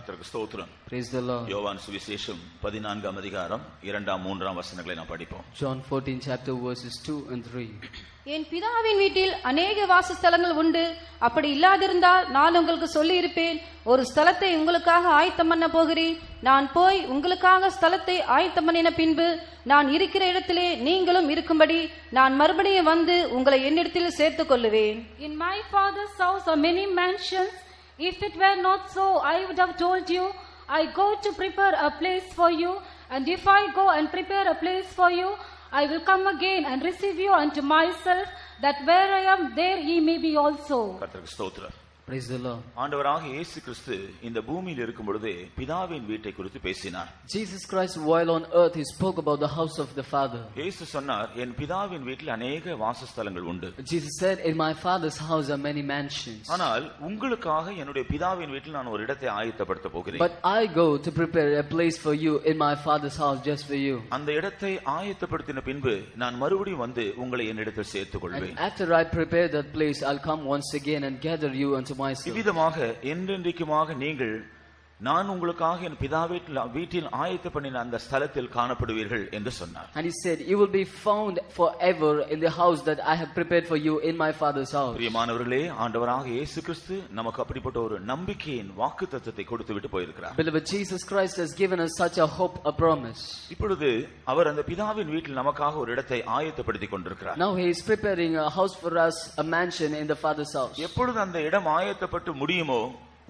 கர்த்தருக்கு ஸ்தோத்திரம். Praise the Lord. யோவான் சுவிசேஷம் 14ஆம் அதிகாரம் 2ஆம் 3ஆம் வசனங்களை நாம் படிப்போம். John 14 chapter verses 2 and 3. என் பிதாவின் வீட்டில் அநேக வாசஸ்தலங்கள் உண்டு, அப்படி இல்லாதிருந்தால் நான் உங்களுக்கு சொல்லி இருப்பேன். ஒரு ஸ்தலத்தை உங்களுக்காக ஆயத்தம் பண்ண போகிறேன். நான் போய் உங்களுக்காக ஸ்தலத்தை ஆயத்தம் பண்ணின பின்பு நான் இருக்கிற இடத்திலே நீங்களும் இருக்கும்படி நான் மறுபடியும் வந்து உங்களை என்னிடத்தில் சேர்த்துக் கொள்ளுவேன். In my father's house are many mansions. If it were not so, I would have told you, I go to prepare a place for you. And if I go and prepare a place for you, I will come again and receive you unto myself, that where I am, there ye may be also. கர்த்தருக்கு ஸ்தோத்திரம். Praise the Lord. ஆண்டவராக இயேசு கிறிஸ்து இந்த பூமியில் இருக்கும் பொழுது பிதாவின் வீட்டை குறித்து பேசினார். Jesus Christ, while on earth, he spoke about the house of the Father. இயேசு சொன்னார், என் பிதாவின் வீட்டில் அநேக வாசஸ்தலங்கள் உண்டு. Jesus said, in my Father's house are many mansions. ஆனால் உங்களுக்காக என்னுடைய பிதாவின் வீட்டில் நான் ஒரு இடத்தை ஆயத்தப்படுத்த போகிறேன். But I go to prepare a place for you in my Father's house just for you. அந்த இடத்தை ஆயத்தப்படுத்தின பின்பு நான் மறுபடியும் வந்து உங்களை என்னிடத்தில் சேர்த்துக் கொள்வேன். And after I prepare that place, I'll come once again and gather you unto myself. இவ்விதமாக என்றென்றைக்குமாக நீங்கள் நான் உங்களுக்காக என் வீட்டில் ஆயத்த பண்ணின அந்த ஸ்தலத்தில் காணப்படுவீர்கள் என்று சொன்னார். And he said, you will be found forever in the house that I have prepared for you in my Father's house. பிரியமானவர்களே, ஆண்டவராக இயேசு கிறிஸ்து நமக்கு அப்படிப்பட்ட ஒரு நம்பிக்கையின் வாக்குத்தத்தத்தை கொடுத்து விட்டு போயிருக்கிறார். Beloved, Jesus Christ has given us such a hope, a promise. இப்பொழுது அவர் அந்த பிதாவின் வீட்டில் நமக்காக ஒரு இடத்தை ஆயத்தப்படுத்திக் கொண்டிருக்கிறார். Now he is preparing a house for us, a mansion in the Father's house. எப்பொழுது அந்த இடம் ஆயத்தப்பட்டு முடியுமோ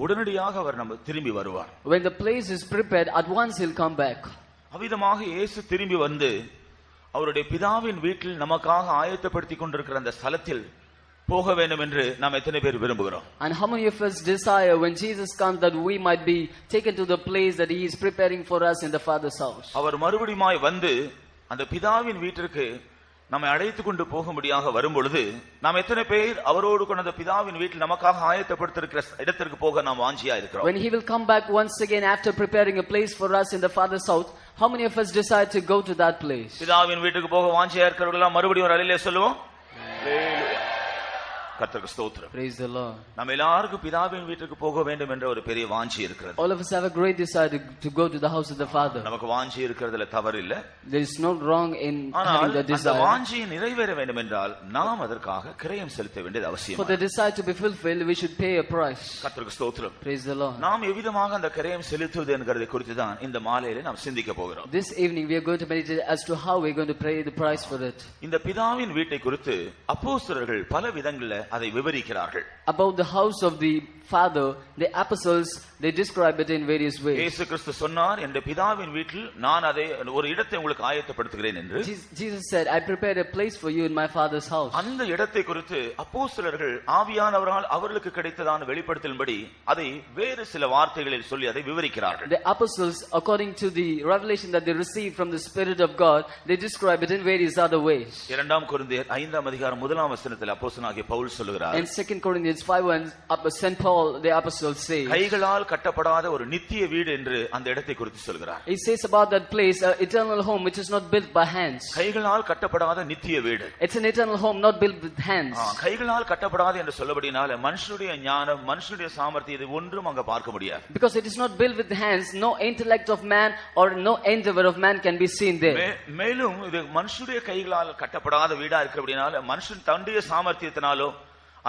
உடனடியாக அவர் நம்ம திரும்பி வருவார். When the place is prepared, at once he'll come back. அவ்விதமாக இயேசு திரும்பி வந்து அவருடைய பிதாவின் வீட்டில் நமக்காக ஆயத்தப்படுத்திக் கொண்டிருக்கிற அந்த ஸ்தலத்தில் போக வேண்டும் என்று நாம் எத்தனை பேர் விரும்புகிறோம்? And how many of us desire when Jesus comes that we might be taken to the place that he is preparing for us in the Father's house? அவர் மறுபடியுமாய் வந்து அந்த பிதாவின் வீட்டிற்கு நம்மை அழைத்துக் கொண்டு போகும்படியாக வரும் பொழுது நாம் எத்தனை பேர் அவரோடு கொண்ட பிதாவின் வீட்டில் நமக்காக ஆயத்தப்படுத்திருக்கிற இடத்திற்கு போக நாம் வாஞ்சியா இருக்கிறோம்? When he will come back once again after preparing a place for us in the Father's house, how many of us decide to go to that place? பிதாவின் வீட்டுக்கு போக வாஞ்சியா இருக்கிறவர்கள் எல்லாம் மறுபடியும் ஒரு அல்லேலூயா சொல்லுவோம். கர்த்தருக்கு ஸ்தோத்திரம். Praise the Lord. நம்ம எல்லாருக்கும் பிதாவின் வீட்டுக்கு போக வேண்டும் என்ற ஒரு பெரிய வாஞ்சி இருக்கிறது. All of us have a great desire to go to the house of the Father. நமக்கு வாஞ்சி இருக்கிறதுல தவறு இல்ல. There is no wrong in having the desire. அந்த வாஞ்சி நிறைவேற வேண்டும் என்றால் நாம் அதற்காக கிரயம் செலுத்த வேண்டியது அவசியம். For the desire to be fulfilled, we should pay a price. கர்த்தருக்கு ஸ்தோத்திரம். Praise the Lord. நாம் எவ்விதமாக அந்த கிரயம் செலுத்துவது என்கிறதை குறித்து தான் இந்த மாலையிலே நாம் சிந்திக்க போகிறோம். This evening we are going to meditate as to how we are going to pay the price for it. இந்த பிதாவின் வீட்டை குறித்து அப்போஸ்தலர்கள் பல விதங்களில் அதை விவரிக்கிறார்கள். About the house of the Father, the apostles, they describe it in various ways. இயேசு கிறிஸ்து சொன்னார், என் பிதாவின் வீட்டில் நான் அதை ஒரு இடத்தை உங்களுக்கு ஆயத்தப்படுத்துகிறேன் என்று. Jesus said, I prepared a place for you in my Father's house. அந்த இடத்தை குறித்து அப்போஸ்தலர்கள் ஆவியானவரால் அவர்களுக்கு கிடைத்ததான வெளிப்படுத்தலின்படி அதை வேறு சில வார்த்தைகளில் சொல்லி அதை விவரிக்கிறார்கள். The apostles, according to the revelation that they received from the Spirit of God, they describe it in various other ways. 2 கொரிந்தியர் 5ஆம் அதிகாரம் 1ஆம் வசனத்தில் அப்போஸ்தலனாகிய பவுல் சொல்லுகிறார். In 2 Corinthians 5:1, Saint Paul the apostle says, கைகளால் கட்டப்படாத ஒரு நித்திய வீடு என்று அந்த இடத்தை குறித்து சொல்கிறார். He says about that place, an eternal home which is not built by hands. கைகளால் கட்டப்படாத நித்திய வீடு. It's an eternal home not built with hands. கைகளால் கட்டப்படாத என்று சொல்லபடினால மனுஷனுடைய ஞானம், மனுஷனுடைய சாமர்த்தியம் இது ஒன்றும் அங்க பார்க்க முடியாது. Because it is not built with hands, no intellect of man or no endeavor of man can be seen there. மேலும் இது மனுஷனுடைய கைகளால் கட்டப்படாத வீடா இருக்கிறபடினால மனுஷன் தன்னுடைய சாமர்த்தியத்தினாலோ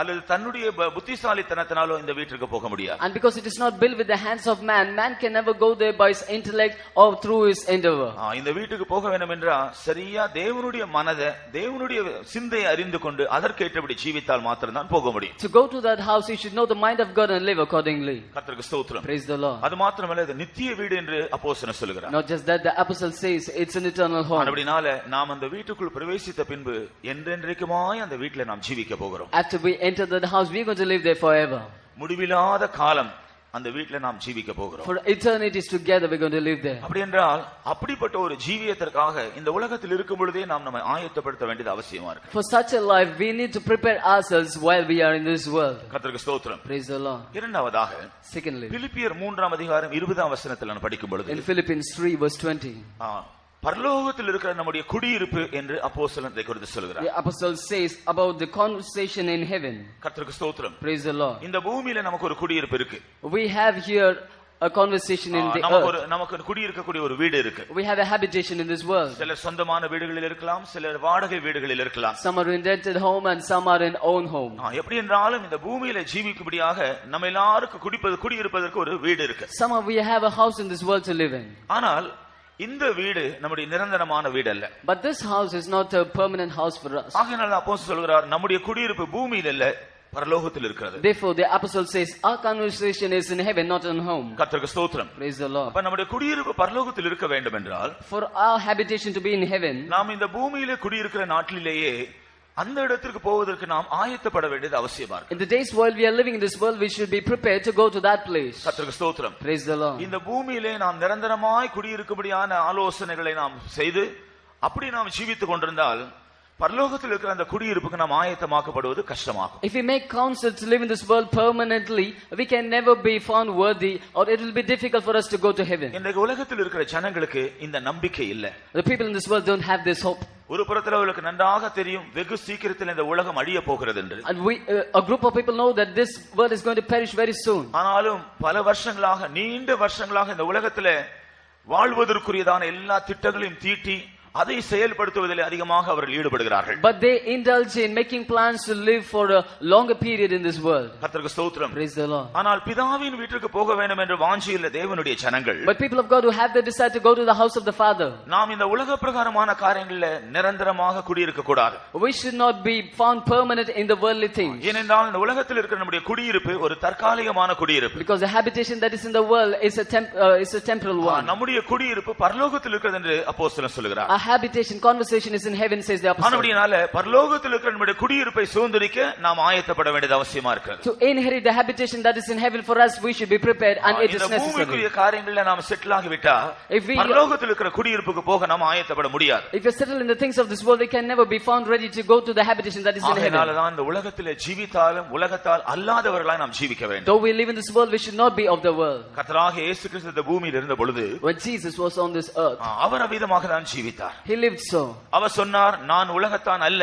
அல்லது தன்னுடைய புத்திசாலித்தனத்தினாலோ இந்த வீட்டுக்கு போக முடியாது. And because it is not built with the hands of man, man can never go there by his intellect or through his endeavor. இந்த வீட்டுக்கு போக வேண்டும் என்றால் சரியா தேவனுடைய மனதை, தேவனுடைய சிந்தையை அறிந்து கொண்டு அதற்கேற்றபடி ஜீவித்தால் மாத்திரம்தான் போக முடியும். To go to that house, you should know the mind of God and live accordingly. கர்த்தருக்கு ஸ்தோத்திரம். Praise the Lord. அது மாத்திரமல்ல, இது நித்திய வீடு என்று அப்போஸ்தலன் சொல்கிறார். Not just that, the apostle says it's an eternal home. அப்படினால நாம் அந்த வீட்டுக்குள் பிரவேசித்த பின்பு என்றென்றைக்குமாய் அந்த வீட்டில் நாம் ஜீவிக்க போகிறோம். After we enter that house, we are going to live there forever. முடிவில்லாத காலம் அந்த வீட்டில் நாம் ஜீவிக்க போகிறோம். For eternities together we are going to live there. அப்படி என்றால் அப்படிப்பட்ட ஒரு ஜீவியத்திற்காக இந்த உலகத்தில் இருக்கும் பொழுதே நாம் நம்மை ஆயத்தப்படுத்த வேண்டியது அவசியமா இருக்கு. For such a life we need to prepare ourselves while we are in this world. கர்த்தருக்கு ஸ்தோத்திரம். Praise the Lord. இரண்டாவதாக, secondly, பிலிப்பியர் 3ஆம் அதிகாரம் 20ஆம் வசனத்தில் நான் படிக்கும் பொழுது, in Philippians 3:20, பரலோகத்தில் இருக்கிற நம்முடைய குடியிருப்பு என்று அப்போஸ்தலன் இதை குறித்து சொல்கிறார். The apostle says about the conversation in heaven. கர்த்தருக்கு ஸ்தோத்திரம். Praise the Lord. இந்த பூமியில நமக்கு ஒரு குடியிருப்பு இருக்கு. We have here a conversation in the earth. நமக்கு குடி இருக்கக்கூடிய ஒரு வீடு இருக்கு. We have a habitation in this world. சிலர் சொந்தமான வீடுகளில் இருக்கலாம், சிலர் வாடகை வீடுகளில் இருக்கலாம். Some are in rented home and some are in own home. எப்படி என்றாலும் இந்த பூமியில ஜீவிக்கும்படியாக நம்ம எல்லாருக்கும் குடியிருப்பதற்கு ஒரு வீடு இருக்கு. Somehow we have a house in this world to live in. ஆனால் இந்த வீடு நம்முடைய நிரந்தரமான வீடு அல்ல. But this house is not a permanent house for us. ஆகையால் அப்போஸ்தலர் சொல்கிறார், நம்முடைய குடியிருப்பு பூமியில் இல்ல, பரலோகத்தில் இருக்கிறது. Therefore the apostle says our conversation is in heaven, not in home. கர்த்தருக்கு ஸ்தோத்திரம். Praise the Lord. அப்ப நம்முடைய குடியிருப்பு பரலோகத்தில் இருக்க வேண்டும் என்றால், for our habitation to be in heaven, நாம் இந்த பூமியிலே குடியிருக்கிற நாட்டிலேயே அந்த இடத்திற்கு போவதற்கு நாம் ஆயத்தப்பட வேண்டியது அவசியமா இருக்கு. In the days while we are living in this world, we should be prepared to go to that place. கர்த்தருக்கு ஸ்தோத்திரம். Praise the Lord. இந்த பூமியிலே நாம் நிரந்தரமாய் குடியிருக்கும்படியான ஆலோசனைகளை நாம் செய்து அப்படி நாம் ஜீவித்துக் கொண்டிருந்தால் பரலோகத்தில் இருக்கிற அந்த குடியிருப்புக்கு நாம் ஆயத்தமாக்கப்படுவது கஷ்டமாகும். If we make counsel to live in this world permanently, we can never be found worthy, or it will be difficult for us to go to heaven. இன்றைக்கு உலகத்தில் இருக்கிற ஜனங்களுக்கு இந்த நம்பிக்கை இல்ல. The people in this world don't have this hope. ஒரு புறத்தில் அவர்களுக்கு நன்றாக தெரியும் வெகு சீக்கிரத்தில் இந்த உலகம் அழிய போகிறது என்று. And a group of people know that this world is going to perish very soon. ஆனாலும் பல வருஷங்களாக நீண்ட வருஷங்களாக இந்த உலகத்திலே வாழ்வதற்குரியதான எல்லா திட்டங்களையும் தீட்டி அதை செயல்படுத்துவதில் அதிகமாக அவர்கள் ஈடுபடுகிறார்கள். But they indulge in making plans to live for a longer period in this world. கர்த்தருக்கு ஸ்தோத்திரம். Praise the Lord. ஆனால் பிதாவின் வீட்டுக்கு போக வேண்டும் என்ற வாஞ்சையுள்ள தேவனுடைய ஜனங்கள், but people of God who have the desire to go to the house of the Father, நாம் இந்த உலக பிரகாரமான காரியங்களில் நிரந்தரமாக குடியிருக்க கூடாது. we should not be found permanent in the worldly things. ஏனென்றால் இந்த உலகத்தில் இருக்கிற நம்முடைய குடியிருப்பு ஒரு தற்காலிகமான குடியிருப்பு. Because the habitation that is in the world is a temporal one. நம்முடைய குடியிருப்பு பரலோகத்தில் இருக்கிறது என்று அப்போஸ்தலன் சொல்கிறார். Our habitation, conversation is in heaven, says the apostle. ஆனபடியால் பரலோகத்தில் இருக்கிற நம்முடைய குடியிருப்பை சுதந்தரிக்க நாம் ஆயத்தப்பட வேண்டியது அவசியமா இருக்கிறது. To inherit the habitation that is in heaven for us, we should be prepared, and it is necessary. இந்த பூமிக்குரிய காரியங்களில் நாம் செட்டில் ஆகிவிட்டா பரலோகத்தில் இருக்கிற குடியிருப்புக்கு போக நாம் ஆயத்தப்பட முடியாது. If we settle in the things of this world, we can never be found ready to go to the habitation that is in heaven. அதனால்தான் இந்த உலகத்திலே ஜீவித்தாலும் உலகத்தால் அல்லாதவர்களாய் நாம் ஜீவிக்க வேண்டும். Though we live in this world, we should not be of the world. கர்த்தராகிய இயேசு கிறிஸ்து இந்த பூமியில் இருந்த பொழுது, when Jesus was on this earth, அவர் அவ்விதமாக தான் ஜீவித்தார். he lived so. அவர் சொன்னார், நான் உலகத்தான் அல்ல,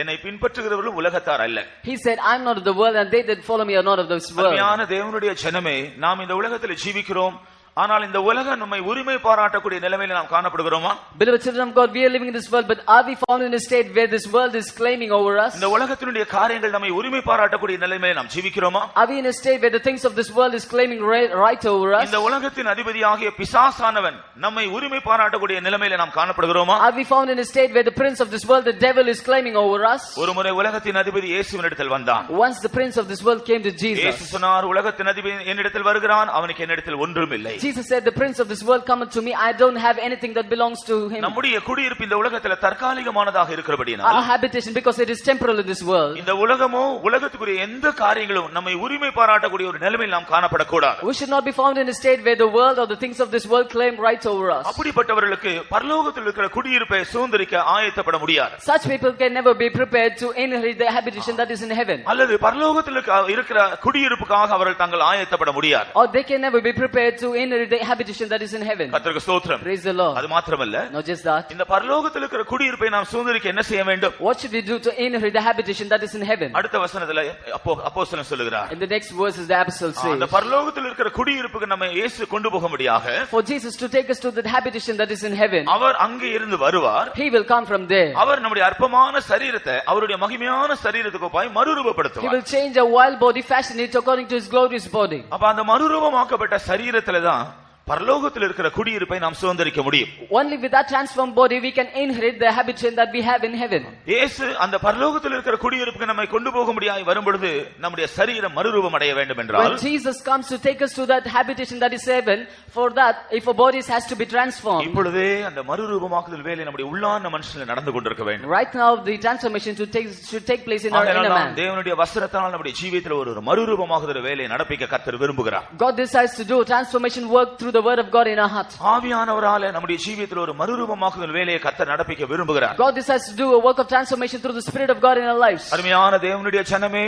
என்னை பின்பற்றுகிறவர்களும் உலகத்தார் அல்ல. He said, I am not of the world, and they that follow me are not of this world. அருமையான தேவனுடைய ஜனமே, நாம் இந்த உலகத்தில் ஜீவிக்கிறோம், ஆனால் இந்த உலகம் நம்மை உரிமை பாராட்டக்கூடிய நிலைமையில் நாம் காணப்படுகிறோமா? Beloved children of God, we are living in this world, but are we found in a state where this world is claiming over us? இந்த உலகத்தினுடைய காரியங்கள் நம்மை உரிமை பாராட்டக்கூடிய நிலைமையில் நாம் ஜீவிக்கிறோமா? Are we in a state where the things of this world is claiming right over us? இந்த உலகத்தின் அதிபதியாகிய பிசாசானவன் நம்மை உரிமை பாராட்டக்கூடிய நிலைமையில் நாம் காணப்படுகிறோமா? Are we found in a state where the prince of this world, the devil, is claiming over us? ஒருமுறை உலகத்தின் அதிபதி இயேசுவினிடத்தில் வந்தான். Once the prince of this world came to Jesus. இயேசு சொன்னார், உலகத்தின் அதிபதி என்னிடத்தில் வருகிறான், அவனுக்கு என்னிடத்தில் ஒன்றும் இல்லை. Jesus said, the prince of this world cometh to me, I don't have anything that belongs to him. நம்முடைய குடியிருப்பு இந்த உலகத்தில் தற்காலிகமானதாக இருக்கிறபடியால், our habitation, because it is temporal in this world, இந்த உலகமோ உலகத்துக்குரிய எந்த காரியங்களும் நம்மை உரிமை பாராட்டக்கூடிய ஒரு நிலைமையில் நாம் காணப்படக்கூடாது. we should not be found in a state where the world or the things of this world claim rights over us. அப்படிப்பட்டவர்களுக்கு பரலோகத்தில் இருக்கிற குடியிருப்பை சுதந்தரிக்க ஆயத்தப்பட முடியாது. such people can never be prepared to inherit the habitation that is in heaven. அல்லது பரலோகத்தில் இருக்கிற குடியிருப்புக்காக அவர்கள் தங்கள் ஆயத்தப்பட முடியாது. or they can never be prepared to inherit the habitation that is in heaven. கர்த்தருக்கு ஸ்தோத்திரம். Praise the Lord. அது மாத்திரமல்ல, not just that, இந்த பரலோகத்தில் இருக்கிற குடியிருப்பை நாம் சுதந்தரிக்க என்ன செய்ய வேண்டும்? what should we do to inherit the habitation that is in heaven? அடுத்த வசனத்துல அப்போஸ்தலன் சொல்லுகிறார், in the next verses the apostle says, அந்த பரலோகத்தில் இருக்கிற குடியிருப்புக்கு நம்ம இயேசு கொண்டு போகும்படியாக, for Jesus to take us to that habitation that is in heaven, அவர் அங்கே இருந்து வருவார். he will come from there. அவர் நம்முடைய அற்பமான சரீரத்தை அவருடைய மகிமையான சரீரத்துக்கு போய் மறுரூபப்படுத்துவார். he will change a wild body, fashion it according to his glorious body. அப்ப அந்த மறுரூபமாக்கப்பட்ட சரீரத்திலே தான் பரலோகத்தில் இருக்கிற குடியிருப்பை நாம் சுதந்தரிக்க முடியும். only with that transformed body we can inherit the habitation that we have in heaven. இயேசு அந்த பரலோகத்தில் இருக்கிற குடியிருப்புக்கு நம்மை கொண்டு போகும்படியாய் வரும்பொழுது நம்முடைய சரீரம் மறுரூபம் அடைய வேண்டும் என்றால், when Jesus comes to take us to that habitation that is heaven, for that if our bodies has to be transformed, இப்பொழுதே அந்த மறுரூபமாக்குதல் வேலை நம்முடைய உள்ளான மனுஷனில் நடந்து கொண்டிருக்க வேண்டும். right now the transformation should take place in our inner man. தேவனுடைய வசனத்தால் நம்முடைய ஜீவியத்தில் ஒரு மறுரூபமாக்குதல் வேலை நடப்பிக்க கர்த்தர் விரும்புகிறார். God decides to do transformation work through the word of God in our heart. ஆவியானவராலே நம்முடைய ஜீவியத்தில் ஒரு மறுரூபமாக்குதல் வேலையை கர்த்தர் நடப்பிக்க விரும்புகிறார். God decides to do a work of transformation through the spirit of God in our lives. அருமையான தேவனுடைய ஜனமே,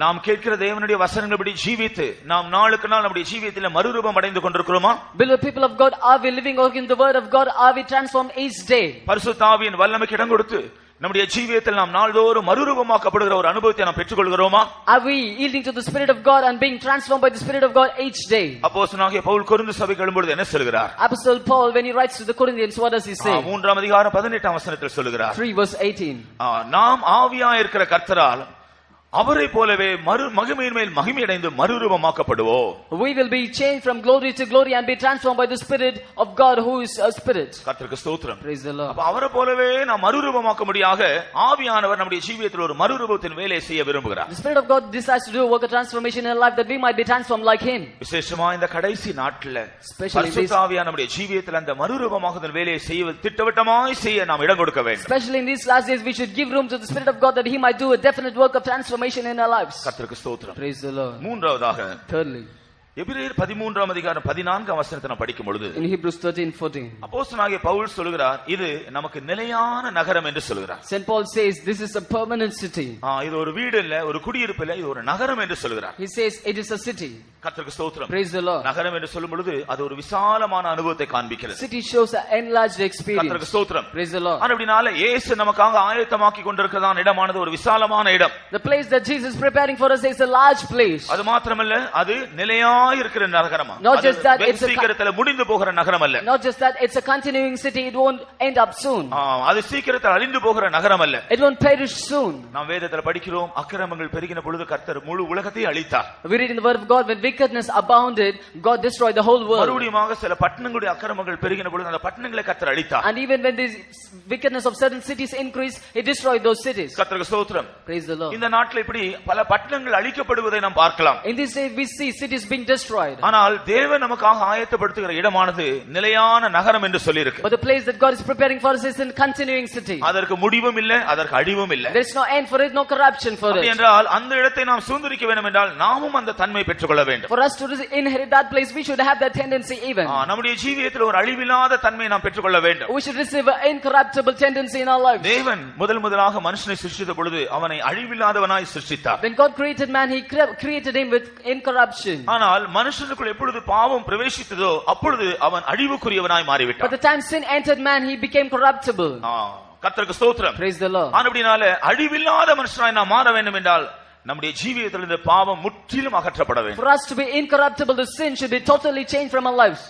நாம் கேட்கிற தேவனுடைய வசனங்கள்படி ஜீவித்து நாம் நாளுக்கு நாள் நம்முடைய ஜீவியத்தில் மறுரூபம் அடைந்து கொண்டிருக்கிறோமா? Beloved people of God, are we living in the word of God? Are we transformed each day? பரிசுத்த ஆவியின் வல்லமைக்கு இடம் கொடுத்து நம்முடைய ஜீவியத்தில் நாம் நாள்தோறும் மறுரூபமாக்கப்படுகிற ஒரு அனுபவத்தை நாம் பெற்றுக்கொள்கிறோமா? Are we yielding to the Spirit of God and being transformed by the Spirit of God each day? அப்போஸ்தலனாகிய பவுல் கொரிந்து சபைக்கு எழும்பொழுது என்ன சொல்கிறார்? Apostle Paul, when he writes to the Corinthians, what does he say? 3 அதிகாரம் 18 வசனத்தில் சொல்கிறார். 3 verse 18. நாம் ஆவியாய் இருக்கிற கர்த்தரால் அவரை போலவே மகிமையின் மேல் மகிமையடைந்து மறுரூபமாக்கப்படுவோம். We will be changed from glory to glory and be transformed by the Spirit of God who is a Spirit. கர்த்தருக்கு ஸ்தோத்திரம். Praise the Lord. அப்ப அவரை போலவே நாம் மறுரூபமாக்கும்படியாக ஆவியானவர் நம்முடைய ஜீவியத்தில் ஒரு மறுரூபத்தின் வேலையை செய்ய விரும்புகிறார். The Spirit of God desires to do a work of transformation in our life that we might be transformed like Him. விசேஷமா இந்த கடைசி நாட்ல பரிசுத்த ஆவியானவர் நம்முடைய ஜீவியத்தில் அந்த மறுரூபமாக்குதல் வேலையை செய்ய திட்டவட்டமாய் செய்ய நாம் இடம் கொடுக்க வேண்டும். Especially in these last days, we should give room to the Spirit of God that He might do a definite work of transformation in our lives. கர்த்தருக்கு ஸ்தோத்திரம். Praise the Lord. மூன்றாவதாக Thirdly, எபிரேயர் 13 அதிகாரம் 14 வசனத்தை நாம் படிக்கும் பொழுது in Hebrews 13:14, அப்போஸ்தலனாகிய பவுல் சொல்கிறார், இது நமக்கு நிலையான நகரம் என்று சொல்கிறார். St. Paul says this is a permanent city. இது ஒரு வீடு இல்ல, ஒரு குடியிருப்பு இல்ல, இது ஒரு நகரம் என்று சொல்கிறார். He says it is a city. கர்த்தருக்கு ஸ்தோத்திரம். Praise the Lord. நகரம் என்று சொல்லும் பொழுது அது ஒரு விசாலமான அனுபவத்தை காண்பிக்கிறது. City shows an enlarged experience. கர்த்தருக்கு ஸ்தோத்திரம். Praise the Lord. அப்படினால இயேசு நமக்காக ஆயத்தமாக்கி கொண்டிருக்கிறதான இடமானது ஒரு விசாலமான இடம். The place that Jesus is preparing for us is a large place. அது மாத்திரமல்ல, அது நிலையாய் இருக்கிற நகரம். Not just that, it's சீக்கிரத்தில் முடிந்து போகிற நகரம் அல்ல. Not just that, it's a continuing city. It won't end up soon. அது சீக்கிரத்தில் அழிந்து போகிற நகரம் அல்ல. It won't perish soon. நாம் வேதத்தில் படிக்கிறோம், அக்கிரமங்கள் பெருகின பொழுது கர்த்தர் முழு உலகத்தையும் அழித்தார். We read in the word of God, when wickedness abounded, God destroyed the whole world. மறுபடியுமாக சில பட்டணங்களுடைய அக்கிரமங்கள் பெருகின பொழுது அந்த பட்டணங்களை கர்த்தர் அழித்தார். And even when the wickedness of certain cities increased, He destroyed those cities. கர்த்தருக்கு ஸ்தோத்திரம். Praise the Lord. இந்த நாட்டில் இப்படி பல பட்டணங்கள் அழிக்கப்படுவதை நாம் பார்க்கலாம். In this day we see cities being destroyed. ஆனால் தேவன் நமக்காக ஆயத்தப்படுத்துகிற இடமானது நிலையான நகரம் என்று சொல்லியிருக்கு. But the place that God is preparing for us is a continuing city. அதற்கு முடிவும் இல்லை, அதற்கு அழிவும் இல்லை. There is no end for it, no corruption for it. என்றால் அந்த இடத்தை நாம் சுதந்திரிக்க வேண்டும் என்றால் நாமும் அந்த தன்மை பெற்றுக்கொள்ள வேண்டும். For us to inherit that place, we should have that tendency even. நம்முடைய ஜீவியத்தில் ஒரு அழிவில்லாத தன்மையை நாம் பெற்றுக்கொள்ள வேண்டும். We should receive an incorruptible tendency in our lives. தேவன் முதலாக மனுஷனை சிருஷ்டித்த பொழுது அவனை அழிவில்லாதவனாய் சிருஷ்டித்தார். When God created man, He created him with incorruption. ஆனால் மனுஷனுக்குள் எப்பொழுது பாவம் பிரவேசித்ததோ அப்பொழுது அவன் அழிவுக்குரியவனாய் மாறிவிட்டான். But the time sin entered man, he became corruptible. கர்த்தருக்கு ஸ்தோத்திரம். Praise the Lord. அப்படினால அழிவில்லாத மனுஷனாய் நாம் மாற வேண்டும் என்றால் நம்முடைய ஜீவியத்திலிருந்து பாவம் முற்றிலும் அகற்றப்பட வேண்டும். For us to be incorruptible, the sin should be totally changed from our lives.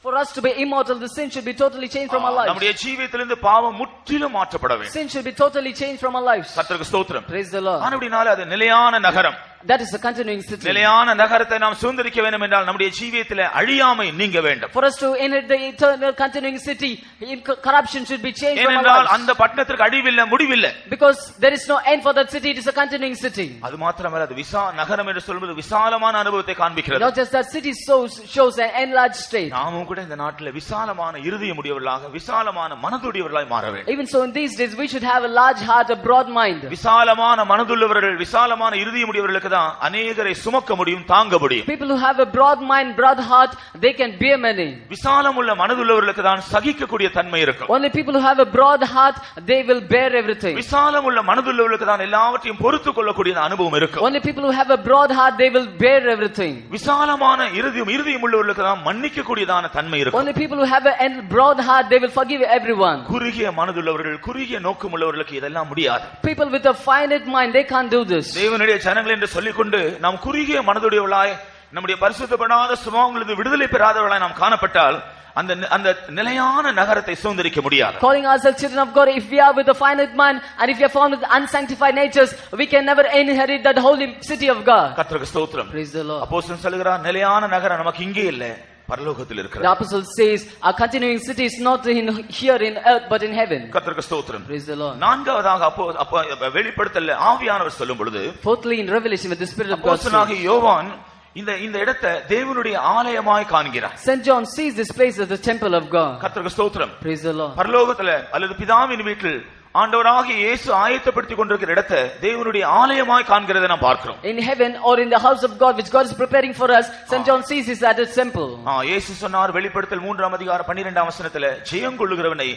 For us to be immortal, the sin should be totally changed from our lives. நம்முடைய ஜீவியத்திலிருந்து பாவம் முற்றிலும் மாற்றப்பட வேண்டும். Sin should be totally changed from our lives. கர்த்தருக்கு ஸ்தோத்திரம். Praise the Lord. அப்படினால அது நிலையான நகரம். That is a continuing city. நிலையான நகரத்தை நாம் சுதந்திரிக்க வேண்டும் என்றால் நம்முடைய ஜீவியத்திலே அழியாமை நீங்க வேண்டும். For us to inherit the eternal continuing city, corruption should be changed from our ஏனென்றால் lives. அந்த பட்டணத்திற்கு அழிவில்லை, முடிவில்லை. Because there is no end for that city, it is a continuing city. அது மாத்திரமல்ல, அது நகரம் என்று சொல்வது விசாலமான அனுபவத்தை காண்பிக்கிறது. Not just that, city shows an enlarged state. நாமும் கூட இந்த நாட்டில் விசாலமான இருதயமுடையவர்களாக விசாலமான மனதுடையவர்களாய் மாற வேண்டும். Even so, in these days we should have a large heart, a broad mind. விசாலமான மனதுள்ளவர்கள், விசாலமான இருதயமுடையவர்களுக்கு தான் அநேகரை சுமக்க முடியும், தாங்க முடியும். People who have a broad mind, broad heart, they can bear many. விசாலமுள்ள மனதுள்ளவர்களுக்கு தான் சகிக்கக்கூடிய தன்மை இருக்கும். Only people who have a broad heart, they will bear everything. விசாலமுள்ள மனதுள்ளவர்களுக்கு தான் எல்லாவற்றையும் பொறுத்துக் கொள்ளக்கூடிய அனுபவம் இருக்கும். Only people who have a broad heart, they will bear everything. விசாலமான இருதயம் உள்ளவர்களுக்கு தான் மன்னிக்க கூடியதான தன்மை இருக்கும். Only people who have a broad heart, they will forgive everyone. குறுகிய மனதுள்ளவர்கள், குறுகிய நோக்கம் உள்ளவர்களுக்கு இதெல்லாம் முடியாது. People with a finite mind, they can't do this. தேவனுடைய ஜனங்கள் என்று சொல்லிக்கொண்டு நாம் குறுகிய மனதுடையவர்களாய் நம்முடைய பரிசுத்தப்படாத சுபாவங்களிலிருந்து விடுதலை பெறாதவர்களாய் நாம் காணப்பட்டால் அந்த நிலையான நகரத்தை சுதந்திரிக்க முடியாது. Calling ourselves children of God, if we are with a finite mind and if we are found with unsanctified natures, we can never inherit that holy city of God. கர்த்தருக்கு ஸ்தோத்திரம். Praise the Lord. அப்போஸ்தலன் சொல்கிறார், நிலையான நகரம் நமக்கு இங்கே இல்ல, பரலோகத்தில் இருக்கிறது. The apostle says our continuing city is not here in earth but in heaven. கர்த்தருக்கு ஸ்தோத்திரம். Praise the Lord. நான்காவதாக வெளிப்படுத்தல்ல ஆவியானவர் சொல்லும் பொழுது, fourthly in Revelation, with the Spirit of God, அப்போஸ்தலனாகிய யோவான் இந்த இடத்தை தேவனுடைய ஆலயமாய் காண்கிறார். St. John sees this place as the temple of God. கர்த்தருக்கு ஸ்தோத்திரம். Praise the Lord. பரலோகத்துல அல்லது பிதாவின் வீட்டில் ஆண்டவராகிய இயேசு ஆயத்தப்படுத்திக் கொண்டிருக்கிற இடத்தை தேவனுடைய ஆலயமாய் காண்கிறதை நாம் பார்க்கிறோம். In heaven or in the house of God which God is preparing for us, St. John sees is at a temple. இயேசு சொன்னார் வெளிப்படுத்தல் 3 அதிகாரம் 12 வசனத்திலே, ஜெயம் கொள்ளுகிறவனை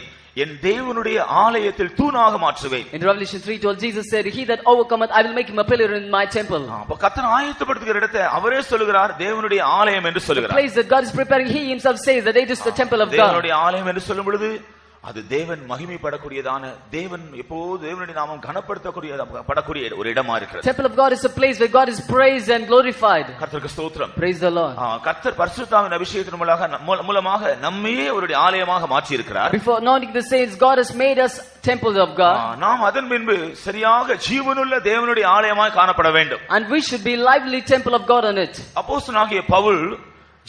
என் தேவனுடைய ஆலயத்தில் தூணாக மாற்றுவேன். In Revelation 3:12 Jesus said, he that overcometh I will make him a pillar in my temple. அப்ப கர்த்தர் ஆயத்தப்படுத்துகிற இடத்தை அவரே சொல்லுகிறார் தேவனுடைய ஆலயம் என்று சொல்லுகிறார். The place that God is preparing, he himself says that it is the temple of God. தேவனுடைய ஆலயம் என்று சொல்லும் பொழுது அது தேவன் மகிமைப்படக்கூடியதான, தேவன் எப்போது தேவனுடைய நாமம் கனப்படுத்தக்கூடிய ஒரு இடமா இருக்கிறது. Temple of God is a place where God is praised and glorified. கர்த்தருக்கு ஸ்தோத்திரம். Praise the Lord. கர்த்தர் பரிசுத்தாவின் அபிஷேகத்தின் மூலமாக நம்மையே அவருடைய ஆலயமாக மாற்றி இருக்கிறார். Before anointing the saints, God has made us temple of God. நாம் அதன் பின்பு சரியாக ஜீவனுள்ள தேவனுடைய ஆலயமாய் காணப்பட வேண்டும். And we should be lively temple of God on it. அப்போஸ்தலனாகிய பவுல்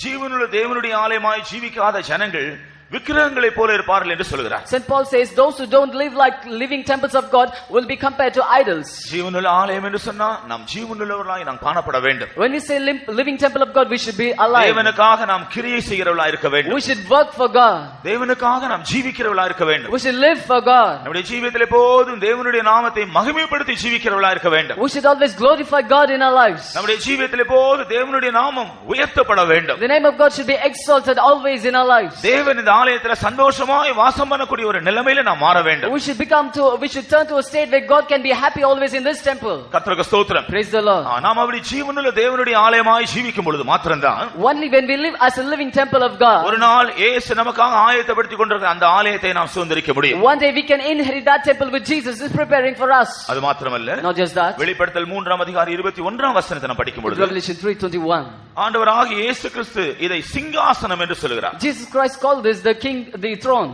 ஜீவனுள்ள தேவனுடைய ஆலயமாய் ஜீவிக்காத ஜனங்கள் விக்கிரகங்களை போல இருப்பார்கள் என்று சொல்கிறார். St. Paul says those who don't live like living temples of God will be compared to idols. ஜீவனுள்ள ஆலயம் என்று சொன்னா நாம் ஜீவனுள்ளவர்களாய் நாம் காணப்பட வேண்டும். When we say living temple of God, we should be alive. தேவனுக்காக நாம் கிரியை செய்கிறவர்களாய் இருக்க வேண்டும். We should work for God. தேவனுக்காக நாம் ஜீவிக்கிறவர்களாய் இருக்க வேண்டும். We should live for God. நம்முடைய ஜீவியத்தில் எப்போதும் தேவனுடைய நாமத்தை மகிமைப்படுத்தி ஜீவிக்கிறவர்களாய் இருக்க வேண்டும். We should always glorify God in our lives. நம்முடைய ஜீவியத்தில் எப்போதும் தேவனுடைய நாமம் உயர்த்தப்பட வேண்டும். The name of God should be exalted always in our lives. தேவன் இந்த ஆலயத்துல சந்தோஷமாய் வாசம் பண்ணக்கூடிய ஒரு நிலைமையில நாம் மாற வேண்டும். We should turn to a state where God can be happy always in this temple. கர்த்தருக்கு ஸ்தோத்திரம். Praise the Lord. நாம் அப்படி ஜீவனுள்ள தேவனுடைய ஆலயமாய் ஜீவிக்கும் பொழுது மாத்திரம்தான் only when we live as a living temple of God, ஒரு நாள் இயேசு நமக்காக ஆயத்தப்படுத்திக் கொண்டிருக்கிற அந்த ஆலயத்தை நாம் சுதந்தரிக்க முடியும். one day we can inherit that temple which Jesus is preparing for us. அது மாத்திரமல்ல, not just that, வெளிப்படுத்தல் 3 அதிகாரம் 21 வசனத்தை நாம் படிக்கும் பொழுது Revelation 3:21, ஆண்டவராகிய இயேசு கிறிஸ்து இதை சிங்காசனம் என்று சொல்கிறார். Jesus Christ called this the king, the throne.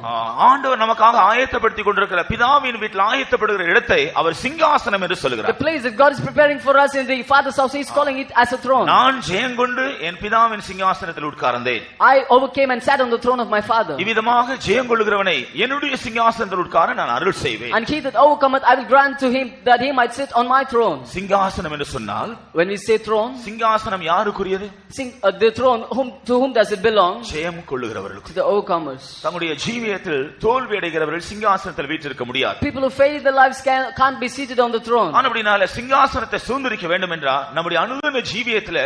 ஆண்டவர் நமக்காக ஆயத்தப்படுத்திக் கொண்டிருக்கிற பிதாவின் வீட்டில் ஆயத்தப்படுகிற இடத்தை அவர் சிங்காசனம் என்று சொல்கிறார். The place that God is preparing for us in the Father's house, he is calling it as a throne. நான் ஜெயங்கொண்டு என் பிதாவின் சிங்காசனத்தில் உட்கார்ந்தேன். I overcame and sat on the throne of my Father. இவ்விதமாக ஜெயங்கொள்ளுகிறவனை என்னுடைய சிங்காசனத்தில் உட்கார நான் அருள் செய்வேன். And he that overcometh, I will grant to him that he might sit on my throne. சிங்காசனம் என்று சொன்னால், when we say throne, சிங்காசனம் யாருக்குரியது? The throne, to whom does it belong? Jayam கொள்ளுகிறவர்களுக்கு. To the overcomers. தம்முடைய ஜீவியத்தில் தோல்வி அடைகிறவர்கள் சிங்காசனத்தில் வீற்றிருக்க முடியாது. People who fail in their lives can't be seated on the throne. ஆனபடினால சிங்காசனத்தை சுதந்தரிக்க வேண்டும் என்றால் நம்முடைய அனுதின ஜீவியத்தில்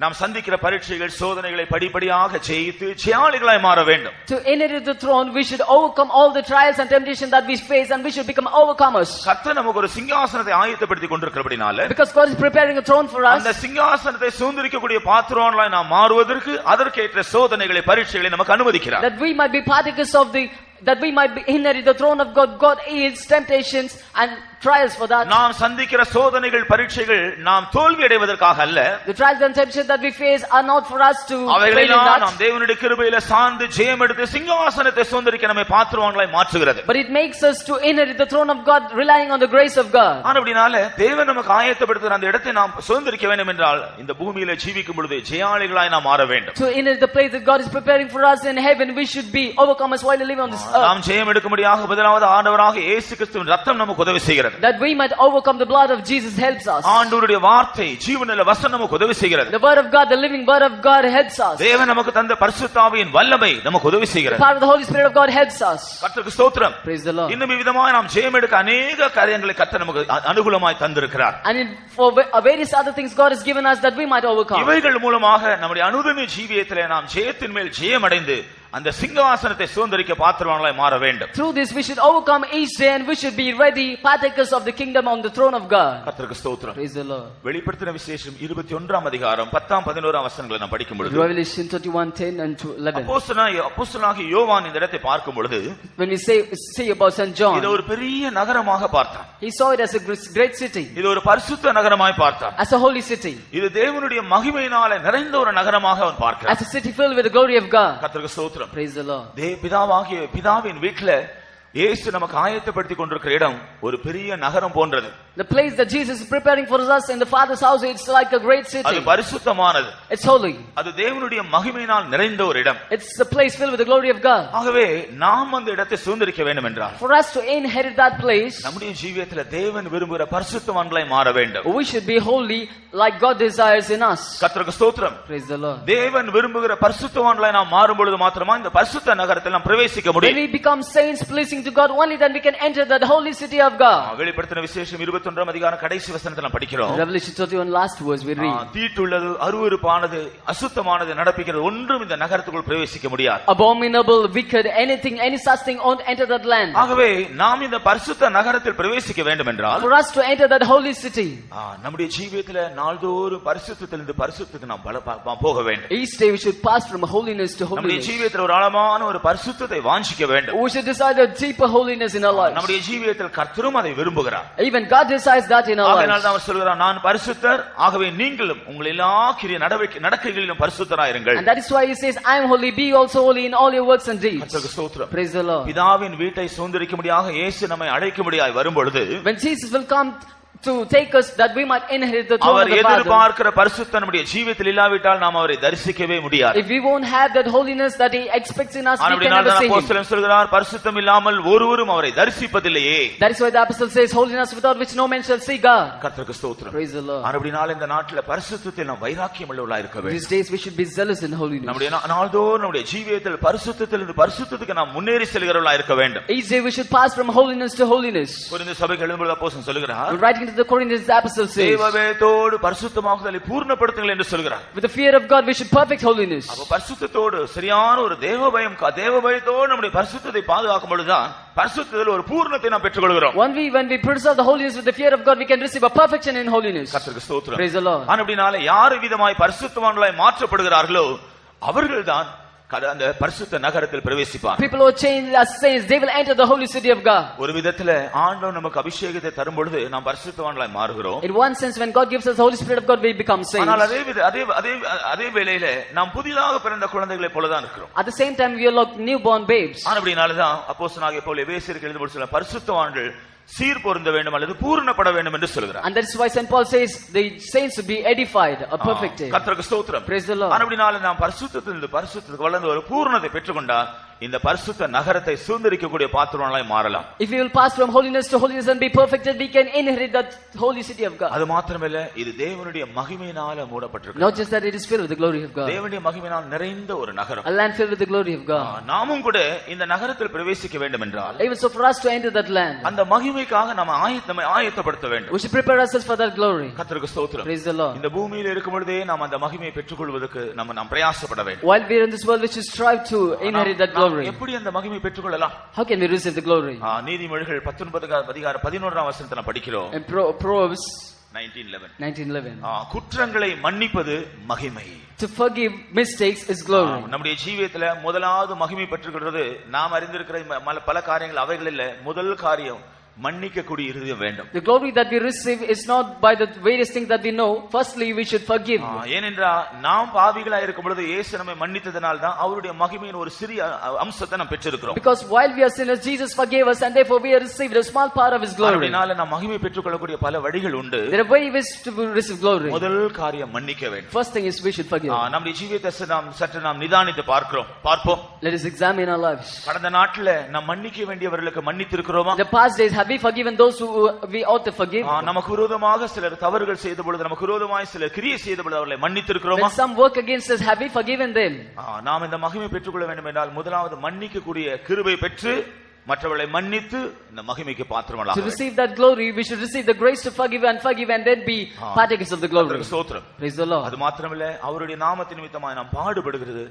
நாம் சந்திக்கிற பரீட்சைகள் சோதனைகளை படிப்படியாக ஜெயித்து ஜெயாளிகளாய் மாற வேண்டும். To inherit the throne, we should overcome all the trials and temptations that we face, and we should become overcomers. கர்த்தர் நமக்கு ஒரு சிங்காசனத்தை ஆயத்தப்படுத்தி கொண்டிருக்கிறபடினால, because God is preparing a throne for us, அந்த சிங்காசனத்தை சுதந்தரிக்கக்கூடிய பாத்திரங்களாய் நாம் மாறுவதற்கு அதற்கேற்ற சோதனைகளை பரீட்சைகளை நமக்கு அனுமதிக்கிறார். that we might be partakers of the that we might be inherit the throne of God. God is temptations and trials for that. நாம் சந்திக்கிற சோதனைகள் பரீட்சைகள் நாம் தோல்வி அடைவதற்காக அல்ல. The trials and temptations that we face are not for us to fail in that. நாம் தேவனுடைய கிருபையில சார்ந்து ஜெயம் எடுத்து சிங்காசனத்தை சுதந்தரிக்க நம்மை பாத்திரங்களாய் மாற்றுகிறது. but it makes us to inherit the throne of God, relying on the grace of God. ஆனபடினால தேவன் நமக்கு ஆயத்தப்படுத்துகிற அந்த இடத்தை நாம் சுதந்தரிக்க வேண்டும் என்றால் இந்த பூமியில ஜீவிக்கும் பொழுது ஜெயாளிகளாய் நாம் மாற வேண்டும். to inherit the place that God is preparing for us in heaven, we should be overcomers while living on this earth. நாம் ஜெயம் எடுக்கும்படியாக முதலாவது ஆண்டவராக இயேசு கிறிஸ்துவின் இரத்தம் நமக்கு உதவி செய்கிறது. that we might overcome, the blood of Jesus helps us. ஆண்டவருடைய வார்த்தை ஜீவனுள்ள வசனம் நமக்கு உதவி செய்கிறது. the word of God, the living word of God helps us. தேவன் நமக்கு தந்த பரிசுத்த ஆவியின் வல்லமை நமக்கு உதவி செய்கிறது. the power of the Holy Spirit of God helps us. கர்த்தருக்கு ஸ்தோத்திரம். Praise the Lord. இன்னும் விதமாய் நாம் ஜெயம் எடுக்க अनेक காரியங்களை கர்த்தர் நமக்கு அனுகூலமாய் தந்திருக்கிறார். and for various other things God has given us that we might overcome. இவைகள் மூலமாக நம்முடைய அனுதின ஜீவியத்திலே நாம் ஜெயத்தின் மேல் ஜெயம் அடைந்து அந்த சிங்காசனத்தை சுதந்தரிக்க பாத்திரங்களாய் மாற வேண்டும். through this we should overcome each day, and we should be ready partakers of the kingdom on the throne of God. கர்த்தருக்கு ஸ்தோத்திரம். Praise the Lord. வெளிப்படுத்தின விசேஷம் 21 அதிகாரம் 10-11 வசனங்களை நாம் படிக்கும் பொழுது, Revelation 31:10 and 11, அப்போஸ்தலனாகிய யோவான் இந்த இடத்தை பார்க்கும் பொழுது, when we say about St. John, இது ஒரு பெரிய நகரமாக பார்த்தான். he saw it as a great city, இது ஒரு பரிசுத்த நகரமாய் பார்த்தான். as a holy city, இது தேவனுடைய மகிமையினாலே நிறைந்த ஒரு நகரமாக அவன் பார்க்கிறான். as a city filled with the glory of God. கர்த்தருக்கு ஸ்தோத்திரம். Praise the Lord. பிதாவின் வீட்டில இயேசு நமக்கு ஆயத்தப்படுத்திக் கொண்டிருக்கிற இடம் ஒரு பெரிய நகரம் போன்றது. The place that Jesus is preparing for us in the Father's house, it's like a great city. அது பரிசுத்தமானது. It's holy. அது தேவனுடைய மகிமையினால் நிறைந்த ஒரு இடம். It's a place filled with the glory of God. ஆகவே நாம் அந்த இடத்தை சுதந்தரிக்க வேண்டும் என்றால், for us to inherit that place, நம்முடைய ஜீவியத்தில் தேவன் விரும்புகிற பரிசுத்தவான்களாய் மாற வேண்டும். we should be holy like God desires in us. கர்த்தருக்கு ஸ்தோத்திரம். Praise the Lord. தேவன் விரும்புகிற பரிசுத்தவான்களாய் நாம் மாறும் பொழுது மாத்திரமா இந்த பரிசுத்த நகரத்தில் நாம் பிரவேசிக்க முடியும். when we become saints pleasing to God, only then we can enter that holy city of God. வெளிப்படுத்தின விசேஷம் 21 21 அதிகாரம் கடைசி வசனத்துல படிக்கிறோம். Revelation 21 last verse we read. தீட்டுள்ளது, அருவருப்பானது, அசுத்தமானது நடப்பிக்கிறது ஒன்றும் இந்த நகரத்துக்குள் பிரவேசிக்க முடியாது. Abominable, wicked, anything, any such thing won't enter that land. ஆகவே நாம் இந்த பரிசுத்த நகரத்தில் பிரவேசிக்க வேண்டும் என்றால், For us to enter that holy city, நம்முடைய ஜீவியத்துல நாள்தோறும் பரிசுத்தத்திலிருந்து பரிசுத்தத்துக்கு நாம் போக வேண்டும். each day we should pass from holiness to நம்முடைய holiness. ஜீவியத்துல ஒரு ஆழமான ஒரு பரிசுத்தத்தை வாஞ்சிக்க வேண்டும். We should desire a deeper holiness in our lives. நம்முடைய ஜீவியத்தில் கர்த்தரும் அதை விரும்புகிறார். Even God desires that in our அதனால lives. தான் அவர் சொல்கிறார், நான் பரிசுத்தர், ஆகவே நீங்களும் உங்கள் எல்லா கிரிய நடக்கைகளிலும் பரிசுத்தராயிருங்கள். And that is why he says, I am holy, be also holy in all your works and deeds. கர்த்தருக்கு ஸ்தோத்திரம். Praise the Lord. பிதாவின் வீட்டை சுதந்தரிக்கும்படியாக இயேசு நம்மை அழைக்கும்படியாய் வரும்பொழுது, When Jesus will come to take us that we might inherit the throne our of the Father, எதிர்பார்க்கிற பரிசுத்தம் நம்முடைய ஜீவியத்தில் இல்லாவிட்டால் நாம் அவரை தரிசிக்கவே முடியாது. if we won't have that holiness that he expects in us, we can அப்படினால never தான் see him. அப்போஸ்தலன் சொல்கிறார், பரிசுத்தம் இல்லாமல் ஒருவரும் அவரை தரிசிப்பதில்லையே. That is why the apostle says, holiness without which no man shall see God. கர்த்தருக்கு ஸ்தோத்திரம். Praise the Lord. அப்படினால இந்த நாட்டில பரிசுத்தத்தில் நாம் வைராக்கியம் உள்ளவர்களாய் இருக்க வேண்டும். These days we should be zealous in holiness. நம்முடைய நாள்தோறும் நம்முடைய ஜீவியத்தில் பரிசுத்தத்திலிருந்து பரிசுத்தத்துக்கு நாம் முன்னேறி செல்கிறவர்களாய் இருக்க வேண்டும். Each day we should pass from holiness to holiness. Corinth சபைக்கு எழுதும்போது அப்போஸ்தலன் சொல்கிறார், Writing to the Corinthians, the apostle says, தேவபயத்தோடு பரிசுத்தமாகுதலை பூர்ணப்படுத்துங்கள் என்று சொல்கிறார். with the fear of God we should perfect holiness. அப்ப பரிசுத்தத்தோடு சரியான ஒரு தேவபயத்தோடு நம்முடைய பரிசுத்தத்தை பாதுகாக்கும் பொழுதுதான் பரிசுத்தத்தில் ஒரு பூர்ணத்தை நாம் பெற்றுக்கொள்கிறோம். When we preserve the holiness with the fear of God, we can receive a perfection in holiness. கர்த்தருக்கு ஸ்தோத்திரம். Praise the Lord. அப்படினால யார் விதமாய் பரிசுத்தவான்களாய் மாற்றப்படுகிறார்களோ அவர்கள்தான் அந்த பரிசுத்த நகரத்தில் பிரவேசிப்பார். People who change as saints, they will enter the holy city of God. ஒரு விதத்துல ஆண்டவர் நமக்கு அபிஷேகத்தை தரும் பொழுது நாம் பரிசுத்தவான்களாய் மாறுகிறோம். In one sense, when God gives us the Holy Spirit of God, we become saints. ஆனால் அதே வேளையில நாம் புதிதாக பிறந்த குழந்தைகளைப் போல தான் இருக்கிறோம். At the same time, we are like newborn babes. அப்படினால தான் அப்போஸ்தலனாகிய பவுல் எபேசியருக்கு எழுதும்போது சொல்ல பரிசுத்தவான்கள் சீர் பொருந்த வேண்டும் அல்லது பூரணப்பட வேண்டும் என்று சொல்கிறார். And that is why St. Paul says the saints to be edified, a perfected. கர்த்தருக்கு ஸ்தோத்திரம். Praise the Lord. அப்படினால நாம் பரிசுத்தத்திலிருந்து பரிசுத்தத்துக்கு வளர்ந்து ஒரு பூரணத்தை பெற்றுக்கொண்டால் இந்த பரிசுத்த நகரத்தை சுதந்தரிக்கக்கூடிய பாத்திரங்களாய் மாறலாம். If we will pass from holiness to holiness and be perfected, we can inherit that holy city of God. அது மாத்திரமல்ல, இது தேவனுடைய மகிமையினால மூடப்பட்டிருக்கு. Not just that it is filled with the glory of God. தேவனுடைய மகிமையினால் நிறைந்த ஒரு நகரம். A land filled with the glory of God. நாமும் கூட இந்த நகரத்தில் பிரவேசிக்க வேண்டும் என்றால், Even so, for us to enter that land, அந்த மகிமைக்காக நம்ம ஆயத்தப்படுத்த வேண்டும். we should prepare ourselves for that glory. கர்த்தருக்கு ஸ்தோத்திரம். Praise the Lord. இந்த பூமியில் இருக்கும் பொழுதே நாம் அந்த மகிமையை பெற்றுக்கொள்வதற்கு நாம் பிரயாசப்பட வேண்டும். While we are in this world, we should strive to inherit that glory. எப்படி அந்த மகிமை பெற்றுக்கொள்ளலாம்? How can we receive the glory? நீதிமொழிகள் 19 அதிகாரம் 11ஆம் வசனத்துல படிக்கிறோம். In Proverbs 19:11 குற்றங்களை மன்னிப்பது மகிமை. To forgive mistakes is glory. நம்முடைய ஜீவியத்துல முதலாவது மகிமை பெற்றுக்கொள்றது நாம் அறிந்திருக்கிற பல காரியங்கள் அவைகள் இல்ல. முதல் காரியம் மன்னிக்க கூடிய இருதயம் வேண்டும். The glory that we receive is not by the various things that we know. Firstly, we should forgive. ஏனென்றால் நாம் பாவிகளாய் இருக்கும் பொழுது இயேசு நம்மை மன்னித்ததனால் தான் அவருடைய மகிமையின் ஒரு சிறிய அம்சத்தை நாம் பெற்றிருக்கிறோம். Because while we are sinners, Jesus forgave us, and therefore we have received a small part of His glory. அதனால நாம் மகிமை பெற்றுக்கொள்ளக்கூடிய பல வழிகள் உண்டு. There are various ways to receive glory. முதல் காரியம் மன்னிக்க வேண்டும். First thing is we should forgive. நம்முடைய ஜீவியத்தை நாம் நிதானித்து பார்ப்போம். Let us examine our lives. கடந்த நாட்ல நாம் மன்னிக்க வேண்டியவர்களுக்கு மன்னித்திருக்கிறோமா? The past days, have we forgiven those who we ought to forgive? நமக்கு விரோதமாக சிலர் தவறுகள் செய்த பொழுது, நமக்கு விரோதமாய் சிலர் கிரியை செய்த பொழுது அவர்களை மன்னித்திருக்கிறோமா? When some work against us, have we forgiven them? நாம் இந்த மகிமை பெற்றுக்கொள்ள வேண்டும் என்றால் முதலாவது மன்னிக்க கூடிய கிருபை பெற்று மற்றவர்களை மன்னித்து இந்த மகிமைக்கு பாத்திரமாகலாம். To receive that glory, we should receive the grace to forgive and then be partakers of the glory. ஸ்தோத்திரம். Praise the Lord. அது மாத்திரமல்ல, அவருடைய நாமத்தின் நிமித்தமாய் நாம் பாடுபடுகிறது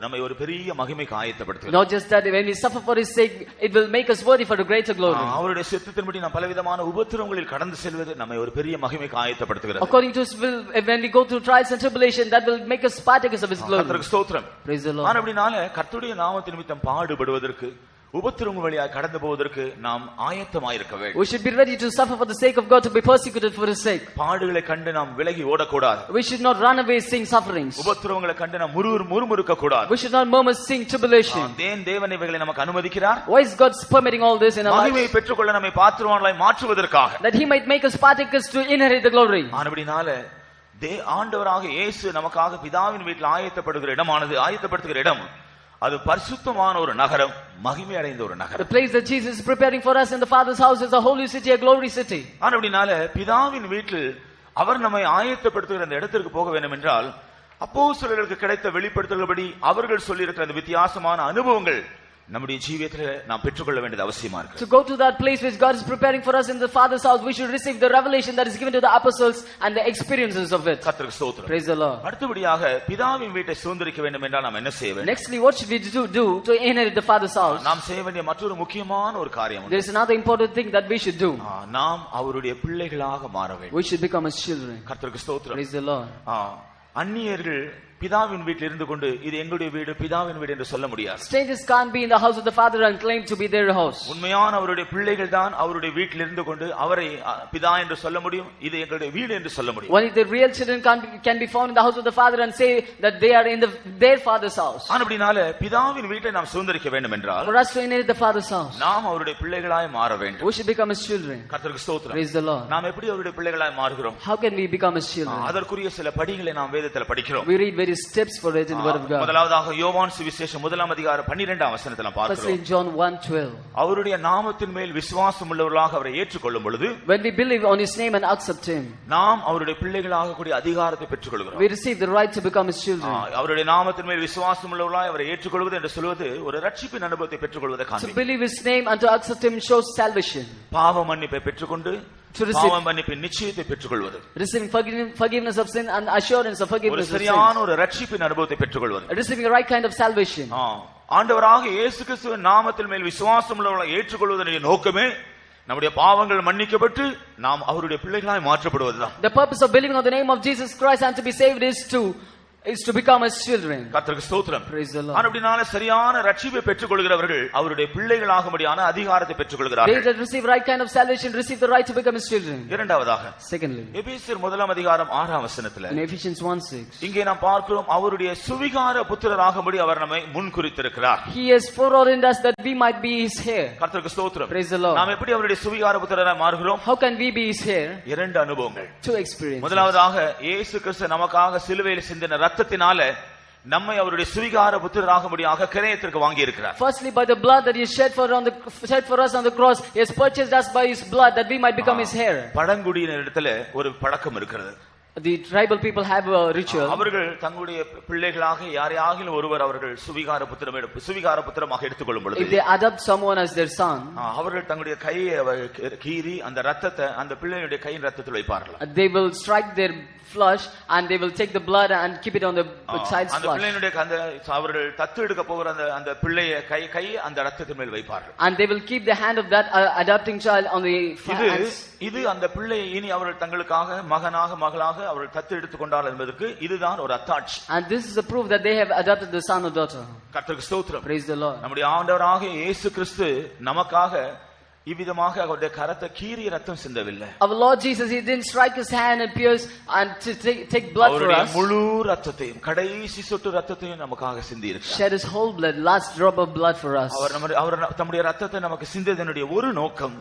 நம்மை ஒரு பெரிய மகிமைக்கு ஆயத்தப்படுத்துகிறது. Not just that, when we suffer for His sake, it will make us worthy for a greater glory. அவருடைய சித்தத்தின்படி நாம் பலவிதமான உபத்திரவங்களில் கடந்து செல்வது நம்மை ஒரு பெரிய மகிமைக்கு ஆயத்தப்படுத்துகிறது. According to His will, when we go through trials and tribulation, that will make us partakers of His glory. கர்த்தருக்கு ஸ்தோத்திரம். Praise the Lord. அப்படினால கர்த்தருடைய நாமத்தின் நிமித்தம் பாடுபடுவதற்கு, உபத்திரவங்கள் வழியாக கடந்து போவதற்கு நாம் ஆயத்தமாயிருக்க வேண்டும். We should be ready to suffer for the sake of God, to be persecuted for His sake. பாடுகளை கண்டு நாம் விலகி ஓடக்கூடாது. We should not run away seeing sufferings. உபத்திரவங்களை கண்டு நாம் முறுமுறுக்க கூடாது. We should not murmur seeing tribulation. தேவன் இவைகளை நமக்கு அனுமதிக்கிறார். Why is God permitting all this in our lives? மகிமையை பெற்றுக்கொள்ள நம்மை பாத்திரவான்களாய் மாற்றுவதற்காக. That He might make us partakers to inherit the glory. அப்படினால ஆண்டவராக இயேசு நமக்காக பிதாவின் வீட்டில் ஆயத்தப்படுத்துகிற இடம் அது பரிசுத்தமான ஒரு நகரம், மகிமை அடைந்த ஒரு நகரம். The place that Jesus is preparing for us in the Father's house is a holy city, a glory city. அப்படினால பிதாவின் வீட்டில் அவர் நம்மை ஆயத்தப்படுத்துகிற அந்த இடத்திற்கு போக வேண்டும் என்றால், அப்போஸ்தலர்களுக்கு கிடைத்த வெளிப்படுத்தல்படி அவர்கள் சொல்லி இருக்கிற அந்த வித்தியாசமான அனுபவங்கள் நம்முடைய ஜீவியத்திலே நாம் பெற்றுக்கொள்ள வேண்டியது அவசியமா இருக்கு. To go to that place which God is preparing for us in the Father's house, we should receive the revelation that is given to the apostles and the experiences of it. கர்த்தருக்கு ஸ்தோத்திரம். Praise the Lord. அடுத்தபடியாக பிதாவின் வீட்டை சுதந்தரிக்க வேண்டும் என்றால் நாம் என்ன செய்ய வேண்டும்? Nextly, what should we do to inherit the Father's house? நாம் செய்ய வேண்டிய மற்றொரு முக்கியமான ஒரு காரியம் There is another important thing that we should do. நாம் அவருடைய பிள்ளைகளாக மாற வேண்டும். We should become as children. கர்த்தருக்கு ஸ்தோத்திரம். Praise the Lord. அந்நியர்கள் பிதாவின் வீட்டில் இருந்து கொண்டு இது எங்களுடைய வீடு பிதாவின் வீடு என்று சொல்ல முடியாது. Strangers can't be in the house of the Father and claim to be their house. உண்மையான அவருடைய பிள்ளைகள் தான் அவருடைய வீட்டில் இருந்து கொண்டு அவரை பிதா என்று சொல்ல முடியும், இது எங்களுடைய வீடு என்று சொல்ல முடியும். Only the real children can be found in the house of the Father and say that they are in their Father's house. அப்படினால பிதாவின் வீட்டை நாம் சுதந்தரிக்க வேண்டும் என்றால் For us to inherit the Father's house, நாம் அவருடைய பிள்ளைகளாய் மாற வேண்டும். we should become as children. கர்த்தருக்கு ஸ்தோத்திரம். Praise the Lord. நாம் எப்படி அவருடைய பிள்ளைகளாய் மாறுகிறோம்? How can we become as children? அதற்குரிய சில படிகளை நாம் வேதத்தில் படிக்கிறோம். We read various steps for it in the word of God. முதலாவதாக யோவான் சுவிசேஷம் 1-ம் 12 வசனத்தில் நாம் Firstly, பார்க்கிறோம். in John 1:12, அவருடைய நாமத்தின் மேல் விசுவாசம் உள்ளவர்களாக அவரை ஏற்றுக்கொள்ளும் பொழுது when we believe on His name and accept Him, நாம் அவருடைய பிள்ளைகளாக கூடிய அதிகாரத்தை பெற்றுக்கொள்கிறோம். we receive the right to become His children. அவருடைய நாமத்தின் மேல் விசுவாசம் உள்ளவர்களாக அவரை ஏற்றுக்கொள்வது என்று சொல்வது ஒரு ரட்சிப்பின் அனுபவத்தை பெற்றுக்கொள்வதை To காண்பிக்கும். believe His name and to accept Him shows salvation. பாவ மன்னிப்பை பெற்றுக்கொண்டு பாவ மன்னிப்பின் நிச்சயத்தை பெற்றுக்கொள்வது, Receiving forgiveness of sin and assurance of ஒரு forgiveness of சரியான sin. ஒரு ரட்சிப்பின் அனுபவத்தை பெற்றுக்கொள்வது, Receiving the right kind of salvation. ஆண்டவராக இயேசு கிறிஸ்துவின் நாமத்தின் மேல் விசுவாசம் உள்ளவர்களை ஏற்றுக்கொள்வதனுடைய நோக்கமே நம்முடைய பாவங்கள் மன்னிக்கப்பட்டு நாம் அவருடைய பிள்ளைகளாய் மாற்றப்படுவதுதான். The purpose of believing on the name of Jesus Christ and to be saved is to become as children. கர்த்தருக்கு ஸ்தோத்திரம். Praise the Lord. அப்படினால சரியான ரட்சிப்பை பெற்றுக்கொள்கிறவர்கள் அவருடைய பிள்ளைகளாகும்படியான அதிகாரத்தை They பெற்றுக்கொள்கிறார்கள். that receive right kind of salvation receive the right to become his children. இரண்டாவதாக Secondly, எபேசியர் 1-ம் வசனத்துல in Ephesians 1:6, இங்கே நாம் பார்க்கிறோம் அவருடைய சுவிகார புத்திரராகும்படி அவர் நம்மை முன்குறித்திருக்கிறார். He has foreordained us that we might be His heir. கர்த்தருக்கு ஸ்தோத்திரம். Praise the Lord. நாம் எப்படி அவருடைய சுவிகார புத்திரராய் மாறுகிறோம்? How can we be His heir? இரண்டு அனுபவங்கள். Two experiences. முதலாவதாக இயேசு கிறிஸ்து நமக்காக சிலுவையில் சிந்தின ரத்தத்தினால நம்மை அவருடைய சுவிகார புத்திரராகும்படியாக கிரயத்திற்கு வாங்கி இருக்கிறார். Firstly, by the blood that He shed for us on the cross, He has purchased us by His blood that we might become His heir. பழங்குடியினர் இடத்துல ஒரு பழக்கம் இருக்கிறது. The tribal people have a ritual. அவர்கள் தங்களுடைய பிள்ளைகளாக யாரையாகிலும் ஒருவர் அவர்கள் சுவிகார புத்திரமாக எடுத்துக்கொள்ளும் பொழுது, If they adopt someone as their son, அவர்கள் தங்களுடைய கையை கீறி அந்த ரத்தத்தை அந்த பிள்ளையுடைய கையின் ரத்தத்தில் வைப்பார்கள். they will strike their flesh and they will take the blood and keep it on the child's அந்த flesh. பிள்ளையுடைய அந்த அவர்கள் தத்து எடுக்க போகிற அந்த பிள்ளைய கை அந்த ரத்தத்தின் மேல் வைப்பார்கள். And they will keep the hand of that adopting child on the hands. இது அந்த பிள்ளையை இனி அவர்கள் தங்களுக்காக மகனாக மகளாக அவர்கள் தத்து எடுத்துக் கொண்டார்கள் என்பதற்கு இதுதான் ஒரு அத்தாட்சி. And this is a proof that they have adopted the son or daughter. கர்த்தருக்கு ஸ்தோத்திரம். Praise the Lord. நம்முடைய ஆண்டவராக இயேசு கிறிஸ்து நமக்காக இவ்விதமாக அவருடைய கரத்தை கீறி ரத்தம் சிந்தவில்லை. Our Lord Jesus, He didn't strike His hand and pierce and to take blood for அவருடைய us. முழு ரத்தத்தையும் கடைசி சொட்டு ரத்தத்தையும் நமக்காக சிந்தி இருக்கிறார். Shed His whole blood, last drop of blood for us. அவர் தம்முடைய ரத்தத்தை நமக்கு சிந்தியதனுடைய ஒரு நோக்கம்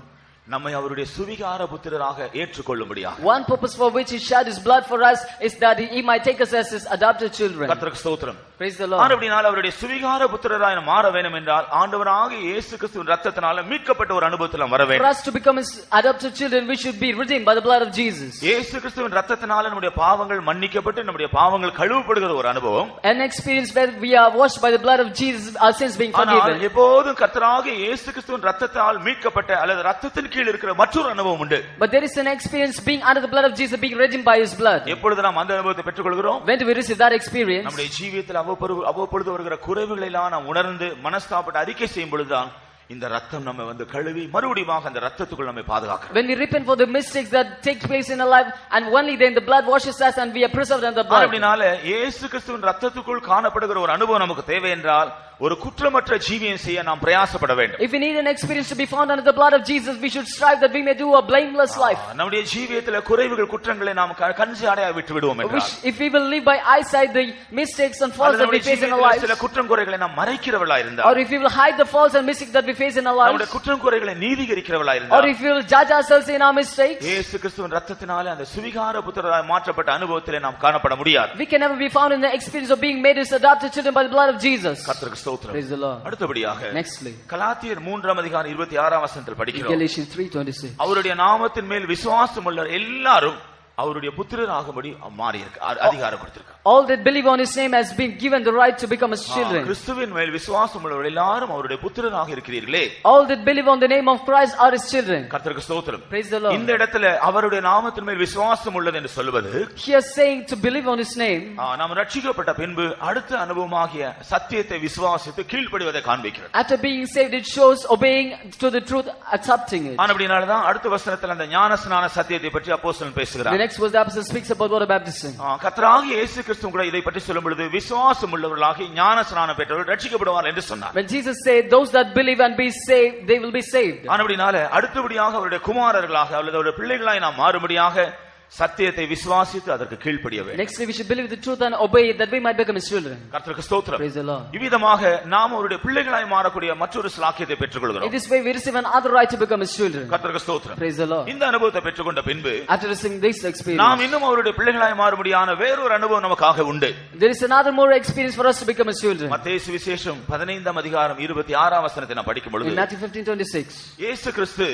நம்மை அவருடைய சுவிகார புத்திரராக ஏற்றுக்கொள்ளும்படியாக. One purpose for which He shed His blood for us is that He might take us as His adopted children. கர்த்தருக்கு ஸ்தோத்திரம். Praise the Lord. அப்படினால் அவருடைய சுவிகார புத்திரராய் மாற வேண்டும் என்றால் ஆண்டவராக இயேசு கிறிஸ்துவின் ரத்தத்தினால மீட்கப்பட்ட ஒரு அனுபவத்தில் வர For வேண்டும். us to become His adopted children, we should be redeemed by the blood of Jesus. இயேசு கிறிஸ்துவின் ரத்தத்தினால நம்முடைய பாவங்கள் மன்னிக்கப்பட்டு நம்முடைய பாவங்கள் கழுவப்படுகிற ஒரு அனுபவம். An experience where we are washed by the blood of Jesus, our sins being forgiven. எப்போதும் கர்த்தராக இயேசு கிறிஸ்துவின் ரத்தத்தால் மீட்கப்பட்ட அல்லது ரத்தத்தின் கீழ் இருக்கிற மற்றொரு அனுபவம் உண்டு. But there is an experience being under the blood of Jesus, being redeemed by His blood. எப்பொழுது நாம் அந்த அனுபவத்தை பெற்றுக்கொள்கிறோம்? When do we receive that experience? நம்முடைய ஜீவியத்தில் அவ்வப்பொழுது வருகிற குறைவுகளை எல்லாம் நாம் உணர்ந்து மனஸ்தாபப்பட்டு அறிக்கை செய்யும் பொழுதுதான் இந்த ரத்தம் நம்ம வந்து கழுவி மறுபடியும் அந்த ரத்தத்துக்குள் நம்மை பாதுகாக்கிறது. When we repent for the mistakes that take place in our life, and only then the blood washes us and we are preserved under the blood. அப்படினால இயேசு கிறிஸ்துவின் ரத்தத்துக்குள் காணப்படுகிற ஒரு அனுபவம் நமக்கு தேவை என்றால் ஒரு குற்றமற்ற ஜீவியம் செய்ய நாம் பிரயாசப்பட வேண்டும். If we need an experience to be found under the blood of Jesus, we should strive that we may do a blameless life. நம்முடைய ஜீவியத்திலே குறைவுகள் குற்றங்களை நாம் கண்சாடையா விட்டு விடுவோம் என்றால், if we will live by eyesight the mistakes and faults that we face in our lives, சில குற்றம் குறைகளை நாம் மறைக்கிறவர்களா இருந்தால், or if we will hide the faults and mistakes that we face in our lives, நம்முடைய குற்றம் குறைகளை நீதிகரிக்கிறவர்களா இருந்தால், or if we will judge ourselves in our mistakes, இயேசு கிறிஸ்துவின் ரத்தத்தினாலே அந்த சுவிகார புத்திரராய் மாற்றப்பட்ட அனுபவத்திலே நாம் காணப்பட முடியாது. we can never be found in the experience of being made as adopted children by the blood of Jesus. கர்த்தருக்கு ஸ்தோத்திரம். Praise the Lord. அடுத்தபடியாக Nextly, கலாத்தியர் 3-ம் 26 படிக்கிறோம். Galatians 3:26. அவருடைய நாமத்தின் மேல் விசுவாசம் உள்ள எல்லாரும் அவருடைய புத்திரராகும்படி மாறி இருக்கு, அதிகாரம் கொடுத்திருக்கார். All that believe on his name has been given the right to become his children. கிறிஸ்துவின் மேல் விசுவாசம் உள்ளவர்கள் எல்லாரும் அவருடைய புத்திரராக இருக்கிறீர்களே. All that believe on the name of Christ are his children. கர்த்தருக்கு ஸ்தோத்திரம். Praise the Lord. இந்த இடத்துல அவருடைய நாமத்தின் மேல் விசுவாசம் உள்ளது என்று சொல்வது, He is saying to believe on his name. நாம் ரட்சிக்கப்பட்ட பின்பு அடுத்த அனுபவமாகிய சத்தியத்தை விசுவாசித்து கீழ்ப்படிவதை காண்பிக்கிறது. After being saved, it shows obeying to the truth, accepting it. அப்படினால தான் அடுத்த வசனத்தில் அந்த ஞானஸ்நான சத்தியத்தை பற்றி அப்போஸ்தலன் பேசுகிறார். The next verse the apostle speaks about water baptism. கர்த்தராகிய இயேசு கிறிஸ்து கூட இதை பற்றி சொல்லும் பொழுது விசுவாசம் உள்ளவர்களாகி ஞானஸ்நானம் பெற்றவர்கள் ரட்சிக்கப்படுவார்கள் என்று சொன்னார். When Jesus said those that believe and be saved, they will be saved. அப்படினால அடுத்தபடியாக அவருடைய குமாரர்களாக அல்லது அவருடைய பிள்ளைகளாய் நாம் மாறும்படியாக சத்தியத்தை விசுவாசித்து அதற்கு கீழ்ப்படிய வேண்டும். Next we should believe the truth and obey it, that we might become his children. கர்த்தருக்கு ஸ்தோத்திரம். Praise the Lord. இவ்விதமாக நாம் அவருடைய பிள்ளைகளாய் மாறக்கூடிய மற்றொரு ஸ்லாக்கியத்தை பெற்றுக்கொள்கிறோம். In this way we receive another right to become his children. கர்த்தருக்கு ஸ்தோத்திரம். Praise the Lord. இந்த அனுபவத்தை பெற்றுக்கொண்ட பின்பு After receiving this experience, நாம் இன்னும் அவருடைய பிள்ளைகளாய் மாறும்படியான வேறொரு அனுபவம் நமக்காக உண்டு. there is another more experience for us to become his children. மத்தேயு சுவிசேஷம் 15ஆம் அதிகாரம் 26ஆம் வசனத்தை நாம் படிக்கும் பொழுது In Matthew 15:26, இயேசு கிறிஸ்து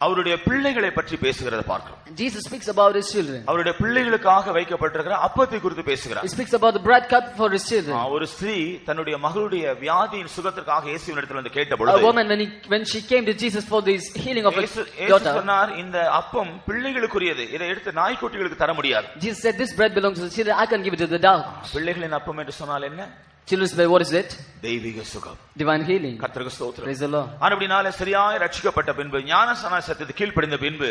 அவருடைய பிள்ளைகளை பற்றி பேசுகிறத பார்க்கிறோம். Jesus speaks about his children. அவருடைய பிள்ளைகளுக்காக வைக்கப்பட்டிருக்கிற அப்பத்தை குறித்து பேசுகிறார். He speaks about the bread cup for his children. ஒரு ஸ்திரீ தன்னுடைய மகளுடைய வியாதியின் சுகத்திற்காக இயேசுவினிடத்தில் வந்து கேட்ட A பொழுது woman when she came to Jesus for this healing of her இயேசு daughter, சொன்னார், இந்த அப்பம் பிள்ளைகளுக்குரியது, இதை எடுத்து நாய்க்குட்டிகளுக்கு தர முடியாது. Jesus said this bread belongs to the children, I can give it to the dog. பிள்ளைகளின் அப்பம் என்று சொன்னால் என்ன? Children's bread, what is it? தெய்வீக சுகம், Divine healing. கர்த்தருக்கு ஸ்தோத்திரம். Praise the Lord. அப்படினால சரியாய் ரட்சிக்கப்பட்ட பின்பு ஞானஸ்நான சத்தியத்துக்கு கீழ்ப்படிந்த பின்பு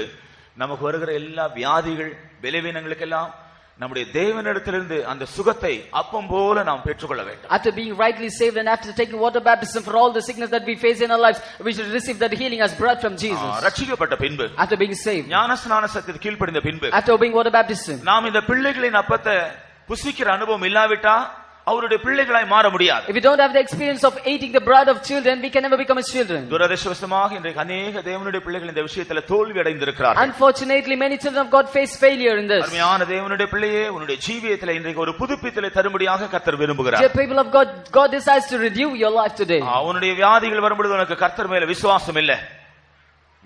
நமக்கு வருகிற எல்லா வியாதிகள் பலவீனங்களுக்கெல்லாம் நம்முடைய தேவனிடத்திலிருந்து அந்த சுகத்தை அப்பம் போல நாம் பெற்றுக்கொள்ள வேண்டும். After being rightly saved and after taking water baptism for all the sickness that we face in our lives, we should receive that healing as bread from Jesus. ரட்சிக்கப்பட்ட பின்பு, After being saved, ஞானஸ்நான சத்தியத்துக்கு கீழ்ப்படிந்த பின்பு, after obeying water baptism, நாம் இந்த பிள்ளைகளின் அப்பத்தை புசிக்கிற அனுபவம் இல்லாவிட்டா அவருடைய பிள்ளைகளாய் மாற முடியாது. if we don't have the experience of eating the bread of children, we can never become his children. துரதிர்ஷ்டவசமாக இன்றைக்கு அநேக தேவனுடைய பிள்ளைகள் இந்த விஷயத்துல தோல்வி அடைந்திருக்கிறார்கள். Unfortunately, many children of God face failure in this. அருமையான தேவனுடைய பிள்ளையே, உன்னுடைய ஜீவியத்துல இன்றைக்கு ஒரு புதுப்பித்தலை தரும்படியாக கர்த்தர் விரும்புகிறார். Dear people of God, God decides to renew your life today. உன்னுடைய வியாதிகள் வரும்பொழுது உனக்கு கர்த்தர் மேல விசுவாசம் இல்லை.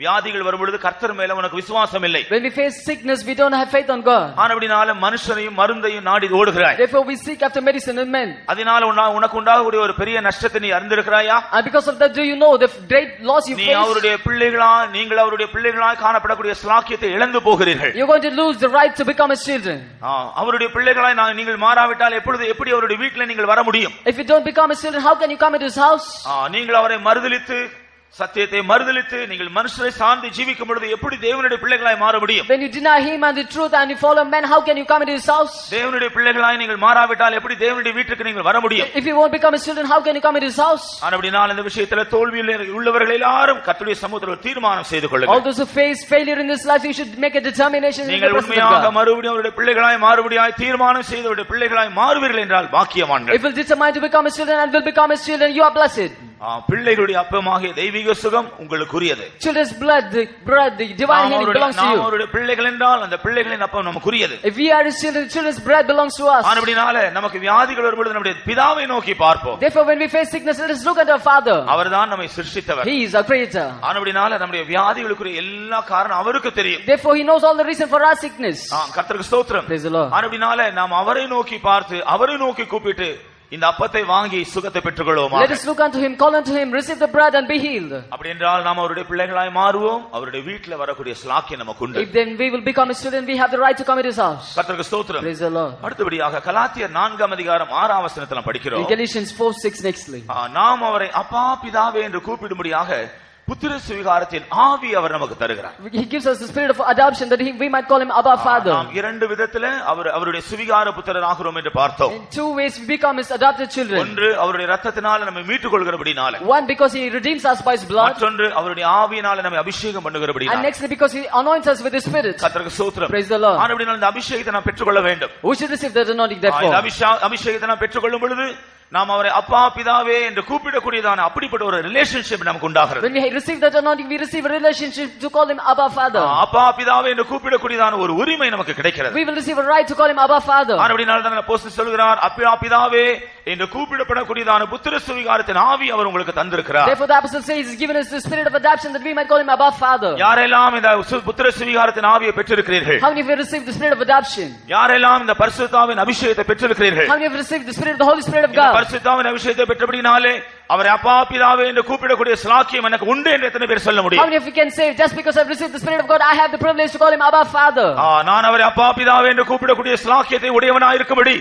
வியாதிகள் வரும்பொழுது கர்த்தர் மேல உனக்கு விசுவாசம் இல்லை. When we face sickness, we don't have faith on God. ஆனபடினால மனுஷனையும் மருந்தையும் நாடி ஓடுகிறாய். Therefore we seek after medicine and men. அதனால உனக்கு உண்டாகக்கூடிய ஒரு பெரிய நஷ்டத்தை நீ அறிந்திருக்கிறாயா? And because of that, do you know the great loss you நீ face? அவருடைய பிள்ளைகளாய், நீங்கள் அவருடைய பிள்ளைகளாய் காணப்படக்கூடிய ஸ்லாக்கியத்தை இழந்து போகிறீர்கள். You're going to lose the right to become his children. அவருடைய பிள்ளைகளாய் நீங்கள் மாறாவிட்டால் எப்படி அவருடைய வீட்டில் நீங்கள் வர முடியும்? If you don't become his children, how can you come into his house? நீங்கள் அவரை மறுதலித்து சத்தியத்தை மறுதலித்து நீங்கள் மனுஷரை சார்ந்து ஜீவிக்கும் பொழுது எப்படி தேவனுடைய பிள்ளைகளாய் மாற முடியும்? When you deny him and the truth and you follow men, how can you come into his house? தேவனுடைய பிள்ளைகளாய் நீங்கள் மாறாவிட்டால் எப்படி தேவனுடைய வீட்டுக்கு நீங்கள் வர முடியும்? If you won't become his children, how can you come into his house? அப்படினால் இந்த விஷயத்துல தோல்வியில் உள்ளவர்கள் எல்லாரும் கர்த்தருடைய சமூகத்தில் தீர்மானம் செய்து கொள்ளுங்கள். All those who face failure in this life, you should make a determination in the நீங்கள் presence of உண்மையாக God. மறுபடியும் அவருடைய பிள்ளைகளாய் மாறுபடியாய் தீர்மானம் செய்து அவருடைய பிள்ளைகளாய் மாறுவீர்கள் என்றால் பாக்கியவான்கள். If you determine to become his children and will become his children, you are blessed. பிள்ளைகளுடைய அப்பமாகிய தெய்வீக சுகம் உங்களுக்குரியது. Children's blood, the bread, the divine healing belongs to you. அவருடைய பிள்ளைகள் என்றால் அந்த பிள்ளைகளின் அப்பம் நமக்குரியது. If we are his children, children's bread belongs to us. ஆனபடினால நமக்கு வியாதிகள் வரும்போது நம்முடைய பிதாவை நோக்கி பார்ப்போம். Therefore when we face sickness, let us look at our Father. அவர்தான் நம்மை சிருஷ்டித்தவர். He is our creator. ஆனபடினால நம்முடைய வியாதிகளுக்குரிய எல்லா காரணம் அவருக்கு தெரியும். Therefore he knows all the reason for our sickness. கர்த்தருக்கு ஸ்தோத்திரம். Praise the Lord. ஆனபடினால நாம் அவரை நோக்கி பார்த்து அவரை நோக்கி கூப்பிட்டு இந்த அப்பத்தை வாங்கி சுகத்தை பெற்றுக்கொள்வோமா? Let us look unto him, call unto him, receive the bread and be healed. அப்படி என்றால் நாம் அவருடைய பிள்ளைகளாய் மாறுவோம். அவருடைய வீட்டில் வரக்கூடிய ஸ்லாக்கியம் நமக்கு உண்டு. If then we will become his children, we have the right to come into his house. கர்த்தருக்கு ஸ்தோத்திரம். Praise the Lord. அடுத்தபடியாக கலாத்தியர் 4ஆம் அதிகாரம் 6ஆம் வசனத்தில் படிக்கிறோம். In Galatians 4:6 nextly. நாம் அவரை அப்பா பிதாவே என்று கூப்பிடும்படியாக புத்திர சுவிகாரத்தின் ஆவி அவர் நமக்கு தருகிறார். He gives us the spirit of adoption that we might call him Abba Father. நாம் இரண்டு விதத்திலே அவருடைய சுவிகார புத்திரராகிறோம் என்று பார்த்தோம். In two ways we become his adopted children. ஒன்று அவருடைய இரத்தத்தினால நம்மை மீட்டுக் கொள்கிறபடினால. One because he redeems us by his blood. மற்றொன்று அவருடைய ஆவியினால நம்மை அபிஷேகம் பண்ணுகிறபடினால. And next because he anoints us with his spirit. கர்த்தருக்கு ஸ்தோத்திரம். Praise the Lord. ஆனபடியால் இந்த அபிஷேகத்தை நாம் பெற்றுக்கொள்ள வேண்டும். We should receive that anointing therefore. இந்த அபிஷேகத்தை நாம் பெற்றுக்கொள்ளும் பொழுது நாம் அவரை அப்பா பிதாவே என்று கூப்பிடக்கூடியதான அப்படிப்பட்ட ஒரு ரிலேஷன்ஷிப் நமக்கு உண்டாகிறது. When we receive that anointing, we receive a relationship to call him Abba Father. அப்பா பிதாவே என்று கூப்பிடக்கூடியதான ஒரு உரிமை நமக்கு கிடைக்கிறது. We will receive a right to call him Abba Father. ஆனபடியால் தான் அப்போஸ்தலன் சொல்கிறார், அப்பா பிதாவே என்று கூப்பிடப்படக்கூடியதான புத்திர சுவிகாரத்தின் ஆவி அவர் உங்களுக்கு தந்திருக்கிறார். Therefore the apostle says he's given us the spirit of adoption that we might call him Abba Father. யாரெல்லாம் இந்த புத்திர சுவிகாரத்தின் ஆவியை பெற்றிருக்கிறீர்கள்? How many of you have received the spirit of adoption? யாரெல்லாம் இந்த பரிசுத்தாவின் அபிஷேகத்தை பெற்றிருக்கிறீர்கள்? How many have received the spirit of the Holy Spirit of God? பரிசுத்தாவின் அபிஷேகத்தை பெற்றபடினாலே அவரை அப்பா பிதாவே என்று கூப்பிடக்கூடிய ஸ்லாக்கியம் எனக்கு உண்டு என்று எத்தனை பேர் சொல்ல How முடியும்? many of you can say, just because I've received the spirit of God, I have the privilege to call him Abba Father? நான் அவரை அப்பா பிதாவே என்று கூப்பிடக்கூடிய ஸ்லாக்கியத்தை உடையவனாய் இருக்கும்படி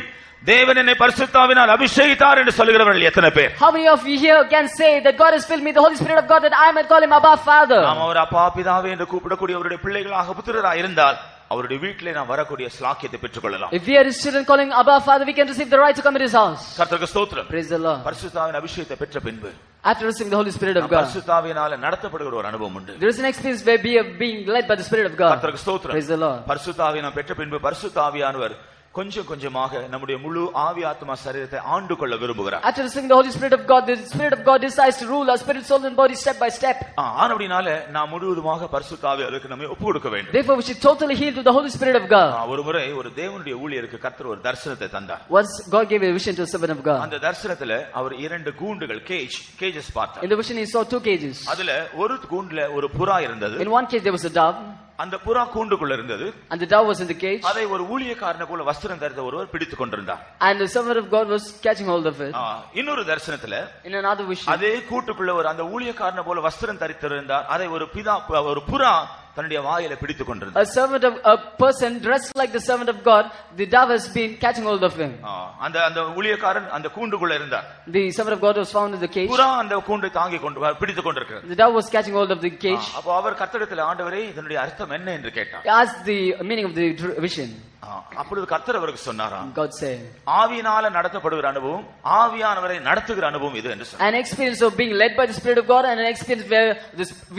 தேவன் என்னை பரிசுத்தாவினால் அபிஷேகித்தார் என்று சொல்லுகிறவர்கள் எத்தனை பேர்? How many of you here can say that God has filled me with the Holy Spirit of God that I might call him Abba Father? நாம் அவர் அப்பா பிதாவே என்று கூப்பிடக்கூடிய அவருடைய பிள்ளைகளாக புத்திரராக இருந்தால் அவருடைய வீட்டிலே நாம் வரக்கூடிய ஸ்லாக்கியத்தை பெற்றுக்கொள்ளலாம். If we are his children calling Abba Father, we can receive the right to come in his house. கர்த்தருக்கு ஸ்தோத்திரம். Praise the Lord. பரிசுத்தாவின் அபிஷேகத்தை பெற்ற பின்பு After receiving the Holy Spirit of God, பரிசுத்தாவினால நடத்தப்படுகிற ஒரு அனுபவம் உண்டு. there is an experience where we are being led by the Spirit of God. கர்த்தருக்கு ஸ்தோத்திரம். Praise the Lord. பரிசுத்தாவியை நாம் பெற்ற பின்பு பரிசுத்தாவியானவர் கொஞ்சம் கொஞ்சமாக நம்முடைய முழு ஆவி ஆத்மா சரீரத்தை ஆண்டு கொள்ள விரும்புகிறார். After receiving the Holy Spirit of God, the Spirit of God decides to rule our spirit, soul and body step by step. ஆனபடினால நாம் முழுவதுமாக பரிசுத்தாவியாருக்கு நம்மை ஒப்பு கொடுக்க வேண்டும். Therefore we should totally yield to the Holy Spirit of God. ஒரு முறை ஒரு தேவனுடைய ஊழியருக்கு கர்த்தர் ஒரு தரிசனத்தை தந்தார். Once God gave a vision to a servant of God. அந்த தரிசனத்துல அவர் இரண்டு கூண்டுகள் கேஜஸ் பார்த்தார். In the vision he saw two cages. அதுல ஒரு கூண்டுல ஒரு புறா இருந்தது. In one cage there was a dove. அந்த புறா கூண்டுக்குள்ள இருந்தது. And the dove was in the cage. அதை ஒரு ஊழியக்காரனை போல வஸ்திரம் தரித்த ஒருவர் பிடித்துக் கொண்டிருந்தார். And the servant of God was catching hold of it. இன்னொரு தரிசனத்துல In another vision, அதே கூட்டுக்குள்ள ஒரு அந்த ஊழியக்காரனை போல வஸ்திரம் தரித்திருந்தார். அதை ஒரு புறா தன்னுடைய வாயில பிடித்துக் கொண்டிருந்தார். a person dressed like the servant of God, the dove has been catching hold of him. அந்த ஊழியக்காரன் அந்த கூண்டுக்குள்ள இருந்தார். The servant of God was found in the cage. புறா அந்த கூண்டை தாங்கி கொண்டு பிடித்துக் கொண்டிருக்கிறது. The dove was catching hold of the cage. அப்போ அவர் கர்த்தரிடத்தில் ஆண்டவரே இதனுடைய அர்த்தம் என்ன என்று கேட்டார். He asked the meaning of the vision. அப்பொழுது கர்த்தர் அவருக்கு சொன்னாராம், God said, ஆவியினால நடத்தப்படுகிற அனுபவம் ஆவியானவரை நடத்துகிற அனுபவம் இது என்று சொன்னார். An experience of being led by the Spirit of God and an experience where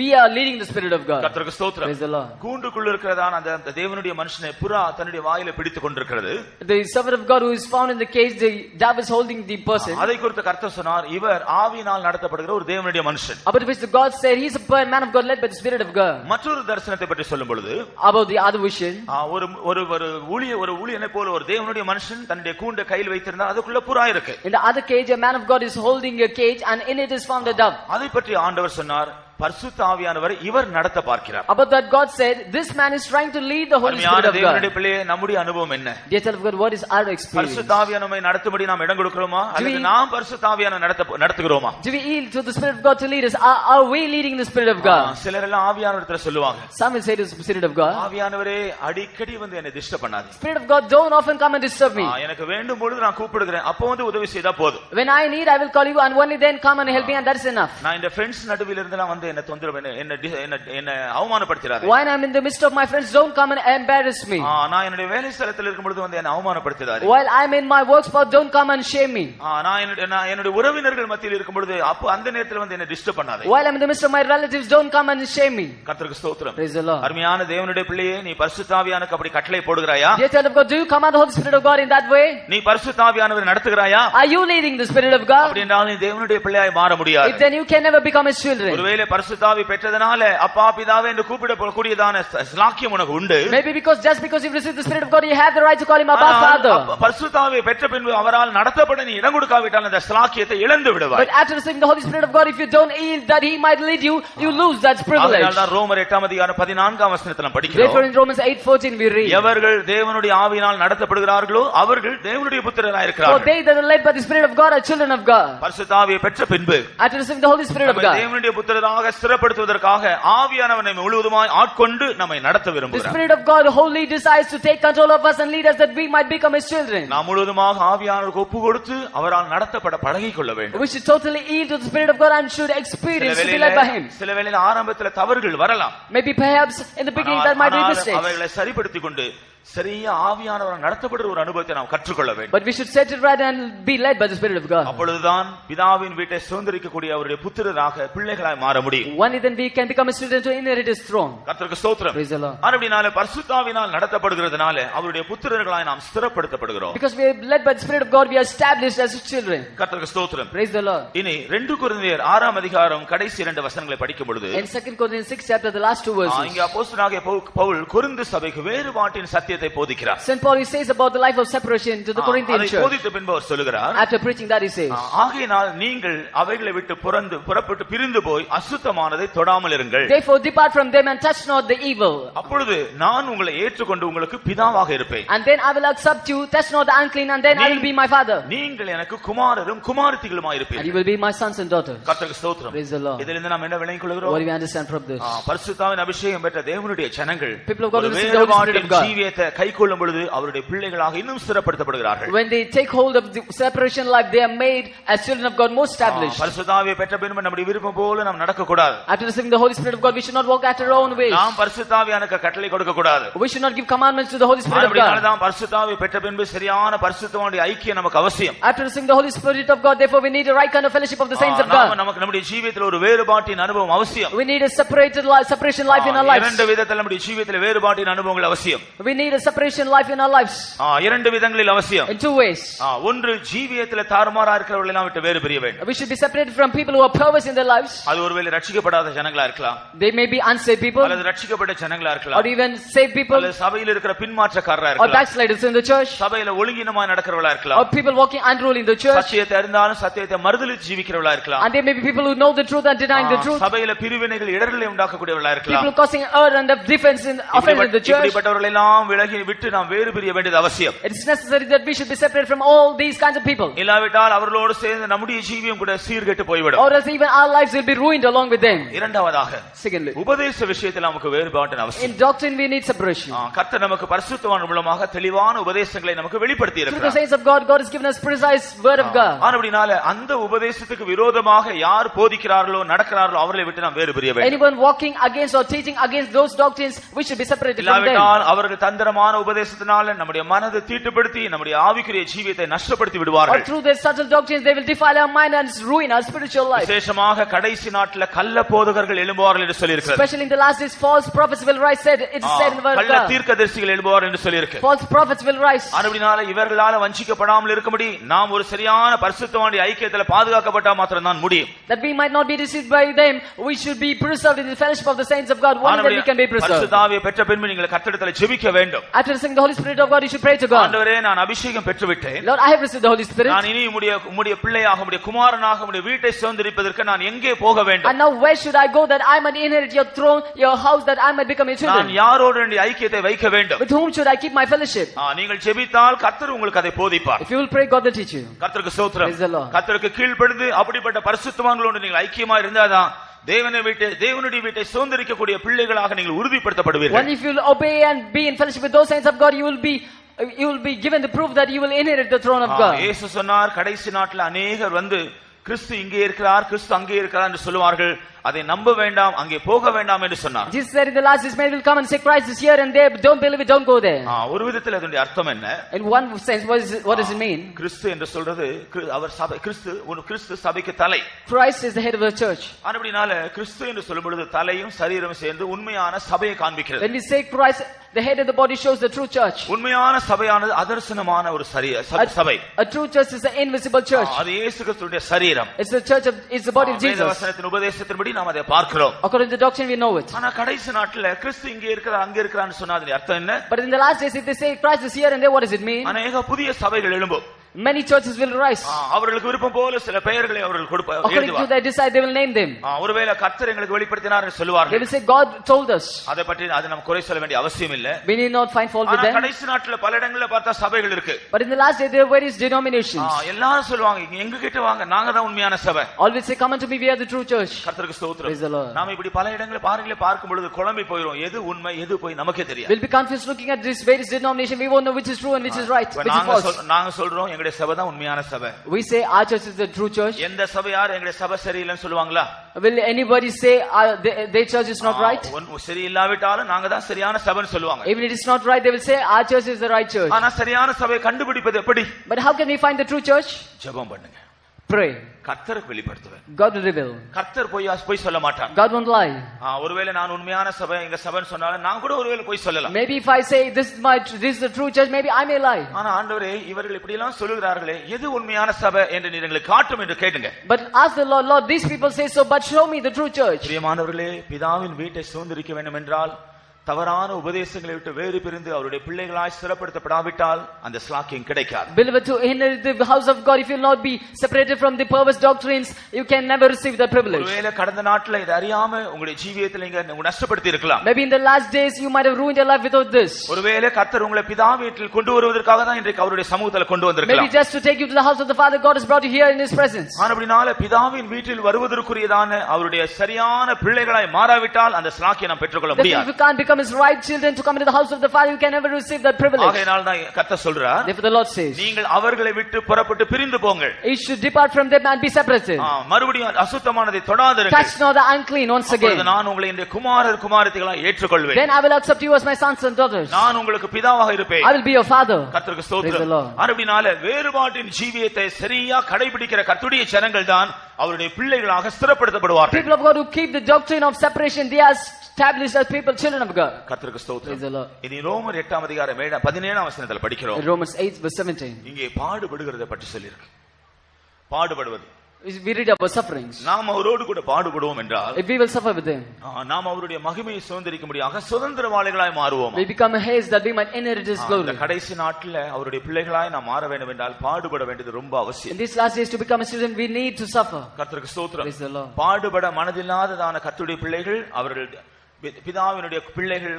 we are leading the Spirit of God. கர்த்தருக்கு ஸ்தோத்திரம். Praise the Lord. கூண்டுக்குள்ள இருக்கிறதான அந்த தேவனுடைய மனுஷனை புறா தன்னுடைய வாயில பிடித்துக் கொண்டிருக்கிறது. The servant of God who is found in the cage, the dove is holding the person. அதை குறித்து கர்த்தர் சொன்னார், இவர் ஆவியினால் நடத்தப்படுகிற ஒரு தேவனுடைய மனுஷன். About which the God said he is a man of God led by the Spirit of God. மற்றொரு தரிசனத்தை பற்றி சொல்லும் பொழுது About the other vision, ஒரு ஊழியனை போல ஒரு தேவனுடைய மனுஷன் தன்னுடைய கூண்டை கையில் வைத்திருந்தார். அதுக்குள்ள புறா இருக்கு. in the other cage a man of God is holding a cage and in it is found a dove. அதை பற்றி ஆண்டவர் சொன்னார், பரிசுத்த ஆவியானவரை இவர் நடத்த பார்க்கிறார். About that God said this man is trying to lead the Holy Spirit of God. தேவனுடைய பிள்ளையே, நம்முடைய அனுபவம் என்ன? Dear child of God, what is our experience? பரிசுத்த ஆவியானவரை நடத்தும்படி நாம் இடம் கொடுக்கிறோமா அல்லது நாம் பரிசுத்த ஆவியானவரை நடத்துகிறோமா? Do we yield to the Spirit of God to lead us? Are we leading the Spirit of God? சிலர் எல்லாம் ஆவியானவர்ட்ட சொல்லுவாங்க, Some will say to the Spirit of God, ஆவியானவரே அடிக்கடி வந்து என்னை டிஸ்டர்ப் பண்ணாதீங்க. Spirit of God, don't often come and disturb me. எனக்கு வேண்டும் பொழுது நான் கூப்பிடுகிறேன், அப்போ வந்து உதவி செய்தா போதும். When I need, I will call you and only then come and help me and that is enough. நான் இந்த ஃப்ரெண்ட்ஸ் நடுவில் இருந்தெல்லாம் வந்து என்ன தொந்தரவு என்ன அவமானப்படுத்திராதே. When I am in the midst of my friends, don't come and embarrass me. நான் என்னுடைய வேலை ஸ்தலத்தில் இருக்கும் பொழுது வந்து என்ன அவமானப்படுத்திராதே. While I am in my work spot, don't come and shame me. நான் என்னுடைய உறவினர்கள் மத்தியில் இருக்கும் பொழுது அப்ப அந்த நேரத்தில் வந்து என்ன டிஸ்டர்ப் பண்ணாதே. While I am in the midst of my relatives, don't come and shame me. கர்த்தருக்கு ஸ்தோத்திரம். Praise the Lord. அருமையான தேவனுடைய பிள்ளையே, நீ பரிசுத்த ஆவியானுக்கு அப்படி கட்டளை போடுகிறாயா? Dear child of God, do you command the Holy Spirit of God in that way? நீ பரிசுத்த ஆவியானவரை நடத்துகிறாயா? Are you leading the Spirit of God? அப்படி என்றால் நீ தேவனுடைய பிள்ளையாய் மாற முடியாது. If then you can never become his children. ஒருவேளை பரிசுத்த ஆவி பெற்றதனால அப்பா பிதாவே என்று கூப்பிடக்கூடியதான ஸ்லாக்கியம் உனக்கு உண்டு. Maybe just because you received the Spirit of God, you have the right to call him Abba Father. பரிசுத்த ஆவியை பெற்ற பின்பு அவரால் நடத்தப்பட நீ இடம் கொடுக்காவிட்டால் அந்த ஸ்லாக்கியத்தை இழந்து விடுவாய். But after receiving the Holy Spirit of God, if you don't yield that he might lead you, you lose that privilege. அதனால்தான் ரோமர் 8:14 படிக்கிறோம். Therefore in Romans 8:14 we read, எவர்கள் தேவனுடைய ஆவியினால் நடத்தப்படுகிறார்களோ அவர்கள் தேவனுடைய புத்திரராய் for இருக்கிறார்கள். they that are led by the Spirit of God are children of God. பரிசுத்த ஆவியை பெற்ற பின்பு After receiving the Holy Spirit of God, தேவனுடைய புத்திரராக ஸ்திரப்படுத்துவதற்காக ஆவியானவர் நம்மை முழுவதுமாய் ஆட்கொண்டு நம்மை நடத்த the விரும்புகிறார். Spirit of God wholly decides to take control of us and lead us that we might become his children. நாம் முழுவதுமாக ஆவியானவருக்கு ஒப்பு கொடுத்து அவரால் நடத்தப்பட பழகிக் கொள்ள வேண்டும். We should totally yield to the Spirit of God and should experience to be led by him. சில வேளையில ஆரம்பத்தில் தவறுகள் வரலாம். Maybe perhaps in the beginning there might be mistakes. அவைகளை சரிப்படுத்திக் கொண்டு சரியா ஆவியானவர் நடத்தப்படுற ஒரு அனுபவத்தை நாம் கற்றுக்கொள்ள வேண்டும். But we should set it right and be led by the Spirit of God. அப்பொழுதுதான் பிதாவின் வீட்டை சுதந்தரிக்கக்கூடிய அவருடைய புத்திரராக பிள்ளைகளாய் மாற முடியும். Only then we can become a student to inherit his throne. கர்த்தருக்கு ஸ்தோத்திரம். Praise the Lord. அப்படினால பரிசுத்தாவினால் நடத்தப்படுகிறதுனால அவருடைய புத்திரர்களாய் நாம் ஸ்திரப்படுத்தப்படுகிறோம். Because we are led by the Spirit of God, we are established as his children. கர்த்தருக்கு ஸ்தோத்திரம். Praise the Lord. இனி 2 கொரிந்தியர் 6ஆம் அதிகாரம் கடைசி 2 வசனங்களை படிக்கும் பொழுது In 2 Corinthians 6 chapter, the last 2 verses, இங்க அப்போஸ்தலனாகிய பவுல் கொரிந்து சபைக்கு வேறுபாட்டின் சத்தியத்தை போதிக்கிறார். St. Paul, he says about the life of separation to the Corinthian அதை church. போதித்த பின்பு அவர் சொல்லுகிறார், After preaching that, he says, ஆகையினால் நீங்கள் அவைகளை விட்டு புறப்பட்டு பிரிந்து போய் அசுத்தமானதை தொடாமல் இருங்கள். Therefore depart from them and touch not the evil. அப்பொழுது நான் உங்களை ஏற்றுக்கொண்டு உங்களுக்கு பிதாவாக இருப்பேன். And then I will accept you, touch not the unclean, and then I will be my father. நீங்கள் எனக்கு குமாரரும் குமாரத்திகளுமாய் And இருப்பீர்கள். you will be my sons and daughters. கர்த்தருக்கு ஸ்தோத்திரம். Praise the Lord. இதிலிருந்து நாம் என்ன விளங்கிக் What do கொள்கிறோம்? we understand from this? பரிசுத்தாவின் அபிஷேகம் பெற்ற தேவனுடைய ஜனங்கள் People of God who receive the Holy Spirit of God, ஜீவியத்தை கைக்கொள்ளும் பொழுது அவருடைய பிள்ளைகளாக இன்னும் ஸ்திரப்படுத்தப்படுகிறார்கள். when they take hold of the separation life, they are made as children of God, more established. பரிசுத்தாவியை பெற்ற பின்பு நம்முடைய விருப்பம் போல நாம் நடக்க கூடாது. After receiving the Holy Spirit of God, we should not walk after our own ways. நாம் பரிசுத்தாவியானுக்கு கட்டளை கொடுக்க கூடாது. We should not give commandments to the Holy Spirit of God. அதனால்தான் பரிசுத்தாவியை பெற்ற பின்பு சரியான பரிசுத்தவானுடைய ஐக்கியம் நமக்கு அவசியம். After receiving the Holy Spirit of God, therefore we need a right kind of fellowship of the saints of God. நமக்கு நம்முடைய ஜீவியத்தில் ஒரு வேறுபாட்டின் அனுபவம் அவசியம். We need a separation life in our lives. இரண்டு விதத்தில் நம்முடைய ஜீவியத்தில் வேறுபாட்டின் அனுபவங்கள் அவசியம். We need a separation life in our lives. இரண்டு விதங்களில் அவசியம். In 2 ways. ஒன்று ஜீவியத்தில் தாறுமாறா இருக்கிறவர்களை எல்லாம் விட்டு வேறு பிரிய வேண்டும். We should be separated from people who are perverse in their lives. அது ஒருவேளை ரட்சிக்கப்படாத ஜனங்களா இருக்கலாம். They may be unsaved people, அல்லது ரட்சிக்கப்பட்ட ஜனங்களா or இருக்கலாம். even saved people, அல்லது சபையில் இருக்கிற பின்மாற்றக்காரரா or இருக்கலாம். backsliders in the church, சபையில ஒழுங்கினமா நடக்கிறவளா or இருக்கலாம். people walking unruly in the church. சத்தியத்தை அறிந்தாலும் சத்தியத்தை மறுதலித்து ஜீவிக்கிறவளா இருக்கலாம். And there may be people who know the truth and denying the truth. சபையில பிரிவினைகள் இடர்களை உண்டாக்கக்கூடியவளா இருக்கலாம். People causing error and offense in the church. இப்படிப்பட்டவர்களை எல்லாம் விலகி விட்டு நாம் வேறு பிரிய வேண்டியது அவசியம். It is necessary that we should be separated from all these kinds of people, இல்லாவிட்டால் அவர்களோடு சேர்ந்து நம்முடைய ஜீவியம் கூட சீர்கெட்டு போய்விடும். or else even our lives will be ruined along with them. இரண்டாவதாக, Secondly, உபதேச விஷயத்தில் நமக்கு வேறுபாட்டின் அவசியம். in doctrine we need separation. கர்த்தர் நமக்கு பரிசுத்தவான் மூலமாக தெளிவான உபதேசங்களை நமக்கு வெளிப்படுத்தி Through the இருக்கிறார். saints of God, God has given us precise word of God. ஆனபடினால அந்த உபதேசத்துக்கு விரோதமாக யார் போதிக்கிறார்களோ நடக்கிறார்களோ அவர்களை விட்டு நாம் வேறு பிரிய வேண்டும். Anyone walking against or teaching against those doctrines, we should be separated from them. இல்லாவிட்டால் அவர்கள் தந்திரமான உபதேசத்தினால நம்முடைய மனதை தீட்டுப்படுத்தி நம்முடைய ஆவிக்குரிய ஜீவியத்தை நஷ்டப்படுத்தி Or விடுவார்கள். through their subtle doctrines, they will defile our mind and ruin our spiritual life. விசேஷமாக கடைசி நாட்ல கள்ள போதகர்கள் எழும்புவார்கள் என்று சொல்லியிருக்கிறது. Especially in the last days, false prophets will rise. It is said in the word of கள்ள God. தீர்க்கதரிசிகள் எழும்புவார்கள் என்று சொல்லியிருக்கு. False prophets will rise. ஆனபடினால இவர்களால வஞ்சிக்கப்படாமல் இருக்கும்படி நாம் ஒரு சரியான பரிசுத்தவானுடைய ஐக்கியத்துல பாதுகாக்கப்பட்டா மாத்திரம் தான் முடியும். That we might not be deceived by them, we should be preserved in the fellowship of the saints of God. Only then we can be preserved. பரிசுத்தாவியை பெற்ற பின்பு நீங்கள் கர்த்தரிடத்தில் ஜெபிக்க வேண்டும். After receiving the Holy Spirit of God, you should pray to God. ஆண்டவரே, நான் அபிஷேகம் பெற்றுவிட்டேன். Lord, I have received the Holy Spirit. நான் இனி உம்முடைய பிள்ளையாக உம்முடைய குமாரனாக உம்முடைய வீட்டை சுதந்தரிப்பதற்கு நான் எங்கே போக வேண்டும்? And now where should I go that I might inherit your throne, your house, that I might become your நான் children? யாரோடு என்னுடைய ஐக்கியத்தை வைக்க வேண்டும்? With whom should I keep my fellowship? நீங்கள் ஜெபித்தால் கர்த்தர் உங்களுக்கு அதை போதிப்பார். If you will pray, God will teach you. கர்த்தருக்கு ஸ்தோத்திரம். Praise the Lord. கர்த்தருக்கு கீழ்ப்படிந்து அப்படிப்பட்ட பரிசுத்தவான்களோடு நீங்கள் ஐக்கியமா இருந்தாதான் தேவனுடைய வீட்டை சுதந்தரிக்கக்கூடிய பிள்ளைகளாக நீங்கள் உறுதிப்படுத்தப்படுவீர்கள். When if you will obey and be in fellowship with those saints of God, you will be given the proof that you will inherit the throne of God. இயேசு சொன்னார், கடைசி நாட்ல அநேகர் வந்து கிறிஸ்து இங்கே இருக்கிறார், கிறிஸ்து அங்கே இருக்கிறார் என்று சொல்லுவார்கள். அதை நம்ப வேண்டாம், அங்கே போக வேண்டாம் என்று சொன்னார். Jesus said in the last days men will come and say Christ is here and there, but don't believe it, don't go there. ஒரு விதத்தில் அதனுடைய அர்த்தம் என்ன? In one sense, what does it mean? கிறிஸ்து என்று சொல்றது அவர் சபை, கிறிஸ்து சபைக்கு தலை. Christ is the head of the church. அப்படினால கிறிஸ்து என்று சொல்லும் பொழுது தலையும் சரீரமும் சேர்ந்து உண்மையான சபையை காண்பிக்கிறது. When we say Christ, the head of the body, shows the true church. உண்மையான சபையானது அதர்சனமான ஒரு சபை. A true church is the invisible church. அது இயேசு கிறிஸ்துவின் சரீரம். It's the body of Jesus. வேதவசனத்தின் உபதேசத்தின்படி நாம் அதை பார்க்கிறோம். According to the doctrine, we know it. ஆனா கடைசி நாட்ல கிறிஸ்து இங்கே இருக்கிறார், அங்கே இருக்கிறார்னு சொன்னா அதனுடைய அர்த்தம் என்ன? But in the last days, if they say Christ is here and there, what does it mean? அநேக புதிய சபைகள் எழும்பும். Many churches will rise. அவர்களுக்கு விருப்பம் போல சில பெயர்களை அவர்கள் According to their desire, they will name them. ஒருவேளை கர்த்தர் எங்களுக்கு வெளிப்படுத்தினார் என்று They சொல்வார்கள். will say God told us. அதை பற்றி அது நாம் குறை சொல்ல வேண்டிய அவசியம் இல்லை. We need not find fault with ஆனா them. கடைசி நாட்ல பல இடங்கள்ல பார்த்தா சபைகள் இருக்கு. But in the last day, there are various denominations. எல்லாரும் சொல்லுவாங்க, எங்க கிட்ட வாங்க, நாங்க தான் உண்மையான சபை. Always say, come unto me, we are the true church. கர்த்தருக்கு ஸ்தோத்திரம். Praise the Lord. நாம இப்படி பல இடங்களை பார்க்கும் பொழுது குழம்பி போயிரும். எது உண்மை எது போய் நமக்கே தெரியாது. We'll be confused looking at this various denomination. We won't know which is true and which is right, which is false. நாங்க சொல்றோம் எங்களுடைய சபை தான் உண்மையான சபை. We say our church is the true church. எந்த சபையார் எங்களுடைய சபை சரியில்லைன்னு சொல்லுவாங்களா? Will anybody say their church is not right? சரியில்லாவிட்டாலும் நாங்க தான் சரியான சபைன்னு சொல்லுவாங்க. Even if it is not right, they will say our church is the right church. ஆனா சரியான சபையை கண்டுபிடிப்பது எப்படி? But how can we find the true church? ஜெபம் பண்ணுங்க. Pray. கர்த்தருக்கு வெளிப்படுத்துவேன். God will reveal. கர்த்தர் போய் சொல்ல மாட்டார். God won't lie. ஒருவேளை நான் உண்மையான சபை எங்க சபைன்னு சொன்னாலும் நான் கூட ஒருவேளை போய் சொல்லலாம். Maybe if I say this is the true church, maybe I may lie. ஆனா ஆண்டவரே இவர்கள் இப்படி எல்லாம் சொல்லுகிறார்களே, எது உண்மையான சபை என்று நீர் எங்களுக்கு காட்டும் என்று கேளுங்க. But ask the Lord, these people say so, but show me the true church. பிரியமானவர்களே, பிதாவின் வீட்டை சுதந்திரிக்க வேண்டும் என்றால் தவறான உபதேசங்களை விட்டு வேறு பிரிந்து அவருடைய பிள்ளைகளாய் சிறப்படுத்தப்படாவிட்டால் அந்த ஸ்லாக்கியம் கிடைக்காது. Beloved, to inherit the house of God, if you will not be separated from the perverse doctrines, you can never receive that privilege. ஒருவேளை கடந்த நாட்ல இது அறியாம உங்களுடைய ஜீவியத்தில் நீங்க நஷ்டப்படுத்தி இருக்கலாம். Maybe in the last days you might have ruined your life without this. ஒருவேளை கர்த்தர் உங்களை பிதா வீட்டில் கொண்டு வருவதற்காக தான் இன்றைக்கு அவருடைய சமூகத்தில் கொண்டு வந்திருக்கலாம். Maybe just to take you to the house of the Father, God has brought you here in His presence. ஆனபடினால பிதாவின் வீட்டில் வருவதற்குரியதான அவருடைய சரியான பிள்ளைகளாய் மாறாவிட்டால் அந்த ஸ்லாக்கியம் நாம் பெற்றுக்கொள்ள முடியாது. If you can't become His right children to come into the house of the Father, you can never receive that privilege. ஆகையால் தான் கர்த்தர் சொல்றார், therefore the Lord says, நீங்கள் அவர்களை விட்டு புறப்பட்டு பிரிந்து போங்கள். You should depart from them and be separated. மறுபடியும் அசுத்தமானதை தொடாதீர்கள். Touch not the unclean once again. அப்பொழுது நான் உங்களை இந்த குமாரர் குமாரத்திகளாய் ஏற்றுக்கொள்வேன். Then I will accept you as my sons and daughters. நான் உங்களுக்கு பிதாவாக இருப்பேன். I will be your father. கர்த்தருக்கு ஸ்தோத்திரம். ஆனபடினால வேறுபாட்டின் ஜீவியத்தை சரியா கடைபிடிக்கிற கர்த்தருடைய ஜனங்கள் தான் அவருடைய பிள்ளைகளாக ஸ்திரப்படுத்தப்படுவார்கள். People of God who keep the doctrine of separation, they are established as people, children of God. கர்த்தருக்கு ஸ்தோத்திரம். இனி ரோமர் 8 அதிகாரம் 17 வசனத்தில் படிக்கிறோம். Romans 8 verse 17. இங்கே பாடுபடுகிறதை பற்றி சொல்லியிருக்கு. பாடுபடுவது. We read about sufferings. நாம் அவரோடு கூட பாடுபடுவோம் என்றால், if we will suffer with Him, நாம் அவருடைய மகிமையை சுதந்தரிக்கும்படியாக சுதந்திரவாளிகளாய் மாறுவோம். we become heirs that we might inherit His glory. இந்த கடைசி நாட்ல அவருடைய பிள்ளைகளாய் நாம் மாற வேண்டும் என்றால் பாடுபட வேண்டியது ரொம்ப அவசியம். In these last days, to become a student, we need to suffer. கர்த்தருக்கு ஸ்தோத்திரம். Praise the Lord. பாடுபட மனதில்லாததான கர்த்தருடைய பிள்ளைகள் அவர்கள் பிதாவினுடைய பிள்ளைகள்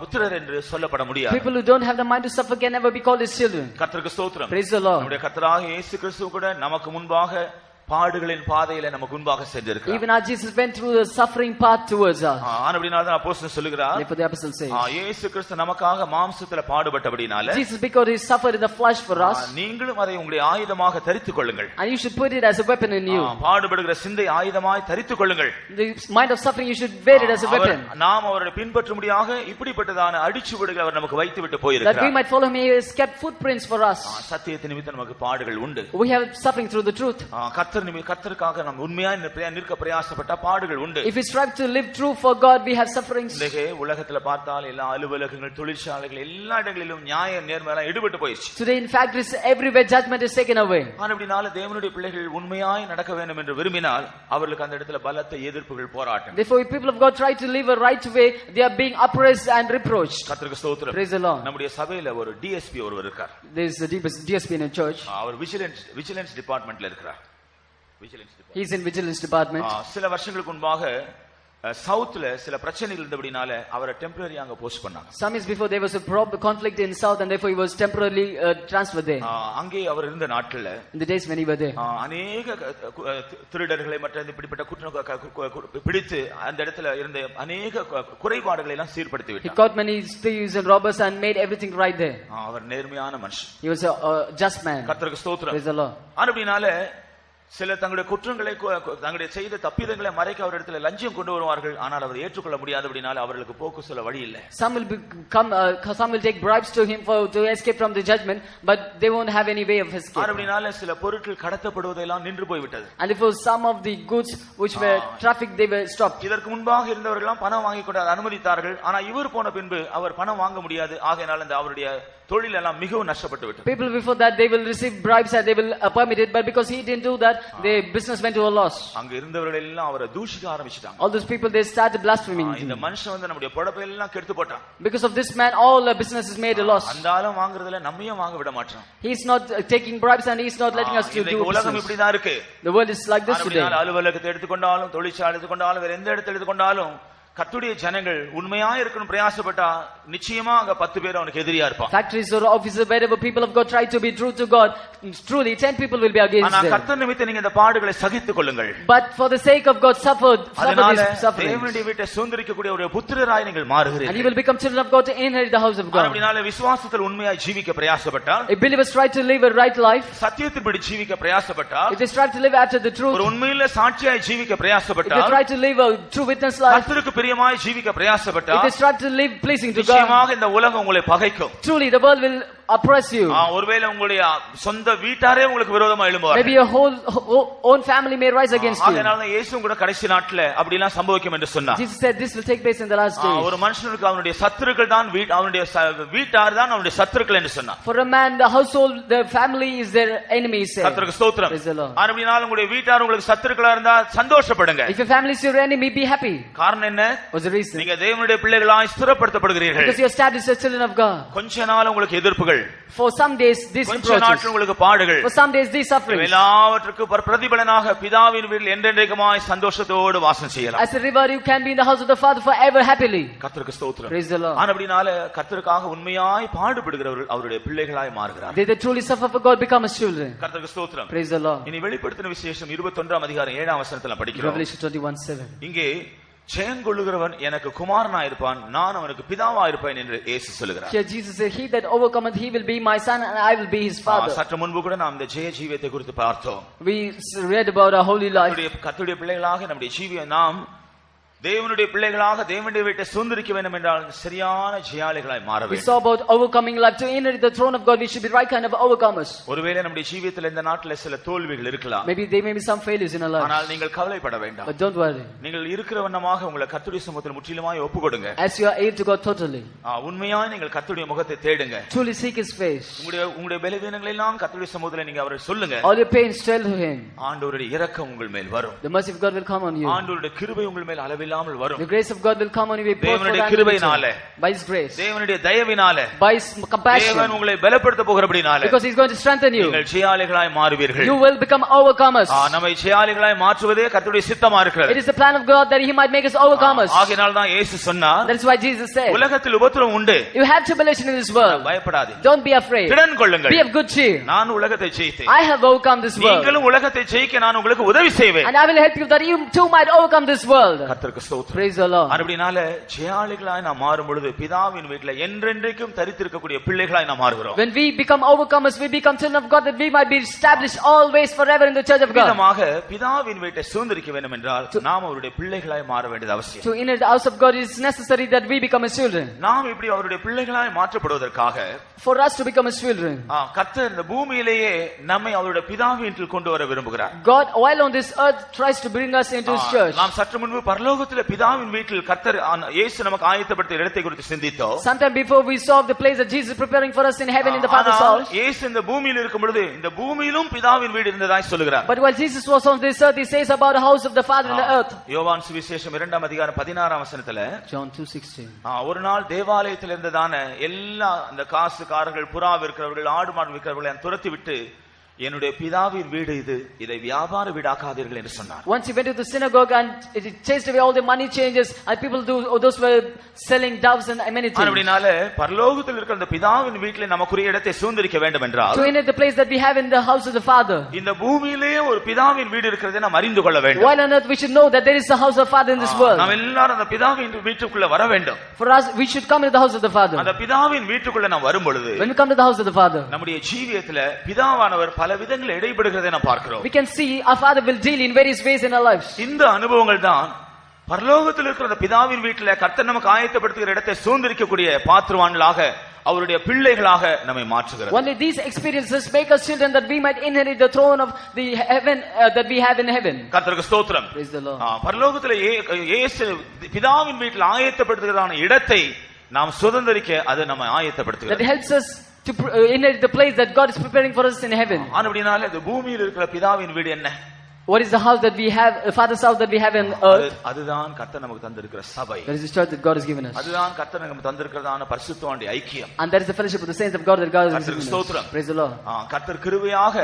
புத்திரர் என்று சொல்லப்பட முடியாது. People who don't have the mind to suffer can never be called His children. கர்த்தருக்கு ஸ்தோத்திரம். Praise the Lord. நம்முடைய கர்த்தராகிய இயேசு கிறிஸ்து கூட நமக்கு முன்பாக பாடுகளின் பாதையில நமக்கு முன்பாக சென்றிருக்கிறார். Even our Jesus went through the suffering path towards us. ஆனபடினால தான் அப்போஸ்தலன் சொல்லுகிறார், therefore the apostle says, இயேசு கிறிஸ்து நமக்காக மாம்சத்திலே பாடுபட்டபடினால, Jesus because He suffered in the flesh for us, நீங்களும் அதை உங்களுடைய ஆயுதமாக தரித்துக் கொள்ளுங்கள். and you should put it as a weapon in you. பாடுபடுகிற சிந்தை ஆயுதமாய் தரித்துக் கொள்ளுங்கள். The mind of suffering, you should wear it as a weapon. நாம் அவரை பின்பற்றும்படியாக இப்படிப்பட்டதான அடிச்சுவடுகளை அவர் நமக்கு வைத்துவிட்டு போயிருக்கிறார். That we might follow Him, He has kept footprints for us. சத்தியத்தின் நிமித்தம் நமக்கு பாடுகள் உண்டு. We have suffering through the truth. கர்த்தருக்காக நாம் உண்மையாய் நிற்க பிரயாசப்பட்ட பாடுகள் உண்டு. If we strive to live true for God, we have sufferings. இன்றைக்கு உலகத்துல பார்த்தால் எல்லா அலுவலகங்கள், தொழிற்சாலைகள், எல்லா இடங்களிலும் நியாய நேர்மையெல்லாம் ஈடுபட்டு போயிடுச்சு. Today in factories everywhere judgment is taken away. ஆனபடினால தேவனுடைய பிள்ளைகள் உண்மையாய் நடக்க வேண்டும் என்று விரும்பினால் அவர்களுக்கு அந்த இடத்துல பலத்த எதிர்ப்புகள், போராட்டம். Therefore if people of God try to live a right way, they are being oppressed and reproached. கர்த்தருக்கு ஸ்தோத்திரம். Praise the Lord. நம்முடைய சபையில ஒரு DSP ஒருவர் இருக்கார். There is a DSP in a church. அவர் விஜிலன்ஸ் டிபார்ட்மென்ட்ல இருக்கிறார். He is in vigilance department. சில வருஷங்களுக்கு முன்பாக சவுத்ல சில பிரச்சனைகள் இருந்தபடினால அவரை டெம்பரரி அங்க போஸ்ட் பண்ணாங்க. Some years before there was a conflict in south and therefore he was temporarily transferred there. அங்கே அவர் இருந்த நாட்கள்ல, in the days when he were there, அநேக திருடர்களை மற்ற இப்படிப்பட்ட குற்றம் பிடித்து அந்த இடத்துல இருந்த அநேக குறைபாடுகளை எல்லாம் சீர்படுத்தி விட்டார். He caught many thieves and robbers and made everything right there. அவர் நேர்மையான மனுஷன். He was a just man. கர்த்தருக்கு ஸ்தோத்திரம். Praise the Lord. ஆனபடினால சில தங்களுடைய குற்றங்களை, தங்களுடைய செய்த தப்பிதங்களை மறைக்க அவர் இடத்துல லஞ்சம் கொண்டு வருவார்கள். ஆனால் அவர் ஏற்றுக்கொள்ள முடியாதபடினால அவர்களுக்கு போக்கு சொல்ல வழி இல்லை. Some will take bribes to him to escape from the judgment, but they won't have any way of escape. ஆனபடினால சில பொருட்கள் கடத்தப்படுவதெல்லாம் நின்று போய்விட்டது. And therefore some of the goods which were trafficked, they were stopped. இதற்கு முன்பாக இருந்தவர்கள் எல்லாம் பணம் வாங்கி கொண்டு அனுமதித்தார்கள். ஆனா இவர் போன பின்பு அவர் பணம் வாங்க முடியாது. ஆகையால் அந்த அவருடைய தொழில் எல்லாம் மிகவும் நஷ்டப்பட்டு விட்டது. People before that they will receive bribes and they will permit it, but because he didn't do that, their business went to a loss. அங்க இருந்தவர்கள் எல்லாம் அவரை தூஷிக்க ஆரம்பிச்சிட்டாங்க. All those people they started blaspheming. இந்த மனுஷன் வந்து நம்முடைய பொழப்பை எல்லாம் கெடுத்து போட்டான். Because of this man all the business is made a loss. அந்தாலும் வாங்குறதுல நம்மையும் வாங்க விட மாட்டான். He is not taking bribes and he is not letting us to do business. உலகம் இப்படி தான் இருக்கு. The world is like this today. அலுவலகத்தை எடுத்துக்கொண்டாலும், தொழிற்சாலை எடுத்துக்கொண்டாலும், வேற எந்த இடத்தை எடுத்துக்கொண்டாலும் கர்த்தருடைய ஜனங்கள் உண்மையா இருக்கணும் பிரயாசப்பட்டா நிச்சயமா அங்க 10 பேர் அவனுக்கு எதிரியா இருப்பான். Factories or offices, wherever people of God try to be true to God, truly 10 people will be against ஆனா them. கர்த்தர் நிமித்தம் நீங்க இந்த பாடுகளை சகித்துக் கொள்ளுங்கள். But for the sake of God, suffer these sufferings. தேவனுடைய வீட்டை சுதந்தரிக்கக்கூடிய ஒரு புத்திரராய் நீங்கள் மாறுகிறீர்கள். And you will become children of God to inherit the house of God. அப்படினால விசுவாசத்தில் உண்மையாய் ஜீவிக்க பிரயாசப்பட்டால், If believers try to live a right life, சத்தியத்தின்படி ஜீவிக்க பிரயாசப்பட்டால், if they try to live after the truth, ஒரு உண்மையில சாட்சியாய் ஜீவிக்க if they பிரயாசப்பட்டால், try to live a true witness life, கர்த்தருக்கு பிரியமாய் ஜீவிக்க if பிரயாசப்பட்டால், they try to live pleasing to God, நிச்சயமாக இந்த உலகம் உங்களை பகைக்கும். truly the world will oppress you. ஒருவேளை உங்களுடைய சொந்த வீட்டாரே உங்களுக்கு விரோதமா எழும்புவார்கள். Maybe your whole own family may rise against you. அதனால தான் இயேசு கூட கடைசி நாட்ல அப்படி எல்லாம் சம்பவிக்கும் என்று சொன்னார். Jesus said this will take place in the last days. ஒரு மனுஷனுக்கு அவனுடைய சத்துருக்கள் தான் அவனுடைய வீட்டார் தான் அவனுடைய சத்துருக்கள் என்று சொன்னார். For a man, the household, the family is their enemy, he said. கர்த்தருக்கு ஸ்தோத்திரம். Praise the Lord. அப்படினால உங்களுடைய வீட்டார் உங்களுக்கு சத்துருக்களா இருந்தா சந்தோஷப்படுங்க. If your family is your enemy, be happy. காரணம் என்ன? What's the reason? நீங்க தேவனுடைய பிள்ளைகளாய் ஸ்திரப்படுத்தப்படுகிறீர்கள். Because you are established as children of God. கொஞ்ச நாள் உங்களுக்கு எதிர்ப்புகள், For some days these கொஞ்ச reproaches, நாட்கள் உங்களுக்கு பாடுகள், for some days these sufferings. எல்லாவற்றுக்கும் பிரதிபலனாக பிதாவின் வீட்டில் என்றென்றைக்குமாய் சந்தோஷத்தோடு வாசம் செய்யலாம். As a river, you can be in the house of the Father forever happily. கர்த்தருக்கு ஸ்தோத்திரம். Praise the Lord. அப்படினால கர்த்தருக்காக உண்மையாய் பாடுபடுகிறவர்கள் அவருடைய பிள்ளைகளாய் மாறுகிறார்கள். They that truly suffer for God become as children. கர்த்தருக்கு ஸ்தோத்திரம். Praise the Lord. இனி வெளிப்படுத்தின விசேஷம் 21ஆம் அதிகாரம் 7ஆம் வசனத்துல படிக்கிறோம். Revelation 21:7. இங்கே ஜெயங்கொள்ளுகிறவன் எனக்கு குமாரனா இருப்பான், நான் அவனுக்கு பிதாவா இருப்பேன் என்று இயேசு சொல்கிறார். Here Jesus said, he that overcometh, he will be my son and I will be his father. சற்று முன்பு கூட நாம் இந்த ஜெய ஜீவியத்தை குறித்து பார்த்தோம். We read about our holy life. கர்த்தருடைய பிள்ளைகளாக நம்முடைய ஜீவியம் நாம் தேவனுடைய பிள்ளைகளாக தேவனுடைய வீட்டை சுதந்தரிக்க வேண்டும் என்றால் சரியான ஜெயாளிகளாய் மாற வேண்டும். We saw about overcoming life. To inherit the throne of God, we should be right kind of overcomers. ஒருவேளை நம்முடைய ஜீவியத்தில் இந்த நாட்டில் சில தோல்விகள் இருக்கலாம். Maybe there may be some failures in our lives. ஆனால் நீங்கள் கவலைப்பட வேண்டாம். But don't worry. நீங்கள் இருக்கிற வண்ணமாக உங்களை கர்த்தருடைய சமூகத்தில் முற்றிலுமாய் ஒப்புக்கொடுங்க. As you are able to God totally. உண்மையாய் நீங்கள் கர்த்தருடைய முகத்தை தேடுங்க. Truly seek his face. உங்களுடைய பலவீனங்களை எல்லாம் கர்த்தருடைய சமூகத்தில் நீங்க அவரை சொல்லுங்க. All your pains tell to him. ஆண்டவருடைய இரக்கம் உங்கள் மேல் வரும். The mercy of God will come on you. ஆண்டவருடைய கிருபை உங்கள் மேல் அளவில்லாமல் வரும். The grace of God will come on you. தேவனுடைய கிருபையினாலே, by his grace, தேவனுடைய தயவினாலே, by his compassion, தேவன் உங்களை பலப்படுத்த போகிறபடினாலே, because he's going to strengthen you, நீங்கள் ஜெயாளிகளாய் மாறுவீர்கள். you will become overcomers. நம்மை ஜெயாளிகளாய் மாற்றுவதே கர்த்தருடைய சித்தமா இருக்கிறது. It is the plan of God that he might make us overcomers. ஆகையால் தான் இயேசு சொன்னார், that is why Jesus said, உலகத்தில் உபத்திரவம் உண்டு, you have tribulation in this world, பயப்படாதீங்க, don't be afraid, திடன் கொள்ளுங்கள், be of good cheer, நான் உலகத்தை ஜெயித்தேன், I have overcome this world, நீங்களும் உலகத்தை ஜெயிக்க நான் உங்களுக்கு உதவி செய்வேன், and I will help you that you too might overcome this world. கர்த்தருக்கு ஸ்தோத்திரம். Praise the Lord. அப்படினால ஜெயாளிகளாய் நாம் மாறும் பொழுது பிதாவின் வீட்டில் என்றென்றைக்கும் தரித்திருக்கக்கூடிய பிள்ளைகளாய் நாம் மாறுகிறோம். When we become overcomers, we become children of God, that we might be established always forever in the church of God. விதமாக பிதாவின் வீட்டை சுதந்தரிக்க வேண்டும் என்றால் நாம் அவருடைய பிள்ளைகளாய் மாற வேண்டியது அவசியம். To inherit the house of God, it is necessary that we become as children. நாம் இப்படி அவருடைய பிள்ளைகளாய் மாற்றப்படுவதற்காக, for us to become as children, கர்த்தர் இந்த பூமியிலேயே நம்மை அவருடைய பிதாவின் வீட்டில் கொண்டு வர விரும்புகிறார். God while on this earth tries to bring us into his church. நாம் சற்று முன்பு பரலோகத்திலே பிதாவின் வீட்டில் கர்த்தர் இயேசு நமக்கு ஆயத்தப்படுத்திய இடத்தை குறித்து சிந்தித்தோம். Sometime before we saw the place that Jesus is preparing for us in heaven in the Father's house. இயேசு இந்த பூமியில் இருக்கும் பொழுது இந்த பூமியிலும் பிதாவின் வீடு இருந்ததாய் சொல்கிறார். But while Jesus was on this earth, he says about the house of the Father in the earth. யோவான் சுவிசேஷம் 2ஆம் அதிகாரம் 16ஆம் வசனத்திலே, John 2:16, ஒரு நாள் தேவாலயத்தில் இருந்ததான எல்லா அந்த காசுக்காரர்கள், புறா விற்கிறவர்கள், ஆடு மாடு விற்கிறவர்களை துரத்தி விட்டு என்னுடைய பிதாவின் வீடு இது, இதை வியாபார வீடாக்காதீர்கள் என்று சொன்னார். Once he went to the synagogue and it chased away all the money changers and people those were selling doves and many things. அப்படினால பரலோகத்தில் இருக்கிற அந்த பிதாவின் வீட்டிலே நமக்குரிய இடத்தை சுதந்தரிக்க வேண்டும் என்றால், to inherit the place that we have in the house of the Father, இந்த பூமியிலேயே ஒரு பிதாவின் வீடு இருக்கிறதை நாம் அறிந்து கொள்ள வேண்டும். while on earth we should know that there is a house of Father in this world. நாம் எல்லாரும் அந்த பிதாவின் வீட்டுக்குள்ள வர வேண்டும். For us, we should come into the house of the Father. அந்த பிதாவின் வீட்டுக்குள்ள நாம் வரும் பொழுது, when we come to the house of the Father, நம்முடைய ஜீவியத்திலே பிதாவானவர் பல விதங்களில் இடைபடுகிறதை நாம் பார்க்கிறோம். we can see our Father will deal in various ways in our lives. இந்த அனுபவங்கள் தான் பரலோகத்தில் இருக்கிற அந்த பிதாவின் வீட்டிலே கர்த்தர் நமக்கு ஆயத்தப்படுத்துகிற இடத்தை சுதந்தரிக்கக்கூடிய பாத்திரவான்களாக, அவருடைய பிள்ளைகளாக நம்மை மாற்றுகிறது. Only these experiences make us children that we might inherit the throne of the heaven that we have in heaven. கர்த்தருக்கு ஸ்தோத்திரம். Praise the Lord. பரலோகத்திலே இயேசு பிதாவின் வீட்டில் ஆயத்தப்படுத்துகிறதான இடத்தை நாம் சுதந்தரிக்க அது நம்மை ஆயத்தப்படுத்துகிறது. That helps us to inherit the place that God is preparing for us in heaven. அப்படினால இந்த பூமியில் இருக்கிற பிதாவின் வீடு என்ன? What is the house that we have, Father's house that we have on earth? அதுதான் கர்த்தர் நமக்கு தந்திருக்கிற சபை. That is the church that God has given us. அதுதான் கர்த்தர் நமக்கு தந்திருக்கிறதான பரிசுத்தவான்களுடைய ஐக்கியம். And that is the fellowship of the saints of God that God has given us. ஸ்தோத்திரம். Praise the Lord. கர்த்தர் கிருபையாக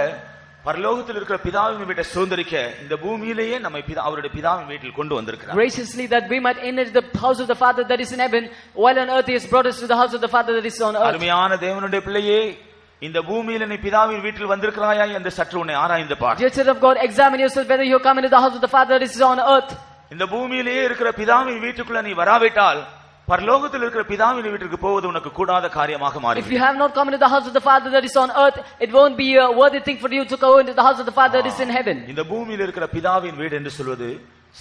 பரலோகத்தில் இருக்கிற பிதாவின் வீட்டை சுதந்தரிக்க இந்த பூமியிலேயே நம்மை அவருடைய பிதாவின் வீட்டில் கொண்டு வந்திருக்கிறார். Graciously that we might enter the house of the Father that is in heaven, while on earth he has brought us to the house of the Father that is on earth. அருமையான தேவனுடைய பிள்ளையே, இந்த பூமியில நீ பிதாவின் வீட்டில் வந்திருக்கிறாயா என்று சற்று உன்னை ஆராய்ந்து பார். Dear child of God, examine yourself whether you come into the house of the Father that is on earth. இந்த பூமியிலேயே இருக்கிற பிதாவின் வீட்டுக்குள்ள நீ வராவிட்டால் பரலோகத்தில் இருக்கிற பிதாவின் வீட்டுக்கு போவது உனக்கு கூடாத காரியமாக மாறும். If you have not come into the house of the Father that is on earth, it won't be a worthy thing for you to go into the house of the Father that is in heaven. இந்த பூமியில் இருக்கிற பிதாவின் வீடு என்று சொல்வது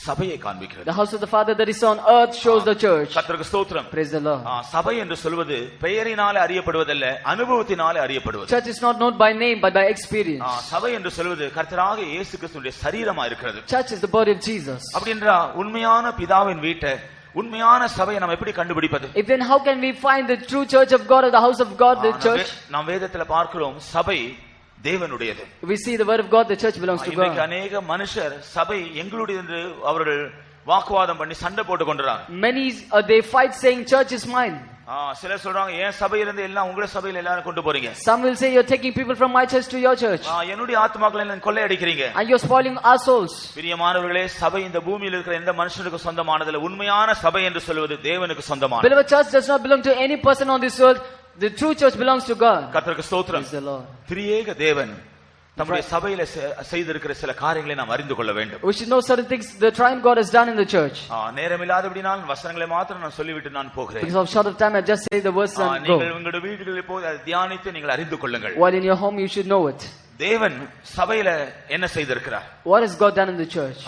சபையை காண்பிக்கிறது. The house of the Father that is on earth shows the church. கர்த்தருக்கு ஸ்தோத்திரம். Praise the Lord. சபை என்று சொல்வது பெயரினாலே அறியப்படுவதல்ல, அனுபவத்தினாலே அறியப்படுவது. Church is not known by name but by experience. சபை என்று சொல்வது கர்த்தராகிய இயேசு கிறிஸ்துவினுடைய சரீரமா இருக்கிறது. Church is the body of Jesus. அப்படின்றா உண்மையான பிதாவின் வீட்டை, உண்மையான சபையை நாம் எப்படி கண்டுபிடிப்பது? If then how can we find the true church of God or the house of God, the church? நாம் வேதத்துல பார்க்கிறோம் சபை தேவனுடையது. We see the word of God, the church belongs to God. அநேக மனுஷர் சபை எங்களுடையது என்று அவர்கள் வாக்குவாதம் பண்ணி சண்டை போட்டு கொண்டிருக்காங்க. Many they fight saying church is mine. சிலர் சொல்றாங்க ஏன் சபையில இருந்து எல்லாம் உங்க சபையில எல்லாரும் கொண்டு போறீங்க. Some will say you're taking people from my church to your church. என்னுடைய ஆத்மாக்களை எல்லாம் கொள்ளையடிக்கிறீங்க. And you're spoiling our souls. பிரியமானவர்களே, சபை இந்த பூமியில் இருக்கிற எந்த மனுஷனுக்கு சொந்தமானதில்லை. உண்மையான சபை என்று சொல்வது தேவனுக்கு சொந்தமானது. Beloved, church does not belong to any person on this earth. The true church belongs to God. கர்த்தருக்கு ஸ்தோத்திரம். Praise the Lord. திரியேக தேவன் நம்முடைய சபையில செய்திருக்கிற சில காரியங்களை நாம் அறிந்து கொள்ள வேண்டும். We should know certain things the triune God has done in the church. நேரமில்லாதபடினால் வசனங்களை மாத்திரம் நான் சொல்லிவிட்டு நான் போகிறேன். Because of short of time I just say the verse and go. நீங்கள் உங்களுடைய வீடுகளில் போய் அதை தியானித்து நீங்கள் அறிந்து கொள்ளுங்கள். While in your home you should know it. தேவன் சபையில என்ன செய்திருக்கிறார்? What has God done in the church?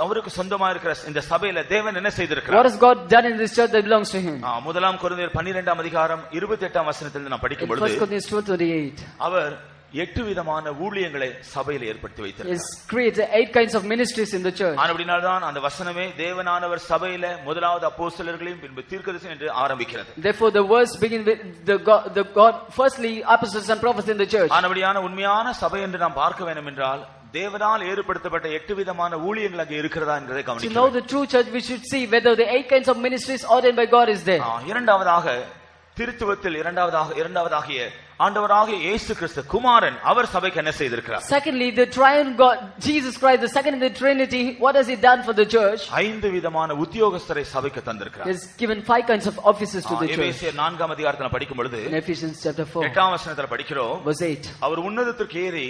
அவருக்கு சொந்தமா இருக்கிற இந்த சபையில தேவன் என்ன செய்திருக்கிறார்? What has God done in this church that belongs to him? முதலாம் கொரிந்தியர் 12ஆம் அதிகாரம் 28ஆம் வசனத்தில் நான் படிக்கும் பொழுது 1 Corinthians 12:28 அவர் 8 விதமான ஊழியங்களை சபையில ஏற்படுத்தி வைத்திருக்கிறார். He created 8 kinds of ministries in the church. அப்படினால்தான் அந்த வசனமே தேவனானவர் சபையில முதலாவது அப்போஸ்தலர்களையும் பின்பு தீர்க்கதரிசிகள் என்று ஆரம்பிக்கிறது. Therefore the verse begin with the God firstly apostles and prophets in the church. அப்படியான உண்மையான சபை என்று நாம் பார்க்க வேண்டும் என்றால் தேவனால் ஏற்படுத்தப்பட்ட 8 விதமான ஊழியங்கள் அங்கே இருக்கிறதா என்பதை கவனிக்க To know the true church we should see whether the 8 kinds of ministries ordained by God is there. இரண்டாவதாக திருத்துவத்தில் இரண்டாவதாகிய ஆண்டவராகிய இயேசு கிறிஸ்து குமாரன் அவர் சபைக்கு என்ன செய்திருக்கிறார்? Secondly, the triune God Jesus Christ, the second in the Trinity, what has he done for the church? 5 விதமான உத்தியோகஸ்தரை சபைக்கு தந்திருக்கிறார். He has given 5 kinds of offices to the church. எபேசியர் 4ஆம் அதிகாரத்தில் படிக்கும் பொழுது In Ephesians chapter 4 8ஆம் வசனத்தில் படிக்கிறோம். verse 8 அவர் உன்னதத்திற்கு ஏறி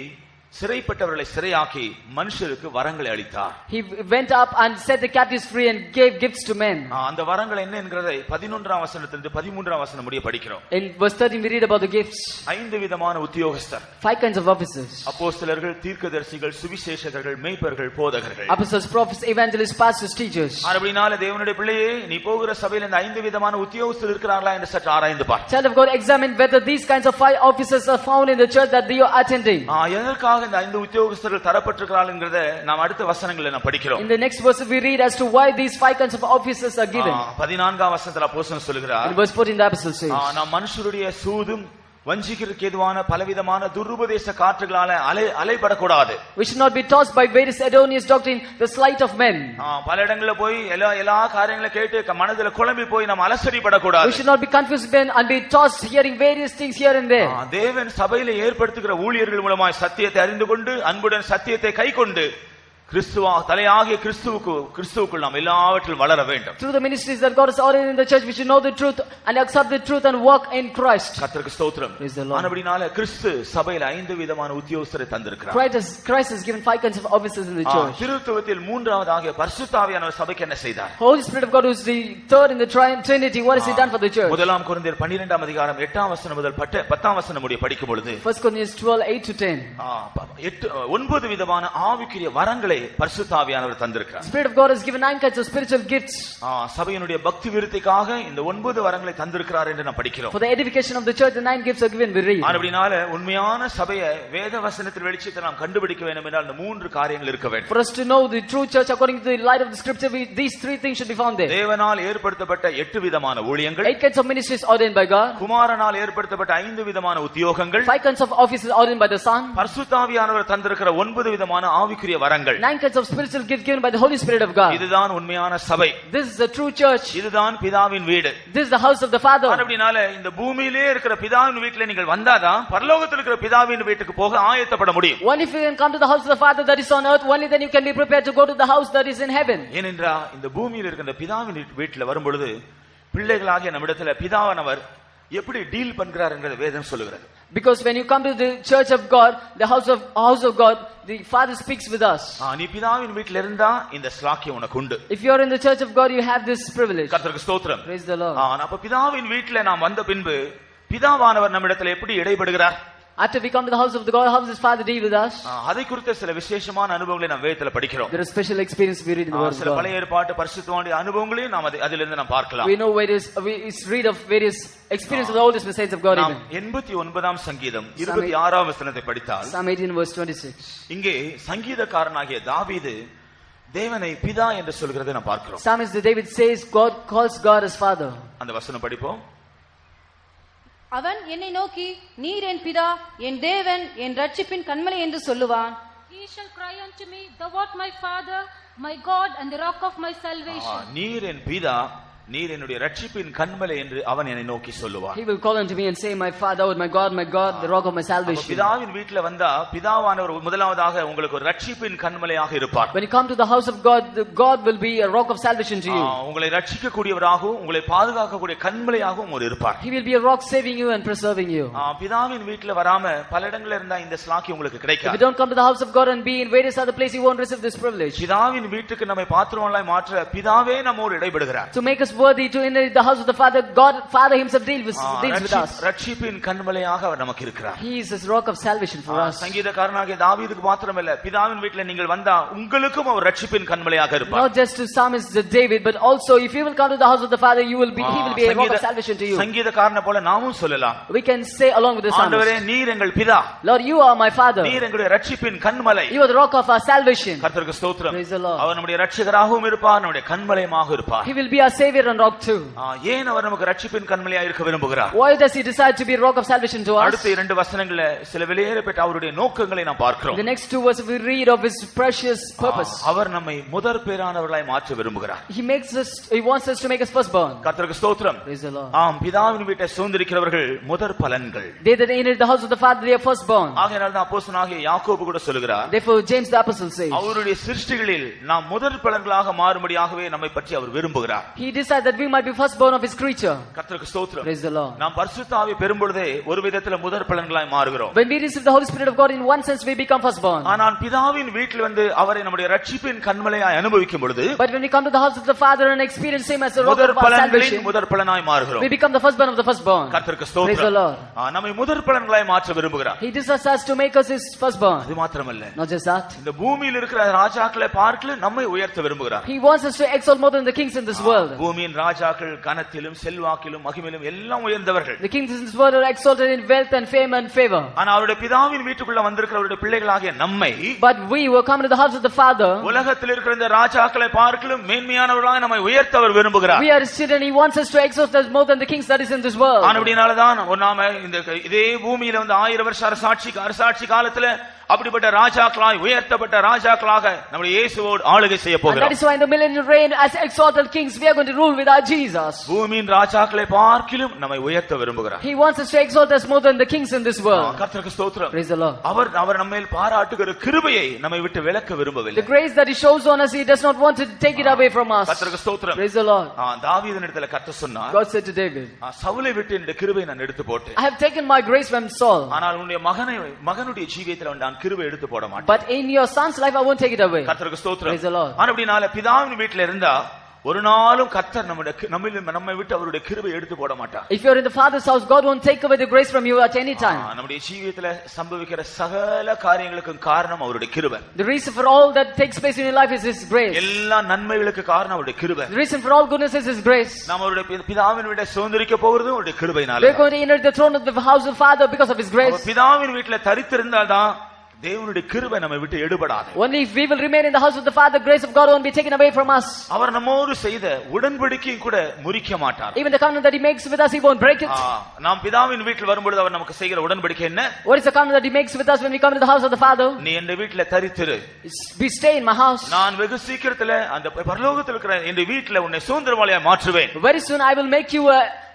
சிறைப்பட்டவர்களை சிறையாக்கி மனுஷருக்கு வரங்களை அளித்தார். He went up and set the captives free and gave gifts to men. அந்த வரங்கள் என்ன என்கிறதை 11ஆம் வசனத்திலிருந்து 13ஆம் வசனம் முடிய படிக்கிறோம். In verse 13 we read about the gifts. 5 விதமான உத்தியோகஸ்தர். 5 kinds of officers. அப்போஸ்தலர்கள், தீர்க்கதரிசிகள், சுவிசேஷகர்கள், மேய்ப்பர்கள், போதகர்கள். Apostles, prophets, evangelists, pastors, teachers. அப்படினால தேவனுடைய பிள்ளையே, நீ போகிற சபையில் இந்த 5 விதமான உத்தியோகஸ்தர் இருக்கிறார்களா என்று சற்று ஆராய்ந்து பார். Child of God, examine whether these kinds of 5 officers are found in the church that you are attending. எதற்காக இந்த 5 உத்தியோகஸ்தர்கள் தரப்பட்டிருக்கிறார்கள் என்கிறதை நாம் அடுத்த வசனங்களில் நாம் படிக்கிறோம். In the next verse we read as to why these 5 kinds of officers are given. 14ஆம் வசனத்தில் அப்போஸ்தலன் சொல்கிறார். In verse 14 the apostle says, நாம் மனுஷருடைய சூதும் வஞ்சிக்கிறதுக்கு ஏதுவான பலவிதமான துருபதேச காற்றுகளால அலைபடக்கூடாது. We should not be tossed by various erroneous doctrine, the sleight of men. பல இடங்களில் போய் எல்லா காரியங்களை கேட்டு மனதில குழம்பி போய் நாம் அலசரிபடக்கூடாது. We should not be confused and be tossed hearing various things here and there. தேவன் சபையில ஏற்படுத்துகிற ஊழியர்கள் மூலமாய் சத்தியத்தை அறிந்து கொண்டு அன்புடன் சத்தியத்தை கைக்கொண்டு தலையாகிய கிறிஸ்துவுக்குள் நாம் எல்லாவற்றிலும் வளர வேண்டும். Through the ministries that God has ordained in the church, we should know the truth and accept the truth and walk in Christ. கர்த்தருக்கு ஸ்தோத்திரம். ஆனபடினால கிறிஸ்து சபையில 5 விதமான உத்தியோகஸ்தரை தந்திருக்கிறார். Christ has given 5 kinds of officers in the church. திருத்துவத்தில் மூன்றாவதாக பரிசுத்த ஆவியானவர் சபைக்கு என்ன செய்தார்? Holy Spirit of God, who is the third in the Trinity, what has he done for the church? முதலாம் கொரிந்தியர் 12ஆம் அதிகாரம் 8ஆம் வசனம் முதல் 10ஆம் வசனம் முடிய படிக்கும் பொழுது 1 Corinthians 12:8 to 10 9 விதமான ஆவிக்குரிய வரங்களை பரிசுத்த ஆவியானவர் தந்திருக்கிறார். Spirit of God has given 9 kinds of spiritual gifts. சபையினுடைய பக்தி விருத்திக்காக இந்த 9 வரங்களை தந்திருக்கிறார் என்று நாம் படிக்கிறோம். For the edification of the church the 9 gifts are given, we read. அப்படினால உண்மையான சபையை வேத வசனத்தின் வெளிச்சத்தை நாம் கண்டுபிடிக்க வேண்டும் என்றால் இந்த 3 காரியங்கள் இருக்க வேண்டும். For us to know the true church according to the light of the scripture, these 3 things should be found there. தேவனால் ஏற்படுத்தப்பட்ட 8 விதமான ஊழியங்கள், 8 kinds of ministries ordained by God, குமாரனால் ஏற்படுத்தப்பட்ட 5 விதமான உத்தியோகங்கள், 5 kinds of offices ordained by the Son, பரிசுத்த ஆவியானவர் தந்திருக்கிற 9 விதமான ஆவிக்குரிய வரங்கள், 9 kinds of spiritual gifts given by the Holy Spirit of God. இதுதான் உண்மையான சபை. This is the true church. இதுதான் பிதாவின் வீடு. This is the house of the Father. அப்படினால இந்த பூமியிலே இருக்கிற பிதாவின் வீட்டிலே நீங்கள் வந்தாதான் பரலோகத்தில் இருக்கிற பிதாவின் வீட்டுக்கு போக ஆயத்தப்பட முடியும். Only if you can come to the house of the Father that is on earth, only then you can be prepared to go to the house that is in heaven. ஏனென்றா இந்த பூமியில் இருக்கிற பிதாவின் வீட்டில் வரும்பொழுது பிள்ளைகளாகிய நம்மிடத்துல பிதாவானவர் எப்படி டீல் பண்றார் என்கிற வேதம் சொல்லுகிறது. Because when you come to the church of God, the house of God, the Father speaks with us. நீ பிதாவின் வீட்டில் இருந்தா இந்த ஸ்லாக்கியம் உனக்கு உண்டு. If you are in the church of God, you have this privilege. கர்த்தருக்கு ஸ்தோத்திரம். Praise the Lord. அப்ப பிதாவின் வீட்டில் நாம் வந்த பின்பு பிதாவானவர் நம்மிடத்தில் எப்படி இடைபடுகிறார்? After we come to the house of the God, how does His Father deal with us? அதை குறித்த சில விசேஷமான அனுபவங்களை நாம் வேதத்துல படிக்கிறோம். There is special experience we read in the Word of சில God. பழைய ஏற்பாட்டு பரிசுத்தவானுடைய அனுபவங்களையும் நாம் அதிலிருந்து நாம் பார்க்கலாம். We know we read of various experiences of the Old Testament saints of God even. 89ஆம் சங்கீதம் 26ஆம் வசனத்தை படித்தால் Psalm 18 verse 26. இங்கே சங்கீதக்காரனாகிய தாவீது தேவனை பிதா என்று சொல்கிறதை நாம் பார்க்கிறோம். Psalmist David says God calls God as Father. அந்த வசனம் படிப்போம். அவன் என்னை நோக்கி நீர் என் பிதா, என் தேவன், என் ரட்சிப்பின் கன்மலை என்று சொல்லுவான். He shall cry unto me, thou art my Father, my God, and the rock of my salvation. நீர் என் பிதா, நீர் என்னுடைய ரட்சிப்பின் கன்மலை என்று அவன் என்னை நோக்கி சொல்லுவார். He will call unto me and say, my Father, my God, the rock of my salvation. பிதாவின் வீட்டில வந்தா பிதாவானவர் முதலாவதாக உங்களுக்கு ஒரு ரட்சிப்பின் கன்மலையாக இருப்பார். When you come to the house of God, God will be a rock of salvation to you. உங்களை ரட்சிக்க கூடியவராகவும் உங்களை பாதுகாக்க கூடிய கன்மலையாகவும் அவர் இருப்பார். He will be a rock saving you and preserving you. பிதாவின் வீட்டில வராம பல இடங்கள்ல இருந்தா இந்த ஸ்லாக்கியம் உங்களுக்கு கிடைக்காது. If you don't come to the house of God and be in various other places, you won't receive this privilege. பிதாவின் வீட்டுக்கு நம்மை பாத்திரங்களாய் மாற்ற பிதாவே நம்மோடு இடைபடுகிறார். To make us worthy to enter the house of the Father, God Father himself deals with us. ரட்சிப்பின் கன்மலையாக அவர் நமக்கு இருக்கிறார். He is a rock of salvation for us. சங்கீதக்காரனாகிய தாவீதுக்கு மாத்திரமல்ல பிதாவின் வீட்டில் நீங்கள் வந்தா உங்களுக்கும் அவர் ரட்சிப்பின் கன்மலையாக இருப்பார். Not just to psalmist David, but also if you will come to the house of the Father, he will be a rock of salvation to you. சங்கீதக்காரனை போல நாமும் சொல்லலாம். We can say along with the psalmist, ஆண்டவரே நீர் எங்கள் பிதா, Lord you are my Father, நீர் எங்களுடைய ரட்சிப்பின் கன்மலை, you are the rock of our salvation. கர்த்தருக்கு ஸ்தோத்திரம். Praise the Lord. அவர் நம்முடைய ரட்சகராகவும் இருப்பார், நம்முடைய கன்மலையுமாக இருப்பார். He will be our savior and rock too. ஏன் அவர் நமக்கு ரட்சிப்பின் கன்மலையாக இருக்க விரும்புகிறார்? Why does he decide to be a rock of salvation to us? அடுத்த இரண்டு வசனங்கள்ல சில வெளியேறப்பட்ட அவருடைய நோக்கங்களை நாம் பார்க்கிறோம். The next two verses we read of his precious purpose. அவர் நம்மை முதற் பேரானவர்களாய் மாற்ற விரும்புகிறார். He wants us to make us firstborn. கர்த்தருக்கு ஸ்தோத்திரம். Praise the Lord. ஆம், பிதாவின் வீட்டை சுதந்தரிக்கிறவர்கள் முதற் பலன்கள். They that enter the house of the Father, they are firstborn. ஆகையால் தான் அப்போஸ்தலனாகிய யாக்கோபு கூட சொல்கிறார், Therefore James the apostle says, அவருடைய சிருஷ்டிகளில் நாம் முதற் பலன்களாக மாறும்படியாகவே நம்மை பற்றி அவர் விரும்புகிறார். He decided that we might be firstborn of his creature. கர்த்தருக்கு ஸ்தோத்திரம். Praise the Lord. நாம் பரிசுத்த ஆவியை பெறும் பொழுதே ஒரு விதத்துல முதற் பலன்களாய் மாறுகிறோம். When we receive the Holy Spirit of God, in one sense we become firstborn. ஆனால் பிதாவின் வீட்டில் வந்து அவரை நம்முடைய ரட்சிப்பின் கன்மலையாய் அனுபவிக்கும் பொழுது, But when we come to the house of the Father and experience him as a rock of our salvation, முதற் பலனாய் மாறுகிறோம். we become the firstborn of the firstborn. கர்த்தருக்கு Praise the ஸ்தோத்திரம். Lord. நம்மை முதற் பலன்களாய் மாற்ற விரும்புகிறார். He desires us to make us his firstborn. அது மாத்திரமல்ல, Not just that. இந்த பூமியில் இருக்கிற ராஜாக்களை பார்க்கல நம்மை உயர்த்த விரும்புகிறார். He wants us to exalt more than the kings in this world. பூமியின் ராஜாக்கள் கனத்திலும் செல்வாக்கிலும் மகிமையிலும் எல்லாம் உயர்ந்தவர்கள். The kings in this world are exalted in wealth and fame and favor. ஆனா அவருடைய பிதாவின் வீட்டுக்குள்ள வந்திருக்கிறவருடைய பிள்ளைகளாகிய நம்மை, But we who come to the house of the Father, உலகத்தில் இருக்கிற இந்த ராஜாக்களை பார்க்கலும் மேன்மையானவர்களாக நம்மை உயர்த்த அவர் விரும்புகிறார். we are his children. He wants us to exalt us more than the kings that is in this world. ஆனபடினாலதான் நாம இந்த இதே பூமியில வந்து 1000 வருஷ அரசாட்சி காலத்துல அப்படிப்பட்ட ராஜாக்களாய் உயர்த்தப்பட்ட ராஜாக்களாக நம்முடைய இயேசுவோடு ஆளுகை செய்ய And போகிறோம். that is why in the millennial reign as exalted kings we are going to rule with our Jesus. பூமியின் ராஜாக்களை பார்க்கிலும் நம்மை உயர்த்த விரும்புகிறார். He wants us to exalt us more than the kings in this world. கர்த்தருக்கு ஸ்தோத்திரம். Praise the Lord. அவர் நம்மேல் பாராட்டுகிற கிருபையை நம்மை விட்டு விலக்க விரும்பவில்லை. The grace that he shows on us, he does not want to take it away from us. கர்த்தருக்கு ஸ்தோத்திரம். Praise the Lord. தாவீதினிடத்தில் கர்த்தர் சொன்னார், God said to David, சவுலை விட்டு இந்த கிருபையை நான் எடுத்து போட்டேன். I have taken my grace from Saul, ஆனால் உன்னுடைய மகனுடைய ஜீவியத்தில் நான் கிருபை எடுத்து போட மாட்டேன். but in your son's life I won't take it away. கர்த்தருக்கு ஸ்தோத்திரம். Praise the Lord. ஆனபடினால பிதாவின் வீட்டில இருந்தா ஒரு நாளும் கர்த்தர் நம்மை விட்டு அவருடைய கிருபை எடுத்து போட மாட்டார். If you are in the Father's house, God won't take away the grace from you at any time. நம்முடைய ஜீவியத்துல சம்பவிக்கிற சகல காரியங்களுக்கும் காரணம் அவருடைய கிருபை. The reason for all that takes place in your life is his grace. எல்லா நன்மைகளுக்கு காரணம் அவருடைய கிருபை. The reason for all goodness is his grace. நாம் அவருடைய பிதாவின் வீட்டை சுதந்தரிக்க போறதும் அவருடைய கிருபையினால. We are going to enter the throne of the house of the Father because of his grace. பிதாவின் வீட்டில தரித்திருந்தால்தான் தேவனுடைய கிருபை நம்மை விட்டு எடுபடாது. Only if we will remain in the house of the Father, the grace of God won't be taken away from us. அவர் நம்மோடு செய்த உடன்படிக்கையும் கூட முறிக்க மாட்டார். Even the covenant that he makes with us, he won't break it. நாம் பிதாவின் வீட்டில் வரும்பொழுது அவர் நமக்கு செய்கிற உடன்படிக்கை என்ன? What is the covenant that he makes with us when we come to the house of the Father? நீ என் வீட்டில் தரித்திரு. We stay in my house. நான் வெகு சீக்கிரத்துல அந்த பரலோகத்தில் இருக்கிற என் வீட்டில் உன்னை சுதந்திரவாளியாய் மாற்றுவேன். Very soon I will make you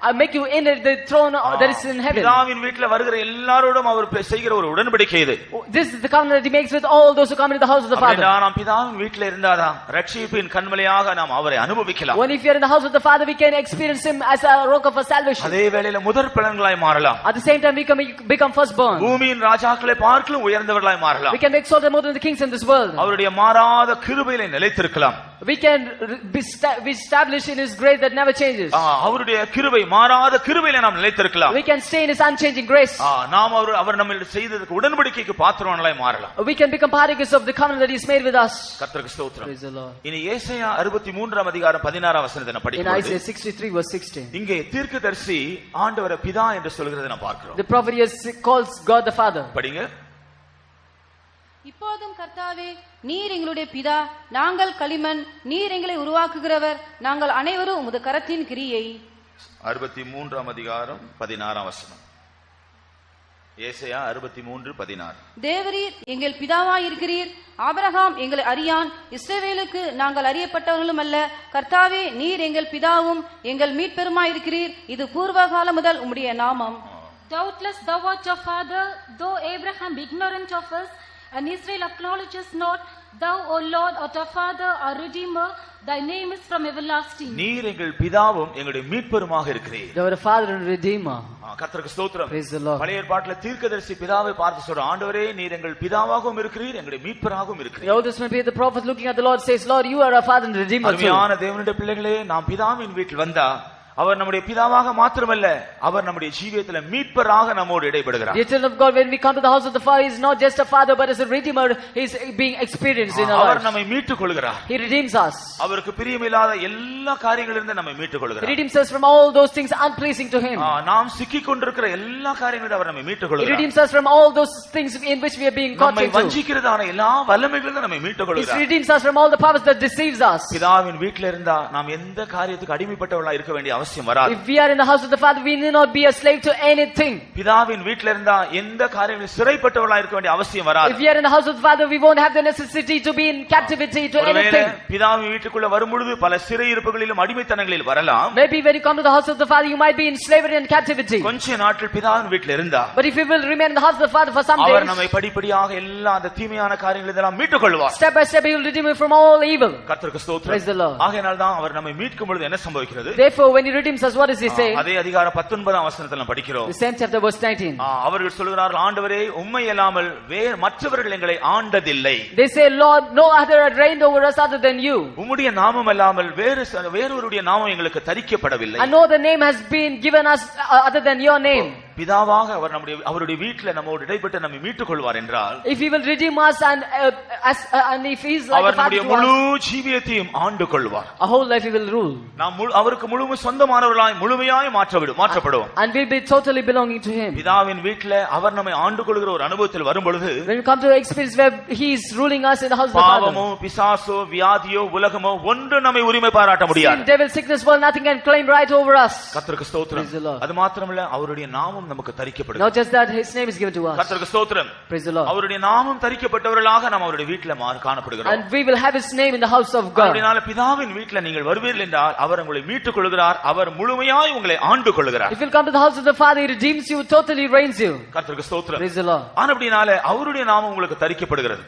I make you in the throne that is in heaven. பிதாவின் வீட்டில் வருகிற எல்லாரோடும் அவர் செய்கிற ஒரு உடன்படிக்கை இது. This is the covenant that he makes with all those who come into the house of the Father. நாம் பிதாவின் வீட்டில் இருந்தாதான் ரட்சிப்பின் கண்மலையாக நாம் அவரை அனுபவிக்கலாம். When if you are in the house of the Father, we can experience him as a rock of our salvation. அதே வேளையில முதற் பலன்களாய் மாறலாம். At the same time we can become firstborn. பூமியின் ராஜாக்களை பார்க்கலும் உயர்ந்தவர்களாய் மாறலாம். We can be exalted more than the kings in this world. அவருடைய மாறாத கிருபையிலே நிலைத்திருக்கலாம். We can be established in his grace that never changes. அவருடைய கிருபை மாறாத கிருபையிலே நாம் நிலைத்திருக்கலாம். We can stay in his unchanging grace. நாம் அவர் நம்மில் செய்ததற்கு உடன்படிக்கைக்கு பாத்திரவான்களாய் மாறலாம். We can become partakers of the covenant that he has made with us. கர்த்தருக்கு ஸ்தோத்திரம். Praise the Lord. இனி ஏசாயா 63 அதிகாரம் 16 வசனத்தை நாம் In படிக்கிறோம். Isaiah 63 verse 16. இங்கே தீர்க்கதரிசி ஆண்டவரை பிதா என்று சொல்கிறதை நாம் பார்க்கிறோம். The prophet here calls God the Father. படிங்க. இப்போதும் கர்த்தாவே, நீர் எங்களுடைய பிதா, நாங்கள் களிமண், நீர் எங்களை உருவாக்குகிறவர், நாங்கள் அனைவரும் உமது கரத்தின் கிரியை. 63 அதிகாரம் 16 வசனம். ஏசாயா 63:16. தேவரீர் எங்கள் பிதாவாய் இருக்கிறீர், ஆபிரகாம் எங்களை அறியான், இஸ்ரவேலுக்கு நாங்கள் அறியப்பட்டவர்களும் அல்ல. கர்த்தாவே, நீர் எங்கள் பிதாவும் எங்கள் மீட்பெருமாய் இருக்கிறீர், இது பூர்வகாலம் முதல் உம்முடைய நாமம். Doubtless thou art our father, though Abraham be ignorant of us, and Israel acknowledges not. Thou, O Lord, art our father, our redeemer. Thy name is from everlasting. நீர் எங்கள் பிதாவும் எங்களுடைய மீட்பெருமாக இருக்கிறீர். Thou art a father and redeemer. கர்த்தருக்கு ஸ்தோத்திரம். Praise the Lord. பழைய ஏற்பாட்டிலே தீர்க்கதரிசி பிதாவை பார்த்து சொல்ற, ஆண்டவரே நீர் எங்கள் பிதாவாகவும் இருக்கிறீர், எங்களுடைய மீட்பராகவும் The இருக்கிறீர். Old Testament the prophet looking at the Lord says, Lord, you are our father and redeemer too. அருமையான தேவனுடைய பிள்ளைகளே, நாம் பிதாவின் வீட்டில் வந்தா அவர் நம்முடைய பிதாவாக மாத்திரமல்ல, அவர் நம்முடைய ஜீவியத்தில் மீட்பராக நம்மோடு இடைபடுகிறார். The children of God, when we come to the house of the Father, he is not just a father but as a redeemer. He is being experienced in our our lives. நம்மை மீட்டுக் கொள்கிறார். He redeems us. அவருக்கு பிரியமில்லாத எல்லா காரியங்களிலிருந்து நம்மை மீட்டுக் He கொள்கிறார். redeems us from all those things unpleasing to him. நாம் சிக்கிக் கொண்டிருக்கிற எல்லா காரியங்களிலும் அவர் நம்மை மீட்டுக் He கொள்கிறார். redeems us from all those things in which we are being caught நம்மை into. வஞ்சிக்கிறதான எல்லா வல்லமைகளிலும் நம்மை மீட்டுக் He கொள்கிறார். redeems us from all the powers that deceives us. பிதாவின் வீட்டில் இருந்தா நாம் எந்த காரியத்துக்கு அடிமைப்பட்டவர்களா இருக்க வேண்டிய அவசியம் வராது. If we are in the house of the Father, we need not be a slave to anything. பிதாவின் வீட்டில் இருந்தா எந்த காரியங்களில் சிறைப்பட்டவர்களா இருக்க வேண்டிய அவசியம் வராது. If we are in the house of the Father, we won't have the necessity to be in captivity to anything. பிதாவின் வீட்டுக்குள்ள வரும்பொழுது பல சிறையிருப்புகளிலும் அடிமைத்தனங்களில் வரலாம். Maybe when you come to the house of the Father, you might be in slavery and captivity. கொஞ்ச நாட்கள் பிதாவின் வீட்டில் இருந்தா, But if you will remain in the house of the Father for some our days, நம்மை படிப்படியாக எல்லா அந்த தீமையான காரியங்களெல்லாம் மீட்டுக் கொள்வார். step by step he will redeem you from all evil. கர்த்தருக்கு Praise the ஸ்தோத்திரம். Lord. ஆகையால் தான் அவர் நம்மை மீட்கும் பொழுது என்ன சம்பவிக்கிறது? Therefore, when he redeems us, what does he say? அதே அதிகாரம் 19 வசனத்தில் நாம் படிக்கிறோம். The same chapter, verse 19. அவர்கள் சொல்கிறார்கள், ஆண்டவரே உம்மை அல்லாமல் வேறு மற்றவர்கள் எங்களை ஆண்டதில்லை. They say, Lord, no other had reigned over us other than you. உம்முடைய நாமம் அல்லாமல் வேறொருடைய நாமம் எங்களுக்கு தரிக்கப்படவில்லை. And no other name has been given us other than your name. பிதாவாக அவர் அவருடைய வீட்டில் நம்மோடு இடைப்பட்டு நம்மை மீட்டுக் கொள்வார் என்றால், If he will redeem us and if he is like a our father நம்முடைய to முழு us, ஜீவியத்தையும் ஆண்டு கொள்வார். a whole life he will rule. நாம் அவருக்கு முழுமையாய் முழுமையாய் மாற்றப்படுவோம். And we'll be totally belonging to him. பிதாவின் வீட்டில் அவர் நம்மை ஆண்டு கொள்கிற ஒரு அனுபவத்தில் வரும் பொழுது, When we come to an experience where he is ruling us in the house of the பாவமோ Father, பிசாசோ வியாதியோ உலகமோ ஒன்று நம்மை உரிமை பாராட்ட sin, முடியாது. devil, sickness, world, nothing can claim right over us. கர்த்தருக்கு ஸ்தோத்திரம். Praise the Lord. அது மாத்திரமல்ல, அவருடைய நாமம் நமக்கு தரிக்கப்படுகிறது. Not just that, his name is given to us. கர்த்தருக்கு ஸ்தோத்திரம். Praise the Lord. அவருடைய நாமம் தரிக்கப்பட்டவர்களாக நாம் அவருடைய வீட்டில் காணப்படுகிறோம். And we will have his name in the house of God. அப்படினால பிதாவின் வீட்டில் நீங்கள் வருவீர்கள் என்றால் அவர் உங்களை மீட்டுக் கொள்கிறார், அவர் முழுமையாய் உங்களை ஆண்டு கொள்கிறார். If you come to the house of the Father, he redeems you, totally reigns you. கர்த்தருக்கு ஸ்தோத்திரம். Praise the Lord. அப்படினால அவருடைய நாமம் உங்களுக்கு தரிக்கப்படுகிறது.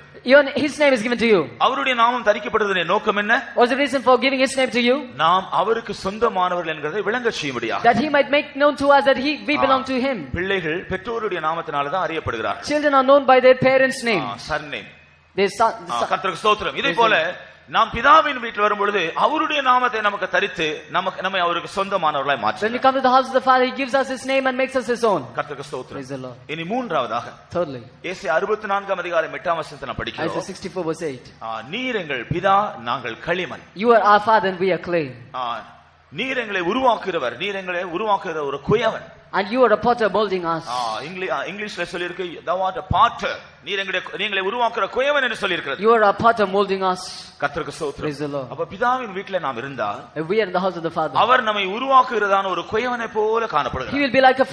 His name is given to you. அவருடைய நாமம் தரிக்கப்படுவதன் நோக்கம் என்ன? What's the reason for giving his name to you? நாம் அவருக்கு சொந்தமானவர்கள் என்கிறதை விளங்கச் செய்யும்படியாக. That he might make known to us that we belong to him. பிள்ளைகள் பெற்றோருடைய நாமத்தினால தான் அறியப்படுகிறார்கள். Children are known by their parents' name. Surname. Their son. கர்த்தருக்கு ஸ்தோத்திரம். இதே போல நாம் பிதாவின் வீட்டில் வரும்பொழுது அவருடைய நாமத்தை நமக்கு தரித்து நம்மை அவருக்கு சொந்தமானவர்களாய் When we மாற்றுகிறார். come to the house of the Father, he gives us his name and makes us his own. கர்த்தருக்கு ஸ்தோத்திரம். Praise the Lord. இனி மூன்றாவதாக Thirdly, ஏசாயா 64 அதிகாரம் 8 வசனத்தை நாம் Isaiah படிக்கிறோம். 64 verse 8. நீர் எங்கள் பிதா, நாங்கள் களிமண். You are our Father and we are clay. நீர் எங்களை உருவாக்குகிற ஒரு குயவன். And you are a potter molding us. இங்கிலீஷ்ல சொல்லியிருக்கு, thou art a potter. நீங்களை உருவாக்குற குயவன் என்று சொல்லி இருக்கிறது. You are a potter molding us. கர்த்தருக்கு ஸ்தோத்திரம். Praise the Lord. அப்ப பிதாவின் வீட்டிலே நாம் இருந்தால் If we are in the house of the Father, அவர் நம்மை உருவாக்குகிறதான ஒரு குயவனை போல காணப்படுகிறார். He will be like a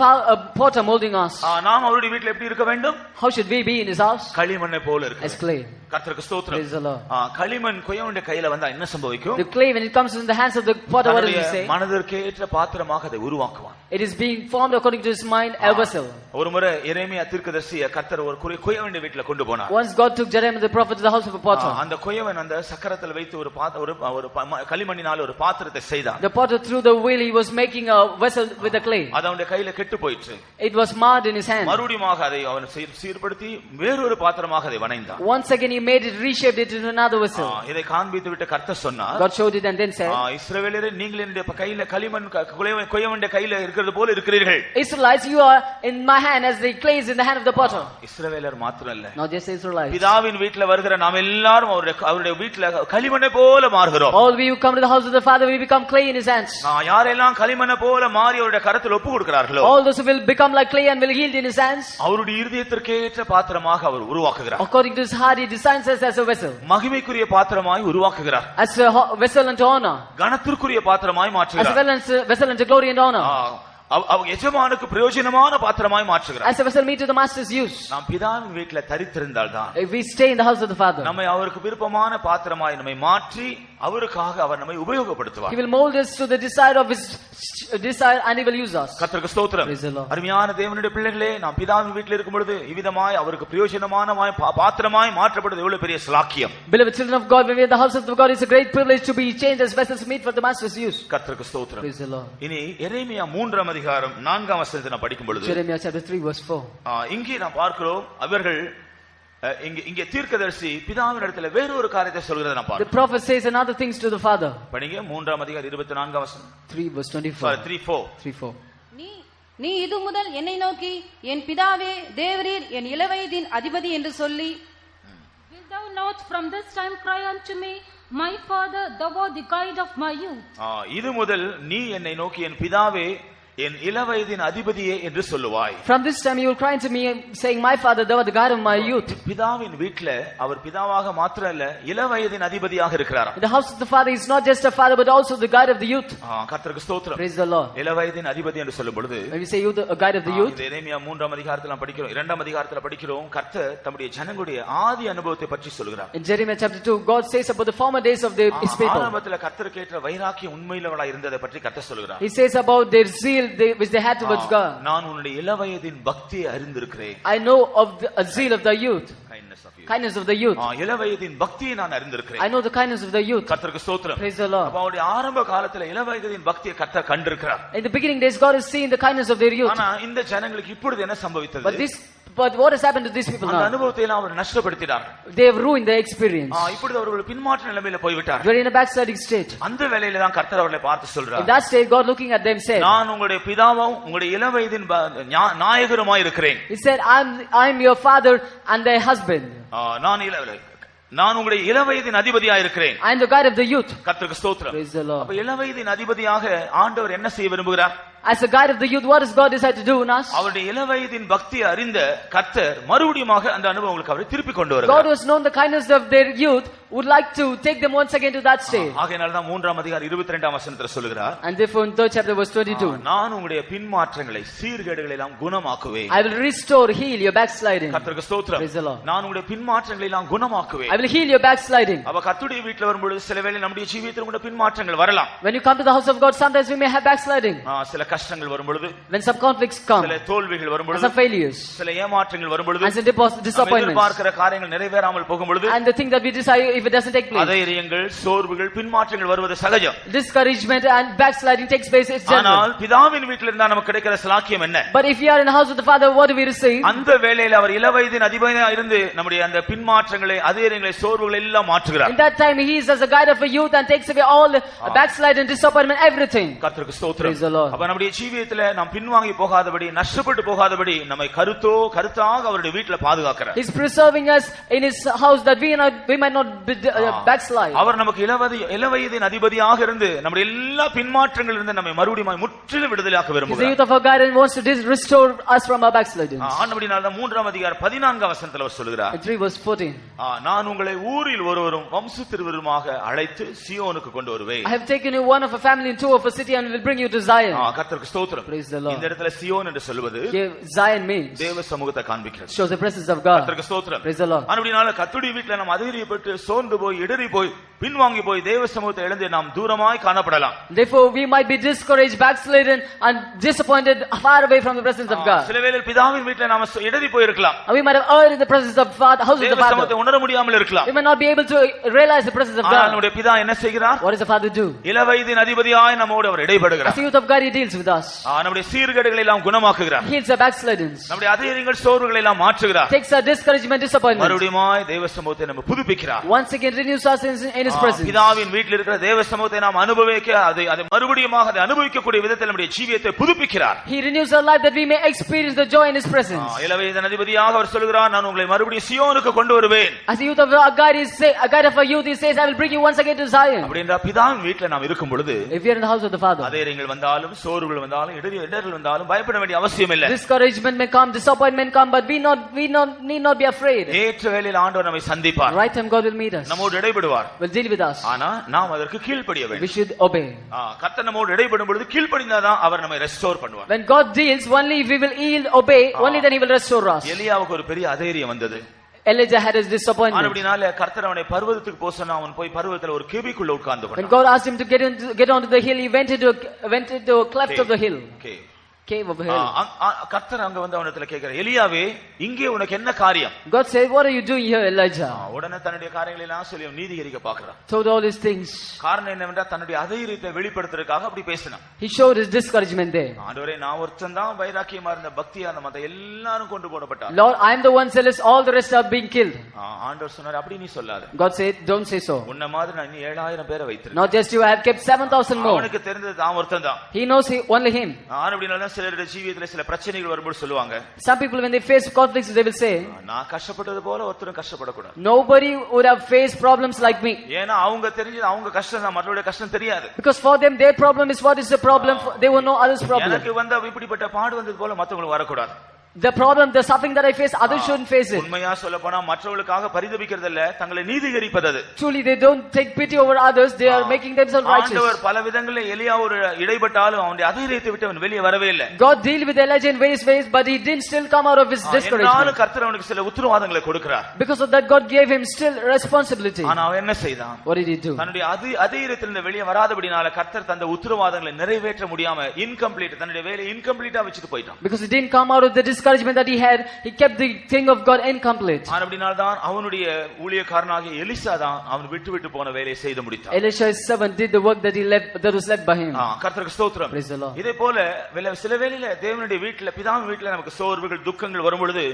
potter molding us. நாம் அவருடைய வீட்டில் எப்படி இருக்க வேண்டும்? How should we be in His house? களிமண்ணை போல இருக்க As clay. கர்த்தருக்கு ஸ்தோத்திரம். Praise the Lord. களிமண் குயவனுடைய கையில வந்தா என்ன சம்பவிக்கும்? The clay, when it comes in the hands of the potter, what does He say? மனதிற்கேற்ற பாத்திரமாக அதை உருவாக்குவான். It is being formed according to His mind, a vessel. ஒரு முறை எரேமியா தீர்க்கதரிசியை கர்த்தர் ஒரு குயவனுடைய வீட்டில கொண்டு போனார். Once God took Jeremiah the prophet to the house of a potter. அந்த குயவன் அந்த சக்கரத்தில் வைத்து ஒரு களிமண்ணினால் ஒரு பாத்திரத்தை செய்தான். The potter through the wheel, he was making a vessel with the clay. அது அவனுடைய கையில கெட்டு போயிற்று. It was marred in his hand. மறுபடியும் அதை அவன் சீர்படுத்தி வேறொரு பாத்திரமாக அதை வணைந்தான். Once again he made it, reshaped it into another vessel. இதை காண்பித்து விட்டு கர்த்தர் சொன்னார், God showed it and then said, இஸ்ரவேலரே, நீங்கள் என்னுடைய கையில களிமண் குயவனுடைய கையில இருக்கிறது போல இருக்கிறீர்கள். Israelites, you are in my hand as the clay is in the hand of the potter. இஸ்ரவேலர் மாத்திரம் இல்ல, Not just Israelites. பிதாவின் வீட்டில வருகிற நாம் எல்லாரும் அவருடைய வீட்டில களிமண்ணை போல மாறுகிறோம். All we who come to the house of the Father, we become clay in His hands. யாரெல்லாம் களிமண்ணை போல மாறி அவருடைய கரத்தில் ஒப்பு கொடுக்கிறார்களோ, All those who will become like clay and will yield in His hands, அவருடைய இருதயத்திற்கேற்ற பாத்திரமாக அவர் உருவாக்குகிறார். according to His heart, He designs us as a vessel. மகிமைக்குரிய பாத்திரமாய் உருவாக்குகிறார். As a vessel unto honor. கனத்திற்குரிய பாத்திரமாய் As மாற்றுகிறார். well as a vessel unto glory and honor. எஜமானுக்கு பிரயோஜனமான பாத்திரமாய் மாற்றுகிறார். As a vessel meet to the master's use. நாம் பிதாவின் வீட்டில தரித்திருந்தால் தான், If we stay in the house of the Father, நம்மை அவருக்கு விருப்பமான பாத்திரமாய் நம்மை மாற்றி அவருக்காக அவர் நம்மை உபயோகப்படுத்துவார். He will mold us to the desire of His desire and He will use us. கர்த்தருக்கு ஸ்தோத்திரம். Praise the Lord. அருமையான தேவனுடைய பிள்ளைகளே, நாம் பிதாவின் வீட்டில் இருக்கும் பொழுது இவ்விதமாய் அவருக்கு பிரயோஜனமான பாத்திரமாய் மாற்றப்படுவது எவ்வளவு பெரிய ஸ்லாக்கியம். Beloved children of God, when we are in the house of God, it's a great privilege to be changed as vessels meet for the master's use. கர்த்தருக்கு ஸ்தோத்திரம். Praise the Lord. இனி எரேமியா 3ஆம் அதிகாரம் 4ஆம் வசனத்தை நாம் படிக்கும் பொழுது, Jeremiah chapter 3 verse 4. இங்கே நாம் பார்க்கிறோம், அவர்கள் இங்கே தீர்க்கதரிசி பிதாவின் இடத்துல வேறொரு காரியத்தை சொல்கிறதை நாம் The பார்க்கிறோம். prophet says another things to the Father. படிங்க 3ஆம் அதிகாரம் 24ஆம் வசனம். 3 verse 24. 3:4. நீ இது முதல் என்னை நோக்கி, என் பிதாவே தேவரீர் என் இளவயதின் அதிபதி என்று சொல்லி, Wilt thou not from this time cry unto me, my father, thou art the guide of my youth? இது முதல் நீ என்னை நோக்கி, என் பிதாவே என் இளவயதின் அதிபதியே என்று சொல்லுவாய். From this time you will cry to me saying, my father, thou art the guide of my youth. பிதாவின் வீட்டில அவர் பிதாவாக மாத்திரம் இல்ல, இளவயதின் அதிபதியாக இருக்கிறார். In the house of the Father, he is not just a father but also the guide of the youth. கர்த்தருக்கு ஸ்தோத்திரம். Praise the Lord. இளவயதின் அதிபதி என்று சொல்லும் பொழுது, when we say you the guide of the youth, எரேமியா 3ஆம் அதிகாரத்தில் நாம் படிக்கிறோம், 2ஆம் அதிகாரத்தில் படிக்கிறோம், கர்த்தர் தம்முடைய ஜனங்களுடைய ஆதி அனுபவத்தை பற்றி சொல்கிறார். In Jeremiah chapter 2, God says about the former days of His people. ஆரம்பத்தில் கர்த்தருக்கு ஏற்ற வைராக்கியம் உண்மையிலவளாய் இருந்ததை பற்றி கர்த்தர் சொல்கிறார். He says about their zeal which they had towards God. நான் உன்னுடைய இளவயதின் பக்தியை அறிந்திருக்கிறேன். I know of the zeal of the youth. Kindness of the youth. இளவயதின் பக்தியை நான் அறிந்திருக்கிறேன். I know the kindness of the youth. கர்த்தருக்கு ஸ்தோத்திரம். Praise the Lord. அப்ப அவருடைய ஆரம்ப காலத்துல இளவயதின் பக்தியை கர்த்தர் கண்டிருக்கிறார். In the beginning days, God has seen the kindness of their youth. ஆனா இந்த ஜனங்களுக்கு இப்பொழுது என்ன சம்பவித்தது? But what has happened to these people now? அந்த அனுபவத்தை எல்லாம் அவர் நஷ்டப்படுத்தினார். They have ruined their experience. இப்பொழுது அவர்கள் பின்மாற்ற நிலைமையில போய்விட்டார். They are in a backsliding state. அந்த வேளையில தான் கர்த்தர் அவர்களை பார்த்து சொல்றார். In that state, God looking at them said, நான் உங்களுடைய பிதாவும் உங்களுடைய இளவயதின் நாயகருமாய் இருக்கிறேன். He said, I am your father and their husband. நான் உங்களுடைய இளவயதின் அதிபதியாக இருக்கிறேன். I am the guide of the youth. கர்த்தருக்கு ஸ்தோத்திரம். Praise the Lord. அப்ப இளவயதின் அதிபதியாக ஆண்டவர் என்ன செய்ய விரும்புகிறார்? As a guide of the youth, what does God decide to do in us? அவருடைய இளவயதின் பக்தியை அறிந்த கர்த்தர் மறுபடியுமாக அந்த அனுபவங்களுக்கு அவரை திருப்பி கொண்டு வருகிறார். God who has known the kindness of their youth would like to take them once again to that state. ஆகையால் தான் 3ஆம் அதிகாரம் 22ஆம் வசனத்தில் சொல்கிறார். And therefore in 3rd chapter verse 22, நான் உங்களுடைய பின்மாற்றங்களை சீர்கேடுகளை எல்லாம் குணமாக்குவேன். I will restore, heal your backsliding. கர்த்தருக்கு ஸ்தோத்திரம். Praise the Lord. நான் உங்களுடைய பின்மாற்றங்களை எல்லாம் குணமாக்குவேன். I will heal your backsliding. அப்ப கர்த்தருடைய வீட்டில் வரும்போது சில வேளை நம்முடைய ஜீவியத்தில் கூட பின்மாற்றங்கள் வரலாம். When you come to the house of God, sometimes we may have backsliding. சில கஷ்டங்கள் வரும்பொழுது, when some conflicts come, சில தோல்விகள் வரும்பொழுது, some failures, சில ஏமாற்றங்கள் வரும்பொழுது, and some disappointments, எதிர்பார்க்கிற காரியங்கள் நிறைவேறாமல் போகும்பொழுது, and the thing that we desire if it doesn't take place, அதைரியங்கள், சோர்வுகள், பின்மாற்றங்கள் வருவது சகஜம். Discouragement and backsliding takes place, it's general. ஆனால் பிதாவின் வீட்டில் இருந்தா நமக்கு கிடைக்கிற ஸ்லாக்கியம் என்ன? But if we are in the house of the Father, what do we receive? அந்த வேளையில அவர் இளவயதின் அதிபதியாக இருந்து நம்முடைய அந்த பின்மாற்றங்களை, அதைரியங்களை, சோர்வுகளை எல்லாம் மாற்றுகிறார். In that time he is as a guide of a youth and takes away all backslide and disappointment, everything. கர்த்தருக்கு ஸ்தோத்திரம். Praise the Lord. அப்ப நம்முடைய ஜீவியத்துல நாம் பின்வாங்கி போகாதபடி, நஷ்டப்பட்டு போகாதபடி நம்மை கருத்தாக அவருடைய வீட்டுல பாதுகாக்கிறார். He's preserving us in his house that we might not backslide. அவர் நமக்கு இளவயதின் அதிபதியாக இருந்து நம்முடைய எல்லா பின்மாற்றங்களில் இருந்து நம்மை மறுபடியும் முற்றிலும் விடுதலையாக்க He's the விரும்புகிறார். youth of our God and wants to restore us from our backslidings. ஆண்டவரினால் தான் 3ஆம் அதிகாரம் 14ஆம் வசனத்துல அவர் சொல்கிறார், In 3 verse 14. நான் உங்களை ஊரில் ஒருவரும் வம்சத்திருவருமாக அழைத்து சியோனுக்கு கொண்டு வருவேன். I have taken you one of a family and two of a city and will bring you to Zion. கர்த்தருக்கு ஸ்தோத்திரம். Praise the Lord. இந்த இடத்துல சியோன் என்று சொல்வது Here Zion means தேவ சமூகத்தை காண்பிக்கிறது. shows the presence of God. கர்த்தருக்கு ஸ்தோத்திரம். Praise the Lord. ஆனபடினால கர்த்தருடைய வீட்டில் நாம் அதிரியப்பட்டு சோர்ந்து போய் இடறி போய் பின்வாங்கி போய் தேவ சமூகத்தை இழந்து நாம் தூரமாய் காணப்படலாம். Therefore we might be discouraged, backslidden and disappointed, far away from the presence of God. சில வேளையில் பிதாவின் வீட்டில் நாம இடறி போய் இருக்கலாம். And we might have erred in the presence of Father, house of the தேவ Father. சமூகத்தை உணர முடியாமல் இருக்கலாம். We might not be able to realize the presence of ஆனால் God. நம்முடைய பிதா என்ன செய்கிறார்? What does the Father do? இளவயதின் அதிபதியாய் நம்மோடு அவர் As இடைபடுகிறார். the youth of God, He deals with us. நம்முடைய சீர்கேடுகளை எல்லாம் குணமாக்குகிறார். He heals our backslidings. நம்முடைய அதிகாரங்கள் சோர்வுகளை எல்லாம் மாற்றுகிறார். Takes our discouragement, disappointment. மறுபடியுமாய் தேவ சமூகத்தை நம்ம புதுப்பிக்கிறார். Once again renews us in His presence. பிதாவின் வீட்டில் இருக்கிற தேவ சமூகத்தை நாம் அனுபவிக்க அதை மறுபடியுமாக அதை அனுபவிக்கக்கூடிய விதத்தில் நம்முடைய ஜீவியத்தை புதுப்பிக்கிறார். He renews our life that we may experience the joy in His presence. இளவயதின் அதிபதியாக அவர் சொல்கிறார், நான் உங்களை மறுபடியும் சியோனுக்கு கொண்டு வருவேன். As the youth of our God, a God of our youth, He says, I will bring you once again to Zion. அப்படின்ற பிதாவின் வீட்டில் நாம் இருக்கும் பொழுது, If we are in the house of the Father, அதேங்கள் வந்தாலும் சோர்வுகள் வந்தாலும் இடர்கள் வந்தாலும் பயப்பட வேண்டிய அவசியம் இல்லை. discouragement may come, disappointment come, but we need not be afraid. ஏற்ற வேளையில் ஆண்டவர் நம்மை சந்திப்பார். Right time God will meet us. நம்மோடு இடைபடுவார். Will deal with us. ஆனா நாம் அதற்கு கீழ்ப்படிய We வேண்டும். should obey. கர்த்தர் நம்மோடு இடைபடும் பொழுது கீழ்ப்படிந்தாதான் அவர் நம்மை ரெஸ்டோர் பண்ணுவார். When God deals, only if we will yield, obey, only then He will restore us. எலியாவுக்கு ஒரு பெரிய அதைரியம் வந்தது. Elijah had his disappointment. அப்படினால கர்த்தர் அவனை பர்வதத்துக்கு போக சொன்னா அவன் போய் பர்வதத்துல ஒரு கெபிக்குள்ள உட்கார்ந்து When கொண்டான். God asked him to get onto the hill, he went into a cleft of the hill. Cave of a hill. கர்த்தர் அங்க வந்து அவனிடத்துல கேக்குறார், எலியாவே இங்கே உனக்கு என்ன காரியம்? God said, what are you doing here, Elijah? உடனே தன்னுடைய காரியங்களை எல்லாம் சொல்லி நீதிகரிக்க பார்க்கிறான். Told all his things. காரணம் என்னவென்றால் தன்னுடைய அதைரியத்தை வெளிப்படுத்துறதுக்காக அப்படி பேசினான். He showed his discouragement there. ஆண்டவரே நான் ஒருத்தன் தான் வைராக்கியமா இருந்த பக்தியா இருந்த மத்த எல்லாரும் கொண்டு போடப்பட்டார். Lord, I am the one zealous, all the rest are being killed. ஆண்டவர் சொன்னார், அப்படி நீ சொல்லாத. God said, don't say so. உன்ன மாதிரி நான் 7000 பேரை வைத்திருக்கேன். Not just you, I have kept 7,000 more. அவனுக்கு தெரிந்தது தான் ஒருத்தன் தான். He knows only him. அப்படினால சிலருடைய ஜீவியத்துல சில பிரச்சனைகள் வரும்போது சொல்லுவாங்க, Some people when they face conflicts, they will say, நான் கஷ்டப்பட்டது போல ஒருத்தரும் கஷ்டப்படக்கூடாது. nobody would have faced problems like me. ஏன்னா அவங்க தெரிஞ்சது அவங்க கஷ்டம் தான், மற்றவருடைய கஷ்டம் தெரியாது. Because for them, their problem is what is the problem. They will know others' problem. எனக்கு வந்த இப்படிப்பட்ட பாடு வந்தது போல மற்றவங்களுக்கு வரக்கூடாது. The problem, the suffering that I face, others shouldn't face it. உண்மையா சொல்லப் போனா மற்றவர்களுக்காக பரிதபிக்கிறது இல்ல, தங்களை நீதிகரிப்பது அது. Truly, they don't take pity over others. They are making themselves righteous. ஆண்டவர் பல விதங்களில் எலியா ஒரு இடைப்பட்டாலும் அவனுடைய அதைரியத்தை விட்டு அவன் வெளியே வரவே இல்லை. God deal with Elijah in various ways, but he didn't still come out of his discouragement. என்னாலும் கர்த்தர் அவனுக்கு சில உத்தரவாதங்களை கொடுக்கிறார். Because of that, God gave him still responsibility. ஆனா அவன் என்ன செய்தான்? What did he do? தன்னுடைய அதைரியத்திலிருந்து வெளியே வராதபடினால கர்த்தர் தந்த உத்தரவாதங்களை நிறைவேற்ற முடியாம இன்கம்ப்ளீட் தன்னுடைய வேலையை இன்கம்ப்ளீட்டா வச்சுட்டு போயிட்டான். Because he didn't come out of the discouragement that he had, he kept the thing of God incomplete. அப்படினால்தான் அவனுடைய ஊழியக்காரனாகிய எலிசா தான் அவன் விட்டு போன வேலையை செய்து முடித்தான். Elisha's servant did the work that was left by him. கர்த்தருக்கு ஸ்தோத்திரம். Praise the Lord. இதே போல சில வேளையில தேவனுடைய வீட்டில் பிதாவின் வீட்டில் நமக்கு சோர்வுகள் துக்கங்கள் வரும் பொழுது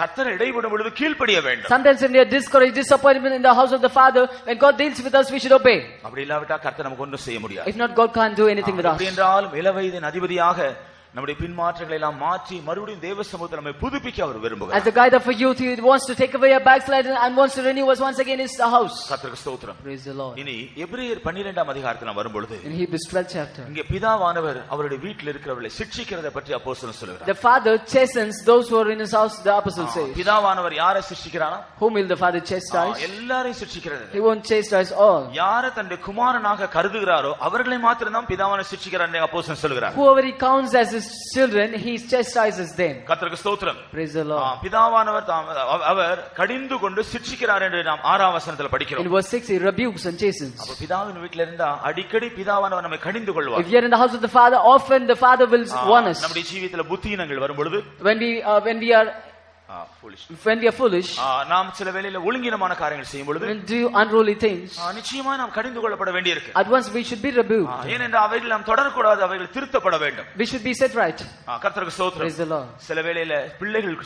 கர்த்தர் இடைபடும் பொழுது கீழ்ப்படிய வேண்டும். Sometimes when we are discouraged, disappointment in the house of the Father, when God deals with us, we should obey. அப்படி இல்லாவிட்டா கர்த்தர் நமக்கு ஒன்றும் செய்ய முடியாது. If not, God can't do anything with us. அப்படி என்றாலும் இளவயதின் அதிபதியாக நம்முடைய பின்மாற்றங்களை எல்லாம் மாற்றி மறுபடியும் தேவ சமூகத்தில் நம்மை புதுப்பிக்க அவர் விரும்புகிறார். As the guide of a youth, he wants to take away our backsliding and wants to renew us once again in his house. கர்த்தருக்கு ஸ்தோத்திரம். Praise the Lord. இனி எபிரேயர் 12ஆம் அதிகாரத்தில் நாம் வரும்பொழுது In Hebrews 12th chapter, இங்கே பிதாவானவர் அவருடைய வீட்டில் இருக்கிறவர்களை சிட்சிக்கிறதை பற்றி அப்போஸ்தலன் சொல்கிறார். the Father chastens those who are in his house, the apostle says. பிதாவானவர் யாரை சிட்சிக்கிறாரா? Whom will the Father chastise? எல்லாரையும் சிட்சிக்கிறார். He won't chastise all. யாரை தன்னுடைய குமாரனாக கருதுகிறாரோ அவர்களை மாத்திரம் தான் பிதாவானவர் சிட்சிக்கிறார் என்று அப்போஸ்தலன் சொல்கிறார். Whoever he counts as his children, he chastises them. கர்த்தருக்கு ஸ்தோத்திரம். Praise the Lord. பிதாவானவர் அவர் கடிந்து கொண்டு சிட்சிக்கிறார் என்று நாம் 6ஆம் வசனத்தில் படிக்கிறோம். In verse 6, he rebukes and chastens. அப்ப பிதாவின் வீட்டில் இருந்தா அடிக்கடி பிதாவானவர் நம்மை கடிந்து கொள்வார். If you are in the house of the Father, often the Father will warn us. நம்முடைய ஜீவியத்துல புத்தியினங்கள் வரும் பொழுது When we are foolish, நாம் சில வேளையில ஒழுங்கினமான காரியங்கள் செய்யும் பொழுது, when do unruly things, நிச்சயமா நாம் கடிந்து கொள்ளப்பட வேண்டியிருக்கு. at once we should be rebuked. ஏனென்றால் அவைகள் நாம் தொடரக்கூடாது, அவைகள் திருத்தப்பட வேண்டும். We should be set right. கர்த்தருக்கு ஸ்தோத்திரம். Praise the Lord. சில வேளையில பிள்ளைகள்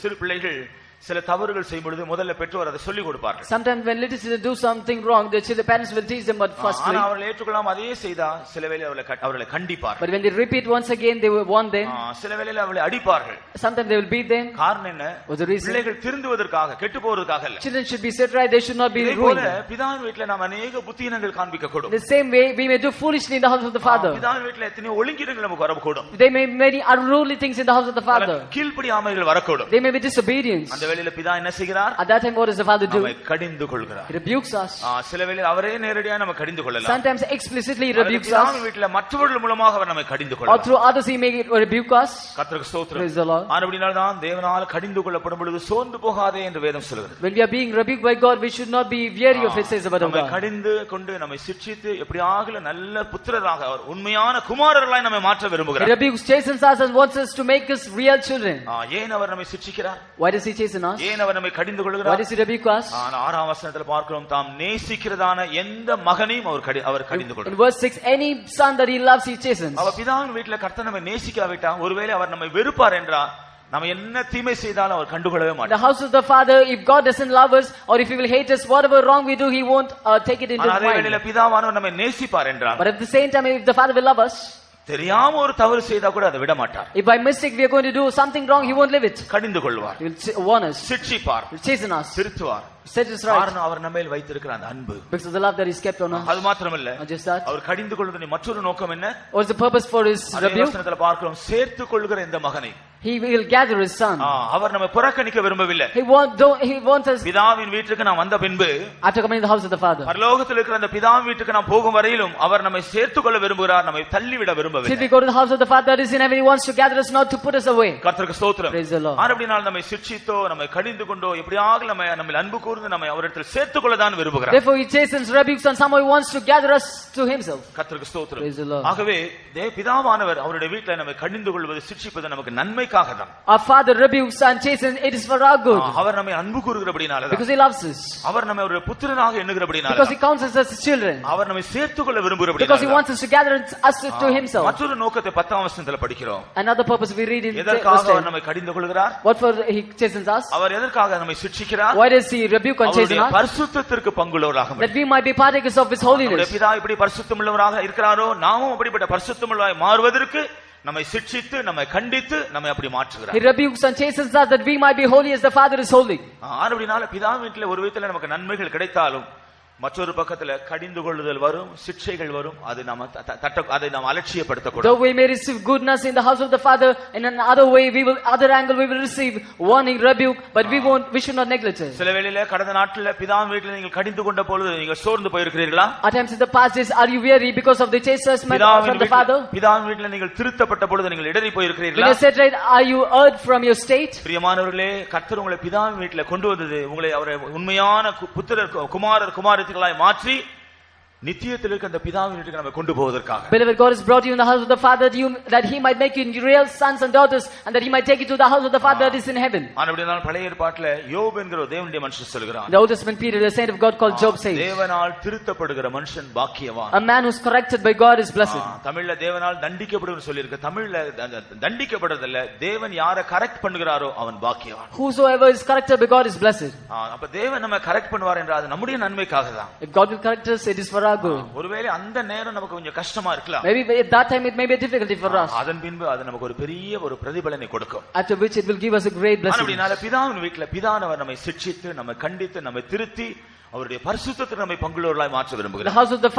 சிறு பிள்ளைகள் சில தவறுகள் செய்யும் பொழுது முதல்ல பெற்றோர் அதை சொல்லிக் கொடுப்பார்கள். Sometimes when little children do something wrong, the parents will teach them, but firstly, ஆனா அவர்கள் ஏற்றுக்கொள்ளாம அதே செய்தா சில வேளை அவர்களை கண்டிப்பார்கள். but when they repeat once again, they will warn them. சில வேளையில அவர்களை அடிப்பார்கள். Sometimes they will beat them. காரணம் என்ன? What's the reason? பிள்ளைகள் திருந்துவதற்காக கெட்டு போவதற்காக இல்ல. Children should be set right, they should not be இதேபோல ruined. பிதாவின் வீட்டிலே நாம் அநேக புத்தியினங்கள் காண்பிக்க கூடும். The same way we may do foolishly in the house of the father. பிதாவின் வீட்டிலே எத்தனையோ ஒழுங்கீனங்கள் நமக்கு வரக்கூடும். They may many unruly things in the house of the father. கீழ்ப்படியாமைகள் வரக்கூடும். They may be disobedience. அந்த வேளையில பிதா என்ன செய்கிறார்? At that time, what does the father do? நம்மை கடிந்து கொள்கிறார். He rebukes us. சில வேளையில அவரே நேரடியாக நம்ம கடிந்து கொள்ளலாம். Sometimes explicitly he rebukes us. பிதாவின் வீட்டிலே மற்றவர்கள் மூலமாக அவர் நம்மை கடிந்து Or கொள்ளலாம். through others he may rebuke us. கர்த்தருக்கு ஸ்தோத்திரம். Praise the Lord. ஆனபடியால் தான் தேவனால் கடிந்து கொள்ளப்படும் பொழுது சோர்ந்து போகாதே என்று வேதம் சொல்கிறது. When we are being rebuked by God, we should not be weary of it, says the word of நம்மை God. கடிந்து கொண்டு நம்மை சிட்சித்து எப்படியாக நல்ல புத்திரராக அவர் உண்மையான குமாரர்களாய் நம்மை மாற்ற He விரும்புகிறார். rebukes, chastens us and wants us to make us real children. ஏன் அவர் நம்மை சிட்சிக்கிறார்? Why does he chasten us? ஏன் அவர் நம்மை கடிந்து Why கொள்கிறார்? does he rebuke us? ஆனா 6ஆம் வசனத்தில் பார்க்கிறோம், தாம் நேசிக்கிறதான எந்த மகனையும் அவர் கடிந்து In கொள்கிறார். verse 6, any son that he loves, he chastens. அவர் பிதாவின் வீட்டில் கர்த்தர் நம்மை நேசிக்காவிட்டா, ஒருவேளை அவர் நம்மை வெறுப்பார் என்றால் நம்ம என்ன தீமை செய்தாலும் அவர் கண்டுகொள்ளவே In the மாட்டார். house of the father, if God doesn't love us or if he will hate us, whatever wrong we do, he won't take it into ஆனா அதே mind. வேளையில பிதாவானவர் நம்மை நேசிப்பார் என்றால், But at the same time, if the father will love us, தெரியாம ஒரு தவறு செய்தா கூட அதை விட மாட்டார். if by mistake we are going to do something wrong, he won't leave it. கடிந்து கொள்வார், He will warn us. சிட்சிப்பார், He will chasten us. திருத்துவார். Set us right. காரணம் அவர் நம்மேல் வைத்திருக்கிற அந்த அன்பு. Because of the love that is kept on us. அது மாத்திரமல்ல, Not just that. அவர் கடிந்து கொள்வதன் மற்றொரு நோக்கம் என்ன? What's the purpose for his அதே rebuke? வசனத்துல பார்க்கிறோம், சேர்த்துக் கொள்கிற இந்த மகனை He will gather his son. அவர் நம்மை புறக்கணிக்க விரும்பவில்லை. He wants us, பிதாவின் வீட்டுக்கு நாம் வந்த பின்பு, after coming to the house of the father, பரலோகத்தில் இருக்கிற அந்த பிதாவின் வீட்டுக்கு நாம் போகும் வரையிலும் அவர் நம்மை சேர்த்துக் கொள்ள விரும்புகிறார், நம்மை தள்ளிவிட till விரும்பவில்லை. we go to the house of the father that is in heaven, he wants to gather us, not to put us away. கர்த்தருக்கு ஸ்தோத்திரம். Praise the Lord. அப்படினால் நம்மை சிட்சித்தோ நம்மை கடிந்து கொண்டோ எப்படியாக நம்மை அன்பு கூர்ந்து நம்மை அவரிடத்தில் சேர்த்துக் கொள்ளதான் விரும்புகிறார். Therefore he chastens, rebukes, and somehow he wants to gather us to himself. கர்த்தருக்கு ஸ்தோத்திரம். Praise the Lord. ஆகவே பிதாவானவர் அவருடைய வீட்டில் நம்மை கடிந்து கொள்வது, சிட்சிப்பது நமக்கு நன்மைக்காக தான். Our father rebukes and chastens, it is for our good. அவர் நம்மை அன்பு கூறுகிறபடினால தான். Because he loves us. அவர் நம்மை அவருடைய புத்திரனாக எண்ணுகிறபடினால Because he தான். counts us as his children. அவர் நம்மை சேர்த்துக் கொள்ள விரும்புகிறபடினால Because he தான். wants us to gather us to himself. மற்றொரு நோக்கத்தை 10ஆம் வசனத்தில் படிக்கிறோம். Another purpose we read in verse எதற்காக அவர் 10. நம்மை கடிந்து கொள்கிறார்? What for he chastens us? அவர் எதற்காக நம்மை சிட்சிக்கிறார்? Why does he rebuke and chasten அவருடைய us? பரிசுத்தத்திற்கு பங்குள்ளவராக That we might be partakers of his நம்முடைய holiness. பிதா இப்படி பரிசுத்தமுள்ளவராக இருக்கிறாரோ, நாமும் அப்படிப்பட்ட பரிசுத்தமுள்ளவராய் மாறுவதற்கு நம்மை சிட்சித்து நம்மை கண்டித்து நம்மை அப்படி He மாற்றுகிறார். rebukes and chastens us that we might be holy as the Father is holy. அப்படினால பிதா வீட்டில் ஒரு விதத்துல நமக்கு நன்மைகள் கிடைத்தாலும் மற்றொரு பக்கத்துல கடிந்து கொள்ளுதல் வரும், சிட்சைகள் வரும். அது நாம அதை நாம் அலட்சியப்படுத்தக்கூடாது. Though we may receive goodness in the house of the Father, in another way other angle we will receive warning, rebuke, but we should not neglect it. சில வேளையில கடந்த நாட்கள்ல பிதா வீட்டில் நீங்கள் கடிந்து கொண்ட பொழுது நீங்கள் சோர்ந்து போயிருக்கிறீர்களா? At times in the past days, are you weary because of the chastisement from the Father? பிதா வீட்டில் நீங்கள் திருத்தப்பட்ட பொழுது நீங்கள் இடறி When போயிருக்கிறீர்களா? you said right, are you erred from your state? பிரியமானவர்களே, கர்த்தர் உங்களை பிதா வீட்டில் கொண்டு வந்தது உங்களை அவரை உண்மையான புத்திரர் குமாரர் குமாரத்திகளாய் மாற்றி நித்தியத்தில் இருக்க அந்த பிதாவின் வீட்டுக்கு நம்ம கொண்டு போவதற்காக. Beloved, God has brought you in the house of the Father that he might make you real sons and daughters, and that he might take you to the house of the Father that is in heaven. ஆனபடியால் பழைய ஏற்பாட்டில் யோப் என்கிற ஒரு தேவனுடைய மனுஷன் சொல்கிறான், In the Old Testament period, a saint of God called Job says, தேவனால் திருத்தப்படுகிற மனுஷன் பாக்கியவான். a man who's corrected by God is blessed. தமிழ்ல தேவனால் தண்டிக்கப்படுன்னு சொல்லியிருக்கு. தமிழ்ல தண்டிக்கப்படுறதில்ல, தேவன் யாரை கரெக்ட் பண்ணுகிறாரோ அவன் பாக்கியவான். Whosoever is corrected by God is blessed. அப்ப தேவன் நம்ம கரெக்ட் பண்ணுவார் என்றால் அது நம்முடைய நன்மைக்காக தான். If God will correct us, it is for our good. ஒருவேளை அந்த நேரம் நமக்கு கொஞ்சம் கஷ்டமா இருக்கலாம். Maybe at that time it may be a difficulty for us. அதன் பின்பு அது நமக்கு ஒரு பெரிய ஒரு பிரதிபலனை கொடுக்கும். After which it will give us a great blessing. அப்படினால பிதாவின் வீட்டில் பிதானவர் நம்மை சிட்சித்து நம்மை கண்டித்து நம்மை திருத்தி அவருடைய பரிசுத்தத்தை நம்மை பங்குள்ளவர்களாய் மாற்ற The விரும்புகிறார். house of the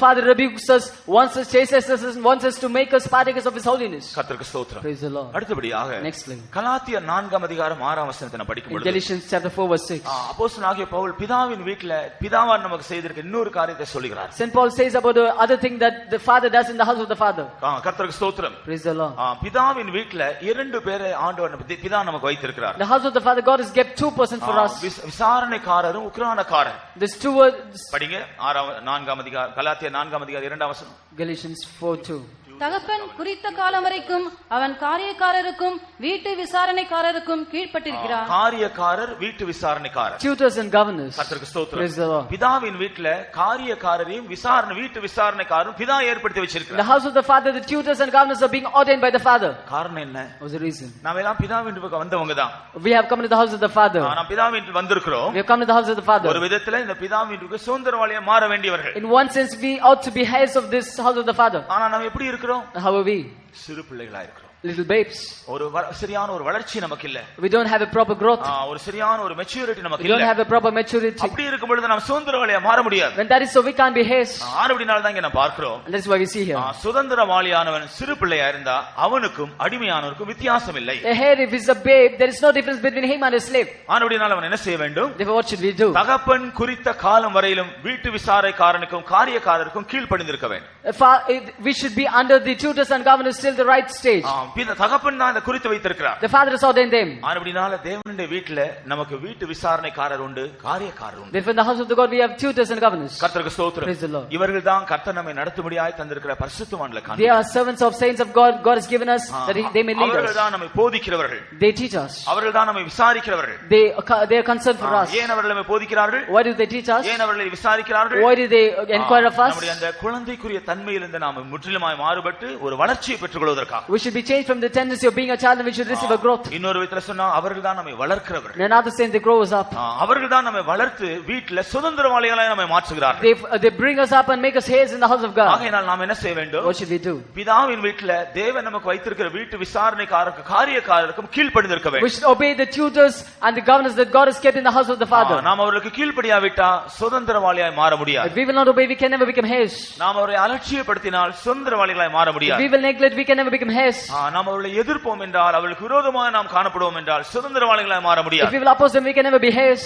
Father rebukes us, wants us, chases us, and wants us to make us partakers of his holiness. கர்த்தருக்கு ஸ்தோத்திரம். Praise the Lord. அடுத்தபடியாக Nextly, கலாத்தியர் 4ஆம் அதிகாரம் 6ஆம் வசனத்தை நாம் படிக்கும் in பொழுது Galatians chapter 4 verse 6, அப்போஸ்தலனாகிய பவுல் பிதாவின் வீட்டில் பிதாவான் நமக்கு செய்திருக்க இன்னொரு காரியத்தை சொல்கிறார். St. Paul says about the other thing that the Father does in the house of the Father. கர்த்தருக்கு ஸ்தோத்திரம். Praise the Lord. பிதாவின் வீட்டில் 2 பேரை ஆண்டவர் பிதா நமக்கு வைத்திருக்கிறார். The house of the Father, God has kept 2 persons for us. விசாரணைக்காரரும் உக்கிரானக்காரர். There's 2 words. படிங்க 4ஆம் அதிகாரம் கலாத்தியர் 4ஆம் அதிகாரம் 2ஆம் வசனம். Galatians 4:2. தகப்பன் குறித்த காலம் வரைக்கும் அவன் காரியக்காரருக்கும் வீட்டு விசாரணைக்காரருக்கும் கீழ்ப்பட்டிருக்கிறான். காரியக்காரர் வீட்டு விசாரணைக்காரர், tutors and governors. கர்த்தருக்கு ஸ்தோத்திரம். Praise the Lord. பிதாவின் வீட்ல காரியக்காரரையும் வீட்டு விசாரணைக்காரரும் பிதா ஏற்படுத்தி In the வச்சிருக்கிறார். house of the Father, the tutors and governors are being ordained by the Father. காரணம் என்ன? What's the reason? நாம எல்லாம் பிதாவின் வீட்டுக்கு வந்தவங்க தான். We have come to the house of the Father. நாம் பிதாவின் வீட்டுக்கு வந்திருக்கிறோம். We have come to the house of the Father. ஒரு விதத்துல இந்த பிதாவின் வீட்டுக்கு சுதந்திரவாளியா மாற வேண்டியவர்கள். In one sense, we ought to be heads of this house of the Father. ஆனா நாம் எப்படி இருக்கிறோம்? How are we? சிறு பிள்ளைகளா இருக்கிறோம். Little babes. ஒரு சரியான ஒரு வளர்ச்சி நமக்கு இல்ல. We don't have a proper growth. ஒரு சரியான ஒரு மெச்சூரிட்டி நமக்கு We இல்ல. don't have a proper maturity. அப்படி இருக்கும் பொழுது நாம் சுதந்திரவாளியா மாற முடியாது. When that is so, we can't be heads. ஆனபடினால தான் இங்க நான் பார்க்கிறோம். And that's why we see here. சுதந்திரவாளியானவன் சிறு பிள்ளையா இருந்தா அவனுக்கும் அடிமையானவனுக்கும் வித்தியாசம் இல்லை. A head, if he's a babe, there is no difference between him and a slave. ஆனபடினால அவன் என்ன செய்ய வேண்டும்? Therefore, what should we do? தகப்பன் குறித்த காலம் வரையிலும் வீட்டு விசாரணைக்காரனுக்கும் காரியக்காரருக்கும் கீழ்ப்படிந்திருக்க வேண்டும். We should be under the tutors and governors till the right stage. தகப்பன் தான் அதை குறித்து வைத்திருக்கிறார். The Father has ordained them. ஆனபடினால தேவனுடைய வீட்ல நமக்கு வீட்டு விசாரணைக்காரர் உண்டு, காரியக்காரர் உண்டு. Therefore, in the house of the God, we have tutors and governors. கர்த்தருக்கு ஸ்தோத்திரம். Praise the Lord. இவர்கள் தான் கர்த்தர் நம்மை நடத்தும்படியாய் தந்திருக்கிற பரிசுத்தவான்களை காண்பிக்கிறார். They are servants of saints of God. God has given us that they may lead அவர்கள் us. தான் நம்மை போதிக்கிறவர்கள். They teach us. அவர்கள் தான் நம்மை விசாரிக்கிறவர்கள். They are concerned for us. ஏன் அவர்கள் நம்மை போதிக்கிறார்கள்? Why do they teach us? ஏன் அவர்களை விசாரிக்கிறார்கள்? Why do they inquire of us? நம்முடைய அந்த குழந்தைக்குரிய தன்மையிலிருந்து நாம் முற்றிலுமாய் மாறுபட்டு ஒரு வளர்ச்சியை பெற்றுக்கொள்வதற்காக. We should be changed from the tendency of being a child and we should receive a growth. இன்னொரு விதத்துல சொன்னா அவர்கள் தான் நம்மை வளர்க்கிறவர்கள். In another sense, they grow us up. அவர்கள் தான் நம்மை வளர்த்து வீட்ல சுதந்திரவாளிகளாய் நம்மை மாற்றுகிறார்கள். They bring us up and make us heirs in the house of God. ஆகையால் நாம் என்ன செய்ய வேண்டும்? What should we do? பிதாவின் வீட்ல தேவன் நமக்கு வைத்திருக்கிற வீட்டு விசாரணைக்காரருக்கு காரியக்காரருக்கும் கீழ்ப்படிந்திருக்க வேண்டும். We should obey the tutors and the governors that God has kept in the house of the Father. நாம் அவர்களுக்கு கீழ்ப்படியாவிட்டா சுதந்திரவாளியாய் மாற முடியாது. If we will not obey, we can never become heirs. நாம் அவரை அலட்சியப்படுத்தினால் சுதந்திரவாளிகளாய் மாற முடியாது. If we will neglect, we can never become heirs. நாம் அவர்களை எதிர்ப்போம் என்றால் அவர்களுக்கு விரோதமாக நாம் காணப்படுவோம் என்றால் சுதந்திரவாளிகளாய் மாற முடியாது. If we will oppose them, we can never be heirs.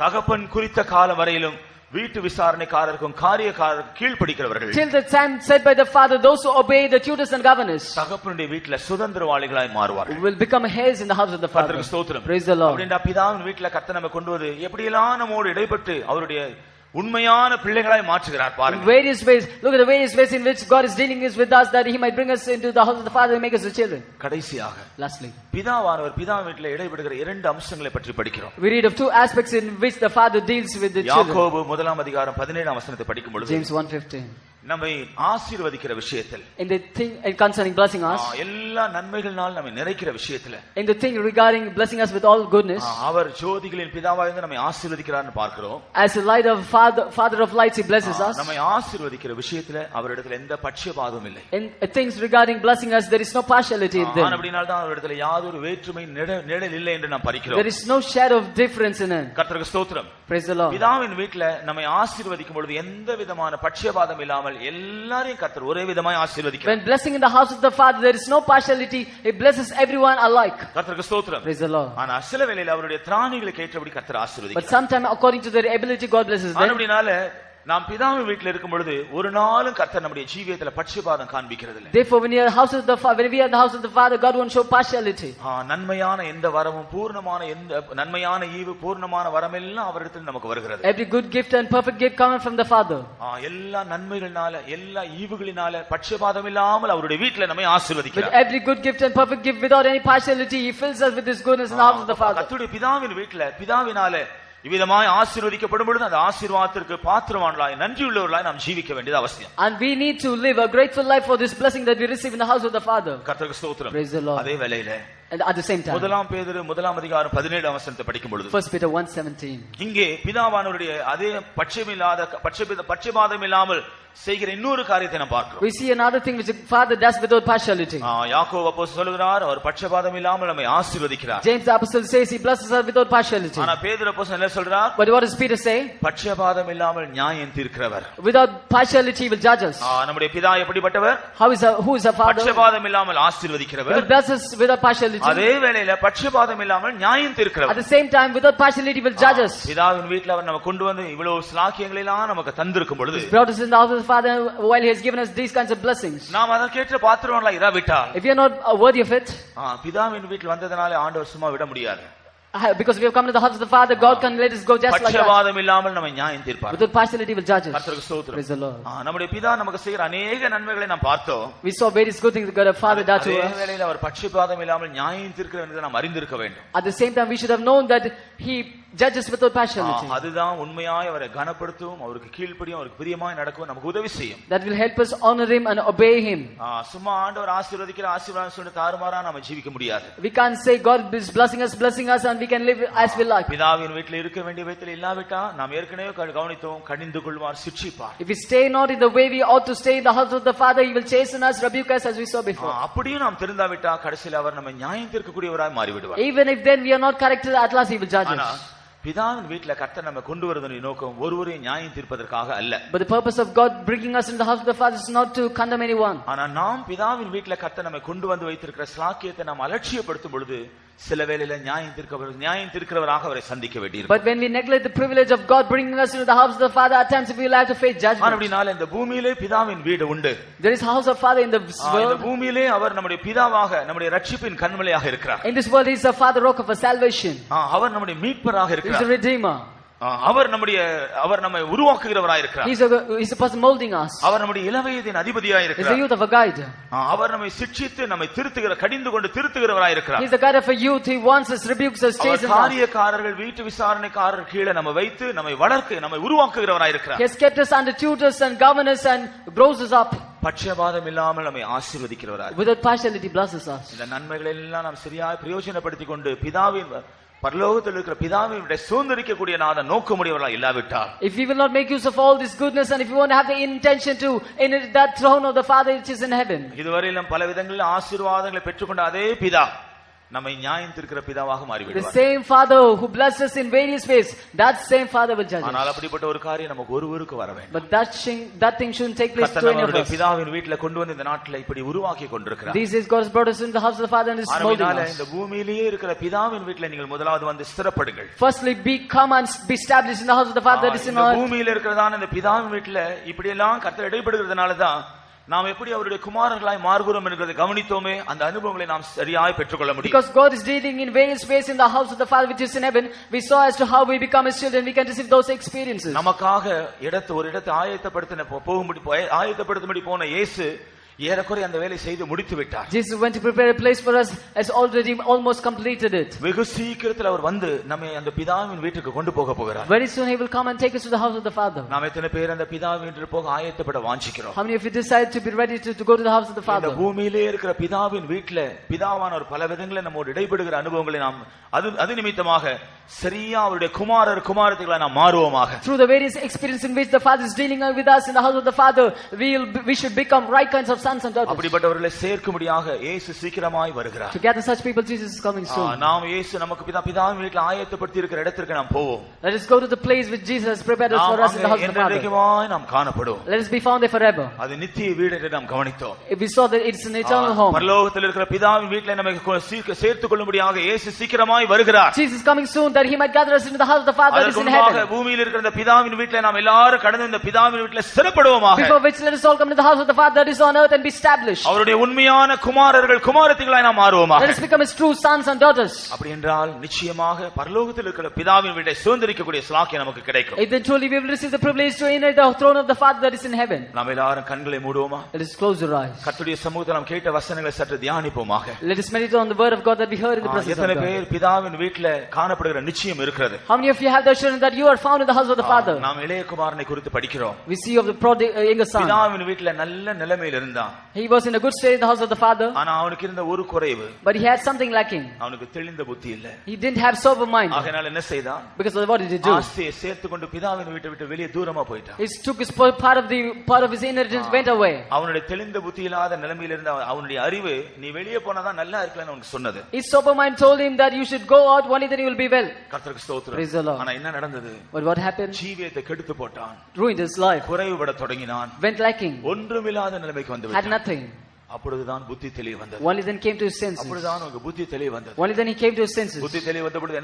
தகப்பன் குறித்த காலம் வரையிலும் வீட்டு விசாரணைக்காரருக்கும் காரியக்காரருக்கும் கீழ்ப்படிக்கிறவர்கள். Till the time said by the Father, those who obey the tutors and governors தகப்பனுடைய வீட்ல சுதந்திரவாளிகளாய் மாறுவார்கள். will become heirs in the house of the Father. கர்த்தருக்கு ஸ்தோத்திரம். Praise the Lord. அப்படினா பிதாவின் வீட்ல கர்த்தர் நம்மை கொண்டு வந்து எப்படியெல்லாம் நம்மோடு இடைப்பட்டு அவருடைய உண்மையான பிள்ளைகளாய் மாற்றுகிறார் பாருங்க. Various ways. Look at the various ways in which God is dealing with us that he might bring us into the house of the Father and make us his children. கடைசியாக Lastly, பிதாவானவர் பிதாவின் வீட்டில் இடைப்படுகிற இரண்டு அம்சங்களை பற்றி படிக்கிறோம். we read of two aspects in which the Father deals with the children. யாக்கோபு 1 அதிகாரம் 17 படிக்கும் பொழுது James 1:15. நம்மை ஆசீர்வதிக்கிற விஷயத்தில், In the thing concerning blessing us, எல்லா நன்மைகளினால் நம்மை நிறைக்கிற விஷயத்தில், in the thing regarding blessing us with all goodness, அவர் ஜோதிகளின் பிதாவாய் இருந்து நம்மை ஆசீர்வதிக்கிறார்னு பார்க்கிறோம். as the light of Father of lights, he blesses us. நம்மை ஆசீர்வதிக்கிற விஷயத்தில் அவரிடத்தில் எந்த பட்சபாதமும் இல்லை. In things regarding blessing us, there is no partiality in them. அப்படினால் தான் அவரிடத்தில் யாதொரு வேற்றுமை நிழல் இல்லை என்று நாம் படிக்கிறோம். There is no shadow of difference in it. கர்த்தருக்கு ஸ்தோத்திரம். Praise the Lord. பிதாவின் வீட்டில் நம்மை ஆசீர்வதிக்கும் பொழுது எந்த விதமான பட்சபாதம் இல்லாமல் எல்லாரையும் கர்த்தர் ஒரே விதமாய் ஆசீர்வதிக்கிறார். When blessing in the house of the Father, there is no partiality. He blesses everyone alike. கர்த்தருக்கு ஸ்தோத்திரம். Praise the Lord. ஆனா சில வேளையில அவருடைய திராணிகளுக்கு ஏற்றபடி கர்த்தர் ஆசீர்வதிக்கிறார். But sometimes according to their ability, God blesses them. அப்படினால நாம் பிதாவின் வீட்டில் இருக்கும் பொழுது ஒரு நாளும் கர்த்தர் நம்முடைய ஜீவியத்துல பட்சபாதம் காண்பிக்கிறது இல்லை. Therefore, when we are in the house of the Father, God won't show partiality. நன்மையான எந்த வரமும் பூர்ணமான எந்த நன்மையான ஈவு பூர்ணமான வரமெல்லாம் அவரிடத்தில் நமக்கு வருகிறது. Every good gift and perfect gift coming from the Father. எல்லா நன்மைகளினால எல்லா ஈவுகளினால பட்சபாதம் இல்லாமல் அவருடைய வீட்டில் நம்மை ஆசீர்வதிக்கிறார். With every good gift and perfect gift without any partiality, he fills us with his goodness in the house of the Father. கர்த்தருடைய பிதாவின் வீட்டில் பிதாவினால இவ்விதமாய் ஆசீர்வதிக்கப்படும் பொழுது அந்த ஆசீர்வாதத்திற்கு பாத்திரவான்களாய் நன்றியுள்ளவர்களாய் நாம் ஜீவிக்க வேண்டியது அவசியம். And we need to live a grateful life for this blessing that we receive in the house of the Father. கர்த்தருக்கு ஸ்தோத்திரம். Praise the Lord. அதே வேளையில And at the same time, 1 பேதுரு 1 அதிகாரம் 17 படிக்கும் பொழுது 1 Peter 1:17, இங்கே பிதாவானவருடைய அதே பட்சபாதம் இல்லாமல் செய்கிற இன்னொரு காரியத்தை நாம் பார்க்கிறோம். we see another thing which the Father does without partiality. யாக்கோபு அப்போஸ்தலன் சொல்கிறார் அவர் பட்சபாதம் இல்லாமல் நம்மை ஆசீர்வதிக்கிறார். James the apostle says he blesses us without partiality. ஆனா பேதுரு அப்போஸ்தலன் என்ன சொல்றார்? But what does Peter say? பட்சபாதம் இல்லாமல் நியாயம் தீர்க்கிறவர். Without partiality he will judge us. நம்முடைய பிதா எப்படிப்பட்டவர்? Who is our Father? பட்சபாதம் இல்லாமல் ஆசீர்வதிக்கிறவர். He blesses without partiality. அதே வேளையில பட்சபாதம் இல்லாமல் நியாயம் தீர்க்கிறவர். At the same time, without partiality he will judge us. பிதாவின் வீட்டில் அவர் நம்ம கொண்டு வந்து இவ்வளவு ஸ்லாக்கியங்களை எல்லாம் நமக்கு தந்திருக்கும் பொழுது, He brought us in the house of the Father while he has given us these kinds of blessings. நாம் அதற்கேற்ற பாத்திரவான்களாய் இராவிட்டால், if we are not worthy of it, பிதாவின் வீட்டில் வந்ததனால ஆண்டவர் சும்மா விட முடியாது. Because we have come to the house of the Father, God can let us go just like that. பட்சபாதம் இல்லாமல் நம்மை நியாயம் தீர்ப்பார். Without partiality will judge us. கர்த்தருக்கு ஸ்தோத்திரம். Praise the Lord. நம்முடைய பிதா நமக்கு செய்கிற அநேக நன்மைகளை நாம் பார்த்தோம். We saw various good things that God our Father did to us. அதே வேளையில் அவர் பட்சபாதம் இல்லாமல் நியாயம் தீர்க்கிறார் என்று நாம் அறிந்திருக்க வேண்டும். At the same time we should have known that he judges without partiality. அதுதான் உண்மையாய் அவரை கனப்படுத்தும், அவருக்கு கீழ்ப்படியும், அவருக்கு பிரியமாய் நடக்கும், நமக்கு உதவி செய்யும். That will help us honor him and obey him. சும்மா ஆண்டவர் ஆசீர்வதிக்கிற ஆசீர்வாதம் சொல்லி தாறுமாறா நாம ஜீவிக்க முடியாது. We can't say God is blessing us and we can live as we like. பிதாவின் வீட்டில் இருக்க வேண்டிய விதத்தில் இல்லாவிட்டா நாம் ஏற்கனவே கவனித்தோம், கடிந்து கொள்வார், சிட்சிப்பார். If we stay not in the way we ought to stay in the house of the Father, he will chasten us, rebuke us as we saw before. அப்படியே நாம் திருந்தாவிட்டா கடைசியில் அவர் நம்மை நியாயம் தீர்க்கக்கூடியவராய் மாறிவிடுவார். Even if then we are not corrected, at last he will judge us. பிதாவின் வீட்ல கர்த்தர் நம்ம கொண்டு வருவதன் நோக்கம் ஒருவரையும் நியாயம் தீர்ப்பதற்காக அல்ல. But the purpose of God bringing us into the house of the Father is not to condemn anyone. ஆனா நாம் பிதாவின் வீட்ல கர்த்தர் நம்மை கொண்டு வந்து வைத்திருக்கிற ஸ்லாக்கியத்தை நாம் அலட்சியப்படுத்தும் பொழுது சில வேளையில நியாயம் தீர்க்கிறவராக அவரை சந்திக்க வேண்டியிருக்கும். But when we neglect the privilege of God bringing us into the house of the Father, at times we will have to face judgment. அப்படினால இந்த பூமியிலே பிதாவின் வீடு உண்டு. There is a house of Father in the world. இந்த பூமியிலே அவர் நம்முடைய பிதாவாக, நம்முடைய ரட்சிப்பின் கன்மலையாக இருக்கிறார். In this world he is a Father rock of our salvation. அவர் நம்முடைய மீட்பராக He is இருக்கிறார். a redeemer. அவர் நம்மை உருவாக்குகிறவராய் இருக்கிறார். He is a person molding us. அவர் நம்முடைய இளவயதின் அதிபதியாய் He is இருக்கிறார். the youth of a guide. அவர் நம்மை சிட்சித்து நம்மை கடிந்து கொண்டு திருத்துகிறவராய் இருக்கிறார். He is the guide of a youth. He wants us, rebukes us, chastens us. காரியக்காரர்கள், வீட்டு விசாரணைக்காரர் கீழே நம்ம வைத்து நம்மை வளர்க்க, நம்மை உருவாக்குகிறவராய் இருக்கிறார். He has kept us under tutors and governors and grows us up. பட்சபாதம் இல்லாமல் நம்மை ஆசீர்வதிக்கிறவராய். Without partiality blesses us. இந்த நன்மைகளை எல்லாம் நாம் சரியாய் பிரயோஜனப்படுத்திக் கொண்டு பிதாவின் பரலோகத்தில் இருக்கிற பிதாவினுடைய சுதந்திரிக்கக்கூடிய நாத நோக்கமுடையவர்களாய் இல்லாவிட்டால், if we will not make use of all this goodness and if we won't have the intention to inherit that throne of the Father which is in heaven, இதுவரையிலும் பல விதங்களில் ஆசீர்வாதங்களை பெற்றுக்கொண்ட அதே பிதா நம்மை நியாயம் தீர்க்கிற பிதாவாக the மாறிவிடுவார். same Father who blesses us in various ways, that same Father will judge ஆனால் us. அப்படிப்பட்ட ஒரு காரியம் நமக்கு ஒருவருக்கு வர வேண்டும். But that thing shouldn't take place to any of கர்த்தர் us. பிதாவின் வீட்டில் கொண்டு வந்து இந்த நாட்டில் இப்படி உருவாக்கி கொண்டிருக்கிறார். These days God has brought us into the house of the Father and is molding us. இந்த பூமியிலேயே இருக்கிற பிதாவின் வீட்டில் நீங்கள் முதலாவது வந்து ஸ்திரப்படுங்கள். Firstly, come and be established in the house of the Father that is in இந்த earth. பூமியில இருக்கிறதான இந்த பிதாவின் வீட்டில் இப்படி எல்லாம் கர்த்தர் இடைப்படுகிறதுனால தான் நாம் எப்படி அவருடைய குமாரர்களாய் மாறுகிறோம் என்கிறதை கவனித்தோமே, அந்த அனுபவங்களை நாம் சரியாய் பெற்றுக்கொள்ள முடியும். Because God is dealing in various ways in the house of the Father which is in heaven, we saw as to how we become his children, we can receive those experiences. நமக்காக ஒரு இடத்தை ஆயத்தப்படுத்தும்படி போன இயேசு ஏறக்குறைய அந்த வேலை செய்து முடித்து விட்டார். Jesus went to prepare a place for us, has already almost completed it. வெகு சீக்கிரத்தில் அவர் வந்து நம்மை அந்த பிதாவின் வீட்டுக்கு கொண்டு போக போகிறார். Very soon he will come and take us to the house of the Father. நாம் எத்தனை பேர் அந்த பிதாவின் வீட்டுக்கு போக ஆயத்தப்பட வாஞ்சிக்கிறோம்? How many of you decide to be ready to go to the house of the Father? இந்த பூமியிலே இருக்கிற பிதாவின் வீட்டில் பிதாவான ஒரு பல விதங்களில் நம்மோடு இடைப்படுகிற அனுபவங்களை நாம் அது நிமித்தமாக சரியா அவருடைய குமாரத்திகளை நாம் மாறுவோமாக. Through the various experiences in which the Father is dealing with us in the house of the Father, we should become right kinds of sons and daughters. அப்படிப்பட்டவர்களை சேர்க்கும்படியாக இயேசு சீக்கிரமாய் வருகிறார். To gather such people, Jesus is coming soon. நாம் இயேசு நமக்கு பிதாவின் வீட்டில் ஆயத்தப்படுத்தி இருக்கிற இடத்திற்கு நாம் போவோம். Let us go to the place which Jesus has prepared us for us in the house of the Father. நாம் காணப்படுவோம். Let us be found there forever. அது நித்திய வீடு என்று நாம் கவனித்தோம். We saw that it's an eternal home. பரலோகத்தில் இருக்கிற பிதாவின் வீட்டில் நம்மை சேர்த்துக் கொள்ளும்படியாக இயேசு சீக்கிரமாய் வருகிறார். Jesus is coming soon that he might gather us into the house of the Father that is in heaven. பூமியில் இருக்கிற இந்த பிதாவின் வீட்டில் நாம் எல்லாரும் கடந்து இந்த பிதாவின் வீட்டில் ஸ்திரப்படுவோமாக. Before which let us all come to the house of the Father that is on earth and be established. அவருடைய உண்மையான குமாரத்திகளாய் நாம் மாறுவோமாக. Let us become his true sons and daughters. அப்படி என்றால் நிச்சயமாக பரலோகத்தில் இருக்கிற பிதாவின் வீட்டை சுதந்திரிக்கக்கூடிய ஸ்லாக்கியம் நமக்கு கிடைக்கும். Then truly we will receive the privilege to inherit the throne of the Father that is in heaven. நாம் எல்லாரும் கண்களை மூடுவோமா? Let us close our eyes. கர்த்தருடைய சமூகத்தில் நாம் கேட்ட வசனங்களை சற்று தியானிப்போமாக. Let us meditate on the word of God that we heard in the presence of God. எத்தனை பேர் பிதாவின் வீட்டில் காணப்படுகிற நிச்சயம் இருக்கிறது? How many of you have the assurance that you are found in the house of the Father? நாம் இளைய குமாரனை குறித்து படிக்கிறோம். We see of the younger son. பிதாவின் வீட்டில் நல்ல நிலைமையில் இருந்தான். He was in a good state in the house of the Father. ஆனா அவனுக்கு இருந்த ஒரு குறைவு. But he had something lacking. அவனுக்கு தெளிந்த புத்தி இல்ல. He didn't have sober mind. ஆகையால் என்ன செய்தான்? Because of what did he do? ஆஸ்தியை சேர்த்து கொண்டு பிதாவின் வீட்டை விட்டு வெளியே தூரமா போயிட்டான். He took his part of his inheritance went away. அவனுடைய தெளிந்த புத்தி இல்லாத நிலைமையில் இருந்த அவனுடைய அறிவு நீ வெளியே போனாதான் நல்லா இருக்கலாம்னு அவனுக்கு சொன்னது. His sober mind told him that you should go out only then you will be well. கர்த்தருக்கு ஸ்தோத்திரம். Praise the Lord. ஆனா என்ன நடந்தது? But what happened? ஜீவியத்தை கெடுத்து போட்டான். Ruined his life. குறைவுபட தொடங்கினான். Went lacking. ஒன்றுமில்லாத நிலைமைக்கு வந்து Had விட்டான். nothing. அப்பொழுதுதான் புத்தி தெளிவு வந்தது. Only then came to his senses. அப்பொழுதுதான் அவனுக்கு புத்தி தெளிவு வந்தது. Only then he came to his senses. புத்தி தெளிவு வந்த பொழுது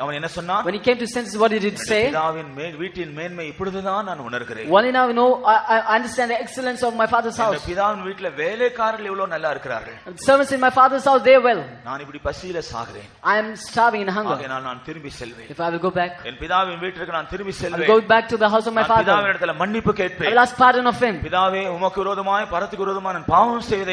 அவன் என்ன சொன்னான்? When he came to his senses, what did he say? பிதாவின் வீட்டின் மேன்மை இப்பொழுதுதான் நான் உணர்கிறேன். Only now I understand the excellence of my father's house. பிதாவின் வீட்டில வேலைக்காரர்கள் எவ்வளவு நல்லா இருக்கிறார்கள். Servants in my father's house, they are well. நான் இப்படி பசியில சாகிறேன். I am starving in hunger. நான் திரும்பி செல்வேன். If I will go back, என் பிதாவின் வீட்டுக்கு நான் திரும்பி I செல்வேன். will go back to the house of my father. பிதாவின் இடத்துல மன்னிப்பு கேட்பேன். I will ask pardon of him. பிதாவே உமக்கு விரோதமாய் பரத்துக்கு விரோதமாய் நான் பாவம் செய்தேன்.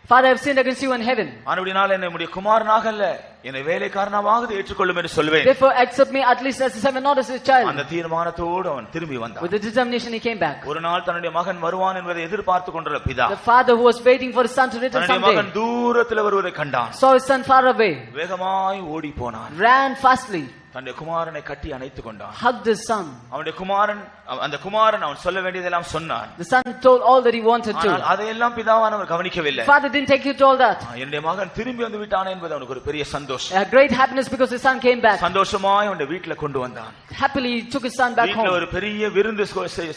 Father, I have sinned against you in heaven. ஆனபடியால் என்னை உம்முடைய குமாரனாக அல்ல என்னை வேலைக்காரனாக ஏற்றுக்கொள்ளும் என்று சொல்வேன். Therefore accept me at least as a son, not as a child. அந்த தீர்மானத்தோடு அவன் திரும்பி வந்தான். With the determination he came back. ஒரு நாள் தன்னுடைய மகன் வருவான் என்பதை எதிர்பார்த்து கொண்டிருந்த பிதா, The father who was waiting for his son to return தன்னுடைய மகன் someday, தூரத்தில் வருவதை கண்டான். saw his son far away, வேகமாய் ஓடி போனான். ran fastly, தன்னுடைய குமாரனை கட்டி அணைத்துக் கொண்டான். hugged his son. அந்த குமாரன் அவன் சொல்ல வேண்டியதெல்லாம் சொன்னான். The son told all that he wanted ஆனால் to. அதையெல்லாம் பிதாவானவர் கவனிக்கவில்லை. Father didn't take you to all that. என்னுடைய மகன் திரும்பி வந்து விட்டானே என்பது அவனுக்கு ஒரு பெரிய சந்தோஷம். A great happiness because his son came back. சந்தோஷமாய் அவனுடைய வீட்டுல கொண்டு வந்தான். Happily he took his son back வீட்டுல home. ஒரு பெரிய விருந்து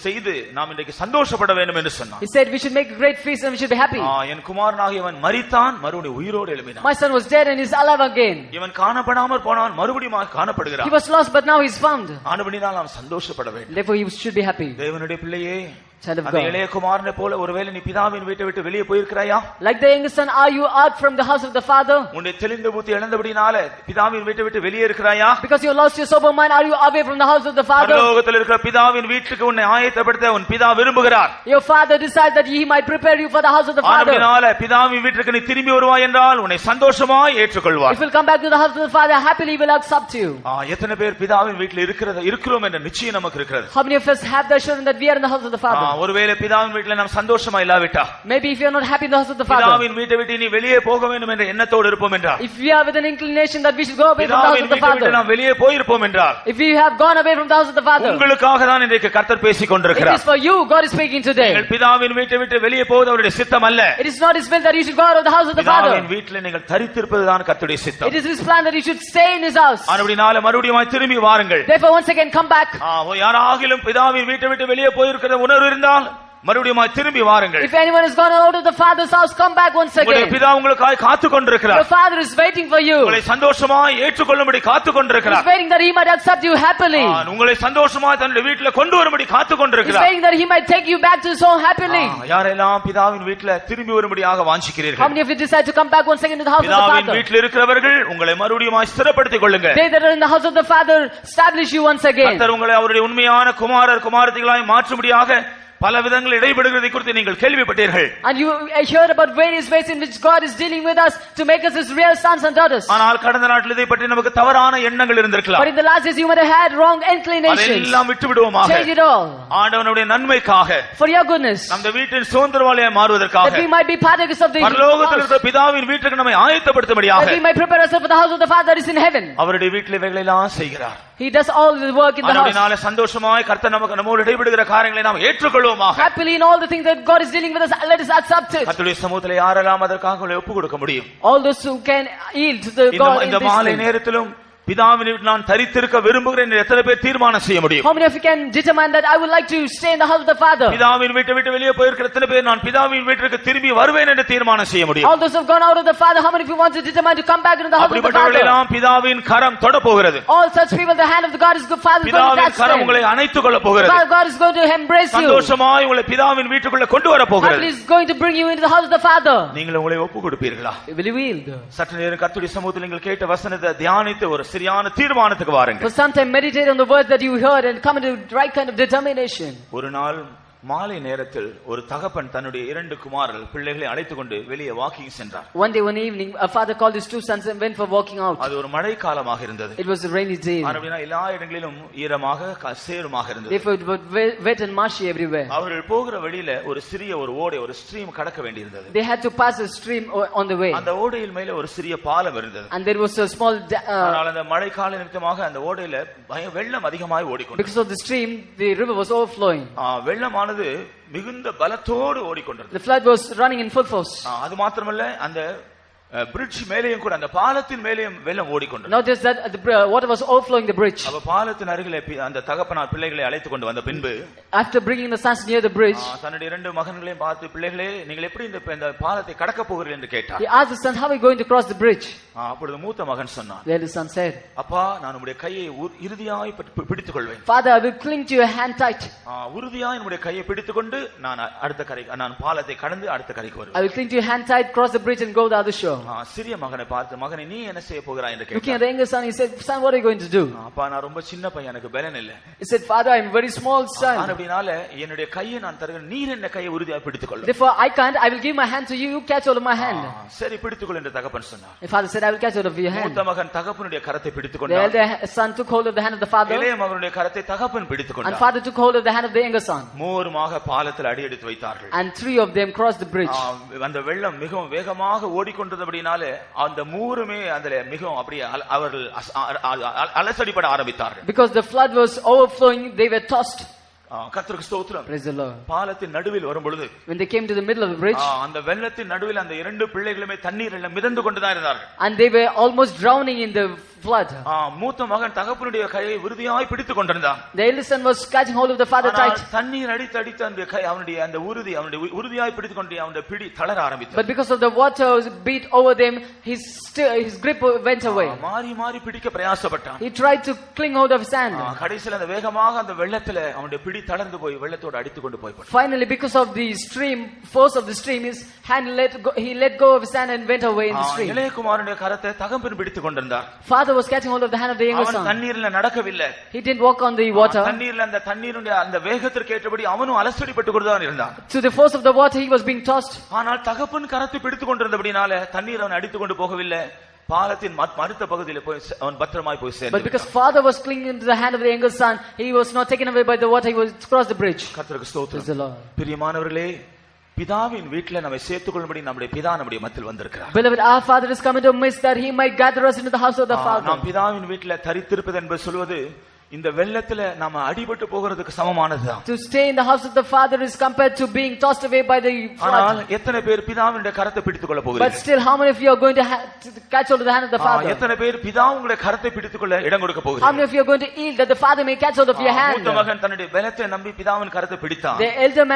செய்து நாம் இன்றைக்கு சந்தோஷப்பட வேண்டும் என்று சொன்னான். He said we should make a great feast and we should be happy. என் குமாரனாகியவன் மரித்தான், மறுபடியும் உயிரோடு எழும்பினான். My son was dead and is alive again. இவன் காணப்படாமல் போனான், மறுபடியும் He காணப்படுகிறான். was lost but now he is found. ஆனபடியால் நாம் சந்தோஷப்பட வேண்டும். Therefore he should be happy. தேவனுடைய பிள்ளையே, Child of அந்த God. இளைய குமாரனை போல ஒருவேளை நீ பிதாவின் வீட்டை விட்டு வெளியே போயிருக்கிறாயா? Like the youngest son, are you out from the house of the father? உன்னுடைய தெளிந்த புத்தி இழந்தபடினால பிதாவின் வீட்டை விட்டு வெளியே இருக்கிறாயா? Because you lost your sober mind, are you away from the house of the father? பரலோகத்தில் இருக்கிற பிதாவின் வீட்டுக்கு உன்னை ஆயத்தப்படுத்த உன் பிதா விரும்புகிறார். Your father decides that he might prepare you for the house of the father. ஆனபடியால் பிதாவின் வீட்டுக்கு நீ திரும்பி வருவாய் என்றால் உன்னை சந்தோஷமாய் ஏற்றுக்கொள்வார். If you will come back to the house of the father, happily he will accept you. எத்தனை பேர் பிதாவின் வீட்டில் இருக்கிறோம் என்ற நிச்சயம் நமக்கு இருக்கிறது. How many of us have the assurance that we are in the house of the father? ஒருவேளை பிதாவின் வீட்டில் நாம் சந்தோஷமா இல்லாவிட்டா, Maybe if you are not happy in the house of the father, பிதாவின் வீட்டை விட்டு நீ வெளியே போக வேண்டும் என்ற எண்ணத்தோடு இருப்போம் என்றால், if we are with an inclination that we should go away from the house பிதாவின் of the வீட்டை விட்டு father, நாம் வெளியே போயிருப்போம் என்றால், if we have gone away from the house of the father, உங்களுக்காக தான் இன்றைக்கு கர்த்தர் பேசிக் it கொண்டிருக்கிறார். is for you God is speaking today. நீங்கள் பிதாவின் வீட்டை விட்டு வெளியே போவது அவருடைய சித்தம் அல்ல. It is not his will that you should go out of the house of the father. பிதாவின் வீட்டில் நீங்கள் தரித்திருப்பதுதான் கர்த்தருடைய சித்தம். It is his plan that you should stay in his house. ஆனபடியால் மறுபடியும் திரும்பி வாருங்கள். Therefore once again come back. யாராகிலும் பிதாவின் வீட்டை விட்டு வெளியே போயிருக்கிற உணர்வு இருந்தால் மறுபடியும் திரும்பி வாருங்கள். If anyone has gone out of the father's house, come back once உங்களுடைய again. பிதா உங்களுக்காக காத்துக் கொண்டிருக்கிறார். Your father is waiting for you. உங்களை சந்தோஷமாய் ஏற்றுக்கொள்ளும்படி காத்துக் He is கொண்டிருக்கிறார். waiting that he might accept you happily. உங்களை சந்தோஷமாய் தன்னுடைய வீட்டில் கொண்டு வரும்படி காத்துக் He is கொண்டிருக்கிறார். waiting that he might take you back to his home happily. யாரெல்லாம் பிதாவின் வீட்டில் திரும்பி வரும்படியாக How வாஞ்சிக்கிறீர்கள்? many of you decide to come back once again to the house of the பிதாவின் father? வீட்டில் இருக்கிறவர்கள் உங்களை மறுபடியும் ஸ்திரப்படுத்திக் கொள்ளுங்க. They that are in the house of the father, establish you once again. கர்த்தர் உங்களை அவருடைய உண்மையான குமாரர் குமாரத்திகளாய் மாற்றும்படியாக பல விதங்கள் இடைபடுகிறதை குறித்து நீங்கள் கேள்விப்பட்டீர்கள். And you heard about various ways in which God is dealing with us to make us his real sons and daughters. ஆனால் கடந்த நாட்களில் இதை பற்றி நமக்கு தவறான எண்ணங்கள் இருந்திருக்கலாம். But in the last days you might have had wrong inclinations. அதெல்லாம் விட்டு விடுவோமாக. Change it all. ஆண்டவனுடைய நன்மைக்காக, For your goodness. நம்ம வீட்டின் சுதந்திரவாளியாய் மாறுவதற்காக, That we might be partakers of the பரலோகத்தில் இருக்கிற house. பிதாவின் வீட்டுக்கு நம்மை ஆயத்தப்படுத்தும்படியாக That we might prepare ourselves for the house of the father that is in heaven. அவருடைய வீட்டில் இவைகளை எல்லாம் செய்கிறார். He does all the work in the house. அதனால சந்தோஷமாய் கர்த்தர் நம்மோடு இடைபடுகிற காரியங்களை நாம் ஏற்றுக்கொள்வோமாக. Happily in all the things that God is dealing with us, let us accept it. கர்த்தருடைய சமூகத்தில் யாரெல்லாம் அதற்காக ஒப்பு கொடுக்க முடியும்? All those who can yield to the God in இந்த this மாலை thing. நேரத்திலும் பிதாவின் வீட்டில் நான் தரித்திருக்க விரும்புகிறேன் என்று எத்தனை பேர் தீர்மானம் செய்ய முடியும்? How many of you can determine that I would like to stay in the house of the father? பிதாவின் வீட்டை விட்டு வெளியே போயிருக்கிற எத்தனை பேர் நான் பிதாவின் வீட்டிற்கு திரும்பி வருவேன் என்று தீர்மானம் செய்ய முடியும்? All those who have gone out of the father, how many of you want to determine to come back into the house of the அப்படிப்பட்டவர்களை father? எல்லாம் பிதாவின் கரம் தொட போகிறது. All such people, the hand of the God is good. Father is going to பிதாவின் touch கரம் them. உங்களை அணைத்துக் கொள்ள போகிறது. God is going to embrace you. சந்தோஷமாய் உங்களை பிதாவின் வீட்டுக்குள்ள கொண்டு வர போகிறது. Happily is going to bring you into the house of the father. நீங்கள் உங்களை ஒப்பு கொடுப்பீர்களா? Will you yield? சற்று நேரம் கர்த்தருடைய சமூகத்தில் நீங்கள் கேட்ட வசனத்தை தியானித்து ஒரு சரியான தீர்மானத்துக்கு வாருங்கள். For some time meditate on the words that you heard and come into the right kind of determination. ஒரு நாள் மாலை நேரத்தில் ஒரு தகப்பன் தன்னுடைய 2 குமாரர்கள் பிள்ளைகளை அழைத்துக் கொண்டு வெளியே வாக்கிங் சென்றார். One day, one evening, a father called his 2 sons and went for walking out. அது ஒரு மழை காலமாக இருந்தது. It was a rainy day. அப்படினா எல்லா இடங்களிலும் ஈரமாக சேறுமாக இருந்தது. Therefore it was wet and marshy everywhere. அவர்கள் போகிற வழியில ஒரு சிறிய ஒரு ஓடை, ஒரு ஸ்ட்ரீம் கடக்க வேண்டியிருந்தது. They had to pass a stream on the way. அந்த ஓடையில் மேலே ஒரு சிறிய பாலம் இருந்தது. And there was a small ஆனால் அந்த மழை கால நிமித்தமாக அந்த ஓடையில வெள்ளம் அதிகமாய் ஓடிக்கொண்டது. Because of the stream, the river was overflowing. வெள்ளமானது மிகுந்த பலத்தோடு ஓடிக்கொண்டிருந்தது. The flood was running in full force. அது மாத்திரமல்ல, அந்த பிரிட்ஜ் மேலேயும் கூட அந்த பாலத்தின் மேலேயும் வெள்ளம் ஓடிக்கொண்டது. Notice that water was overflowing the bridge. அப்ப பாலத்தின் அருகிலே அந்த தகப்பனார் பிள்ளைகளை அழைத்து கொண்டு வந்த பின்பு After bringing the sons near the bridge, தன்னுடைய இரண்டு மகன்களையும் பார்த்து, பிள்ளைகளே நீங்கள் எப்படி இந்த பாலத்தை கடக்க போகிறீர்கள் என்று கேட்டார். he asked the sons, how are you going to cross the bridge? அப்பொழுது மூத்த மகன் சொன்னான், The eldest son said, அப்பா நான் உம்முடைய கையை இறுதியாய் பிடித்துக் கொள்வேன். Father, I will cling to your hand tight. உறுதியாய் உம்முடைய கையை பிடித்துக்கொண்டு நான் பாலத்தை கடந்து அடுத்த கரைக்கு வருவேன். I will cling to your hand tight, cross the bridge and go to the other shore. சிறிய மகனை பார்த்து, மகனே நீ என்ன செய்ய போகிறாய் என்று Looking at கேட்டார். the younger son, he said, son, what are you going to do? அப்பா நான் ரொம்ப சின்ன பையன், எனக்கு பலன் இல்ல. He said, Father, I am very small son. அப்படினால என்னுடைய கையை நான் தருகிறேன், நீர் என்ன கையை உறுதியாய் பிடித்துக் கொள்ளும். Therefore I can't, I will give my hand to you, you catch hold of my hand. சரி பிடித்துக்கொள் என்று தகப்பன் சொன்னார். The father said, I will catch hold of your hand. மூத்த மகன் தகப்பனுடைய கரத்தை பிடித்துக் The கொண்டார். elder son took hold of the hand of the father, இளைய மகனுடைய கரத்தை தகப்பன் பிடித்துக் and கொண்டார். father took hold of the hand of the younger son. மூவருமாக பாலத்தில் அடி எடுத்து வைத்தார்கள். And three of them crossed the bridge. அந்த வெள்ளம் மிகவும் வேகமாக ஓடிக்கொண்டபடினாலே அந்த மூவருமே அதிலே மிகவும் அப்படியே அவர்கள் அலசடிப்பட ஆரம்பித்தார்கள். Because the flood was overflowing, they were tossed. கர்த்தருக்கு ஸ்தோத்திரம். Praise the Lord. பாலத்தின் நடுவில் வரும் பொழுது, When they came to the middle of the bridge, அந்த வெள்ளத்தின் நடுவில் அந்த இரண்டு பிள்ளைகளுமே தண்ணீரில் மிதந்து கொண்டுதான் இருந்தார்கள். and they were almost drowning in the flood. மூத்த மகன் தகப்பனுடைய கையை உறுதியாய் பிடித்துக் கொண்டிருந்தான். The eldest son was catching hold of the father tight. தண்ணீர் அடித்து அந்த கை அவனுடைய அந்த உறுதியாய் பிடித்துக் கொண்டு அவனுடைய பிடி தளர ஆரம்பித்தது. But because of the water beat over them, his grip went away. மாறி மாறி பிடிக்க பிரயாசப்பட்டான். He tried to cling hold of his hand. கடைசியில் அந்த வேகமாக அந்த வெள்ளத்திலே அவனுடைய பிடி தளர்ந்து போய் வெள்ளத்தோடு அடித்துக் கொண்டு போய். Finally, because of the force of the stream, his hand he let go of his hand and went away in the stream. இளைய குமாரனுடைய கரத்தை தகப்பன் பிடித்துக் கொண்டிருந்தார். Father was catching hold of the hand of the younger son. தண்ணீரில் நடக்கவில்லை. He didn't walk on the water. தண்ணீரில் அந்த தண்ணீருடைய அந்த வேகத்திற்கு ஏற்றபடி அவனும் அலசடிப்பட்டு கொண்டுதான் இருந்தான். To the force of the water, he was being tossed. ஆனால் தகப்பன் கரத்தை பிடித்துக் கொண்டிருந்தபடினால தண்ணீர் அவன் அடித்துக் கொண்டு போகவில்லை. பாலத்தின் மறுத்த பகுதியில் போய் அவன் பத்திரமாய் போய் சேர்ந்தான். But because father was clinging to the hand of the younger son, he was not taken away by the water, he was crossed the bridge. கர்த்தருக்கு ஸ்தோத்திரம். Praise the Lord. பிரியமானவர்களே, பிதாவின் வீட்டில் நம்மை சேர்த்துக் கொள்ளும்படி நம்முடைய பிதா நம்முடைய மத்தியில் வந்திருக்கிறார். Beloved, our father is coming to our midst that he might gather us into the house of the father. நாம் பிதாவின் வீட்டில் தரித்திருப்பது என்பது சொல்வது இந்த வெள்ளத்துல நாம அடிபட்டு போகிறதுக்கு சமமானதுதான். To stay in the house of the father is compared to being tossed away by the ஆனால் flood. எத்தனை பேர் பிதாவினுடைய கரத்தை பிடித்துக் கொள்ள But போகிறீர்கள்? still, how many of you are going to catch hold of the hand of the father? எத்தனை பேர் பிதாவுடைய கரத்தை பிடித்துக் கொள்ள இடம் கொடுக்க How many போகிறீர்கள்? of you are going to yield that the father may catch hold of your hand? மூத்த மகன் தன்னுடைய பலத்தை நம்பி பிதாவின் கரத்தை பிடித்தான். The elder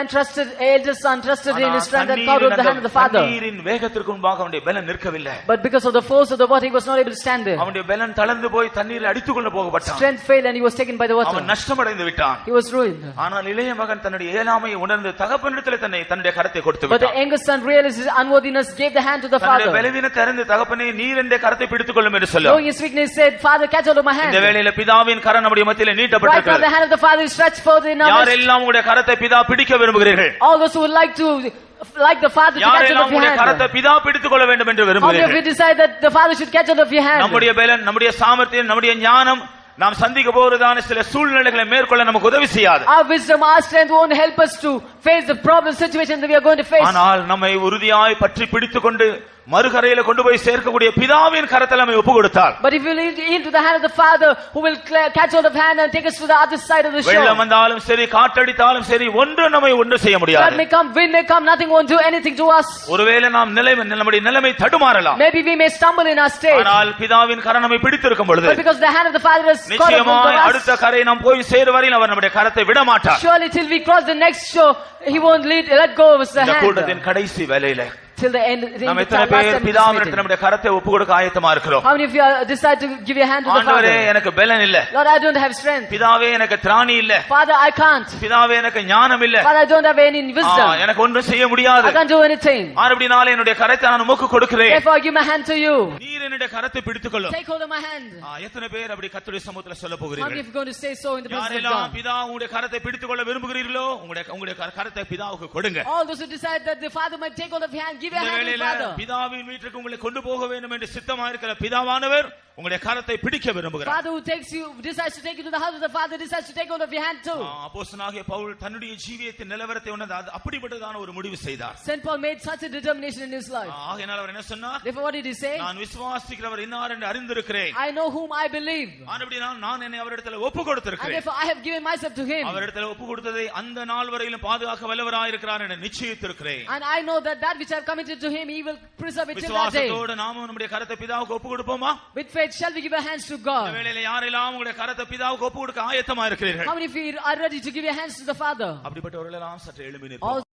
son trusted in his strength and caught hold of the hand of the father. தண்ணீரின் வேகத்திற்கு முன்பாக அவனுடைய பலன் நிற்கவில்லை. But because of the force of the water, he was not able to stand there. அவனுடைய பலன் தளர்ந்து போய் தண்ணீரில் அடித்துக் கொண்டு போகப்பட்டான். Strength failed and he was taken by the water. அவன் நஷ்டமடைந்து விட்டான். He was ruined. ஆனால் இளைய மகன் தன்னுடைய இயலாமையை உணர்ந்து தகப்பனிடத்தில் தன்னுடைய கரத்தை கொடுத்து But the விட்டான். younger son realized his unworthiness, gave the hand to the தன்னுடைய father. பலவீனத்தை அறிந்து தகப்பனே நீர் என்ற கரத்தை பிடித்துக் கொள்ளும் என்று Knowing சொல்லும். his weakness, said, Father, catch hold of my hand. இந்த வேளையில பிதாவின் கரம் நம்முடைய மத்தியிலே Right now, நீட்டப்பட்டிருக்கிறது. the hand of the father is stretched forth in our midst. யாரெல்லாம் உங்களுடைய கரத்தை பிதா பிடிக்க விரும்புகிறீர்கள்? All those who would like the father to catch hold யாரெல்லாம் of your உங்களுடைய கரத்தை hand. பிதா பிடித்துக் கொள்ள வேண்டும் என்று How many of விரும்புகிறீர்கள்? you decide that the father should catch hold of your hand? நம்முடைய பலன், நம்முடைய சாமர்த்தியம், நம்முடைய ஞானம் நாம் சந்திக்க போறதான சில சூழ்நிலைகளை மேற்கொள்ள நமக்கு உதவி செய்யாது. Our wisdom, our strength won't help us to face the problem situation that we are going to face. ஆனால் நம்மை உறுதியாய் பற்றி பிடித்துக் கொண்டு மறுகரையில கொண்டு போய் சேர்க்கக்கூடிய பிதாவின் கரத்தில் நம்மை ஒப்பு கொடுத்தார். But if we yield to the hand of the father who will catch hold of hand and take us to the other side of the shore, வெள்ளம் வந்தாலும் சரி, காற்றடித்தாலும் சரி, நம்மை ஒன்று செய்ய flood முடியாது. may come, wind may come, nothing won't do anything to us. ஒருவேளை நம்முடைய நிலைமை தடுமாறலாம். Maybe we may stumble in our state. ஆனால் பிதாவின் கரம் நம்மை பிடித்திருக்கும் பொழுது But because the hand of the father has caught நிச்சயமாய் hold of அடுத்த us, கரை நாம் போய் சேரும் வரையில் அவர் நம்முடைய கரத்தை விட மாட்டார். surely till we cross the next shore, he won't let go of us the இந்த hand. கூட்டத்தின் கடைசி வேளையில Till the end, நாம் எத்தனை பேர் பிதாவினிடத்தில் நம்முடைய கரத்தை ஒப்பு கொடுக்க ஆயத்தமா இருக்கிறோம்? How many of you decide to give your hand to the ஆண்டவரே father? எனக்கு பலன் இல்ல. Lord, I don't have strength. பிதாவே எனக்கு திராணி இல்ல. Father, I can't. பிதாவே எனக்கு ஞானம் இல்ல. Father, I don't have any wisdom. எனக்கு ஒன்றும் செய்ய முடியாது. I can't do anything. மறுபடியும் என்னுடைய கரத்தை நான் உமக்கு கொடுக்கிறேன். Therefore, I give my hand to you. நீர் என்னுடைய கரத்தை பிடித்துக் கொள்ளும். Take hold of my hand. எத்தனை பேர் அப்படி கர்த்தருடைய சமூகத்தில் சொல்ல How many போகிறீர்கள்? of you are going to say so in the presence of யாரெல்லாம் God? பிதா உங்களுடைய கரத்தை பிடித்துக் கொள்ள விரும்புகிறீர்களோ உங்களுடைய கரத்தை பிதாவுக்கு கொடுங்க. All those who decide that the father might take hold of your hand, give your hand to the father. பிதாவின் வீட்டுக்கு உங்களை கொண்டு போக வேண்டும் என்று சித்தமா இருக்கிற பிதாவானவர் உங்களுடைய கரத்தை பிடிக்க விரும்புகிறார். Father who decides to take you to the house of the father, decides to take hold of your hand too. அப்போஸ்தலனாகிய பவுல் தன்னுடைய ஜீவியத்தின் நிலவரத்தை உணர்ந்து அப்படிப்பட்டதான ஒரு முடிவு செய்தார். Saint Paul made such a determination in his life. ஆகையால் அவர் என்ன சொன்னார்? Therefore, what did he say? நான் விசுவாசிக்கிறவர் இன்னார் என்று அறிந்திருக்கிறேன். I know whom I believe. நான் என்னை அவரிடத்தில் ஒப்பு And கொடுத்திருக்கிறேன். therefore, I have given myself to him. அவரிடத்தில் ஒப்பு கொடுத்ததை அந்த நாள் வரையிலும் பாதுகாக்க வல்லவராய் இருக்கிறார் என்று நிச்சயித்திருக்கிறேன். And I know that which I have committed to him, he will preserve it till that day. விசுவாசத்தோடு நாமும் நம்முடைய கரத்தை பிதாவுக்கு ஒப்பு கொடுப்போமா? With faith shall we give our hands to இந்த God. வேளையில யாரெல்லாம் உங்களுடைய கரத்தை பிதாவுக்கு ஒப்பு கொடுக்க ஆயத்தமா இருக்கிறீர்கள்? How many of you are ready to give your hands to the Father? அப்படிப்பட்டவர்கள் எல்லாம் சற்று எழும்பி நிற்போம்.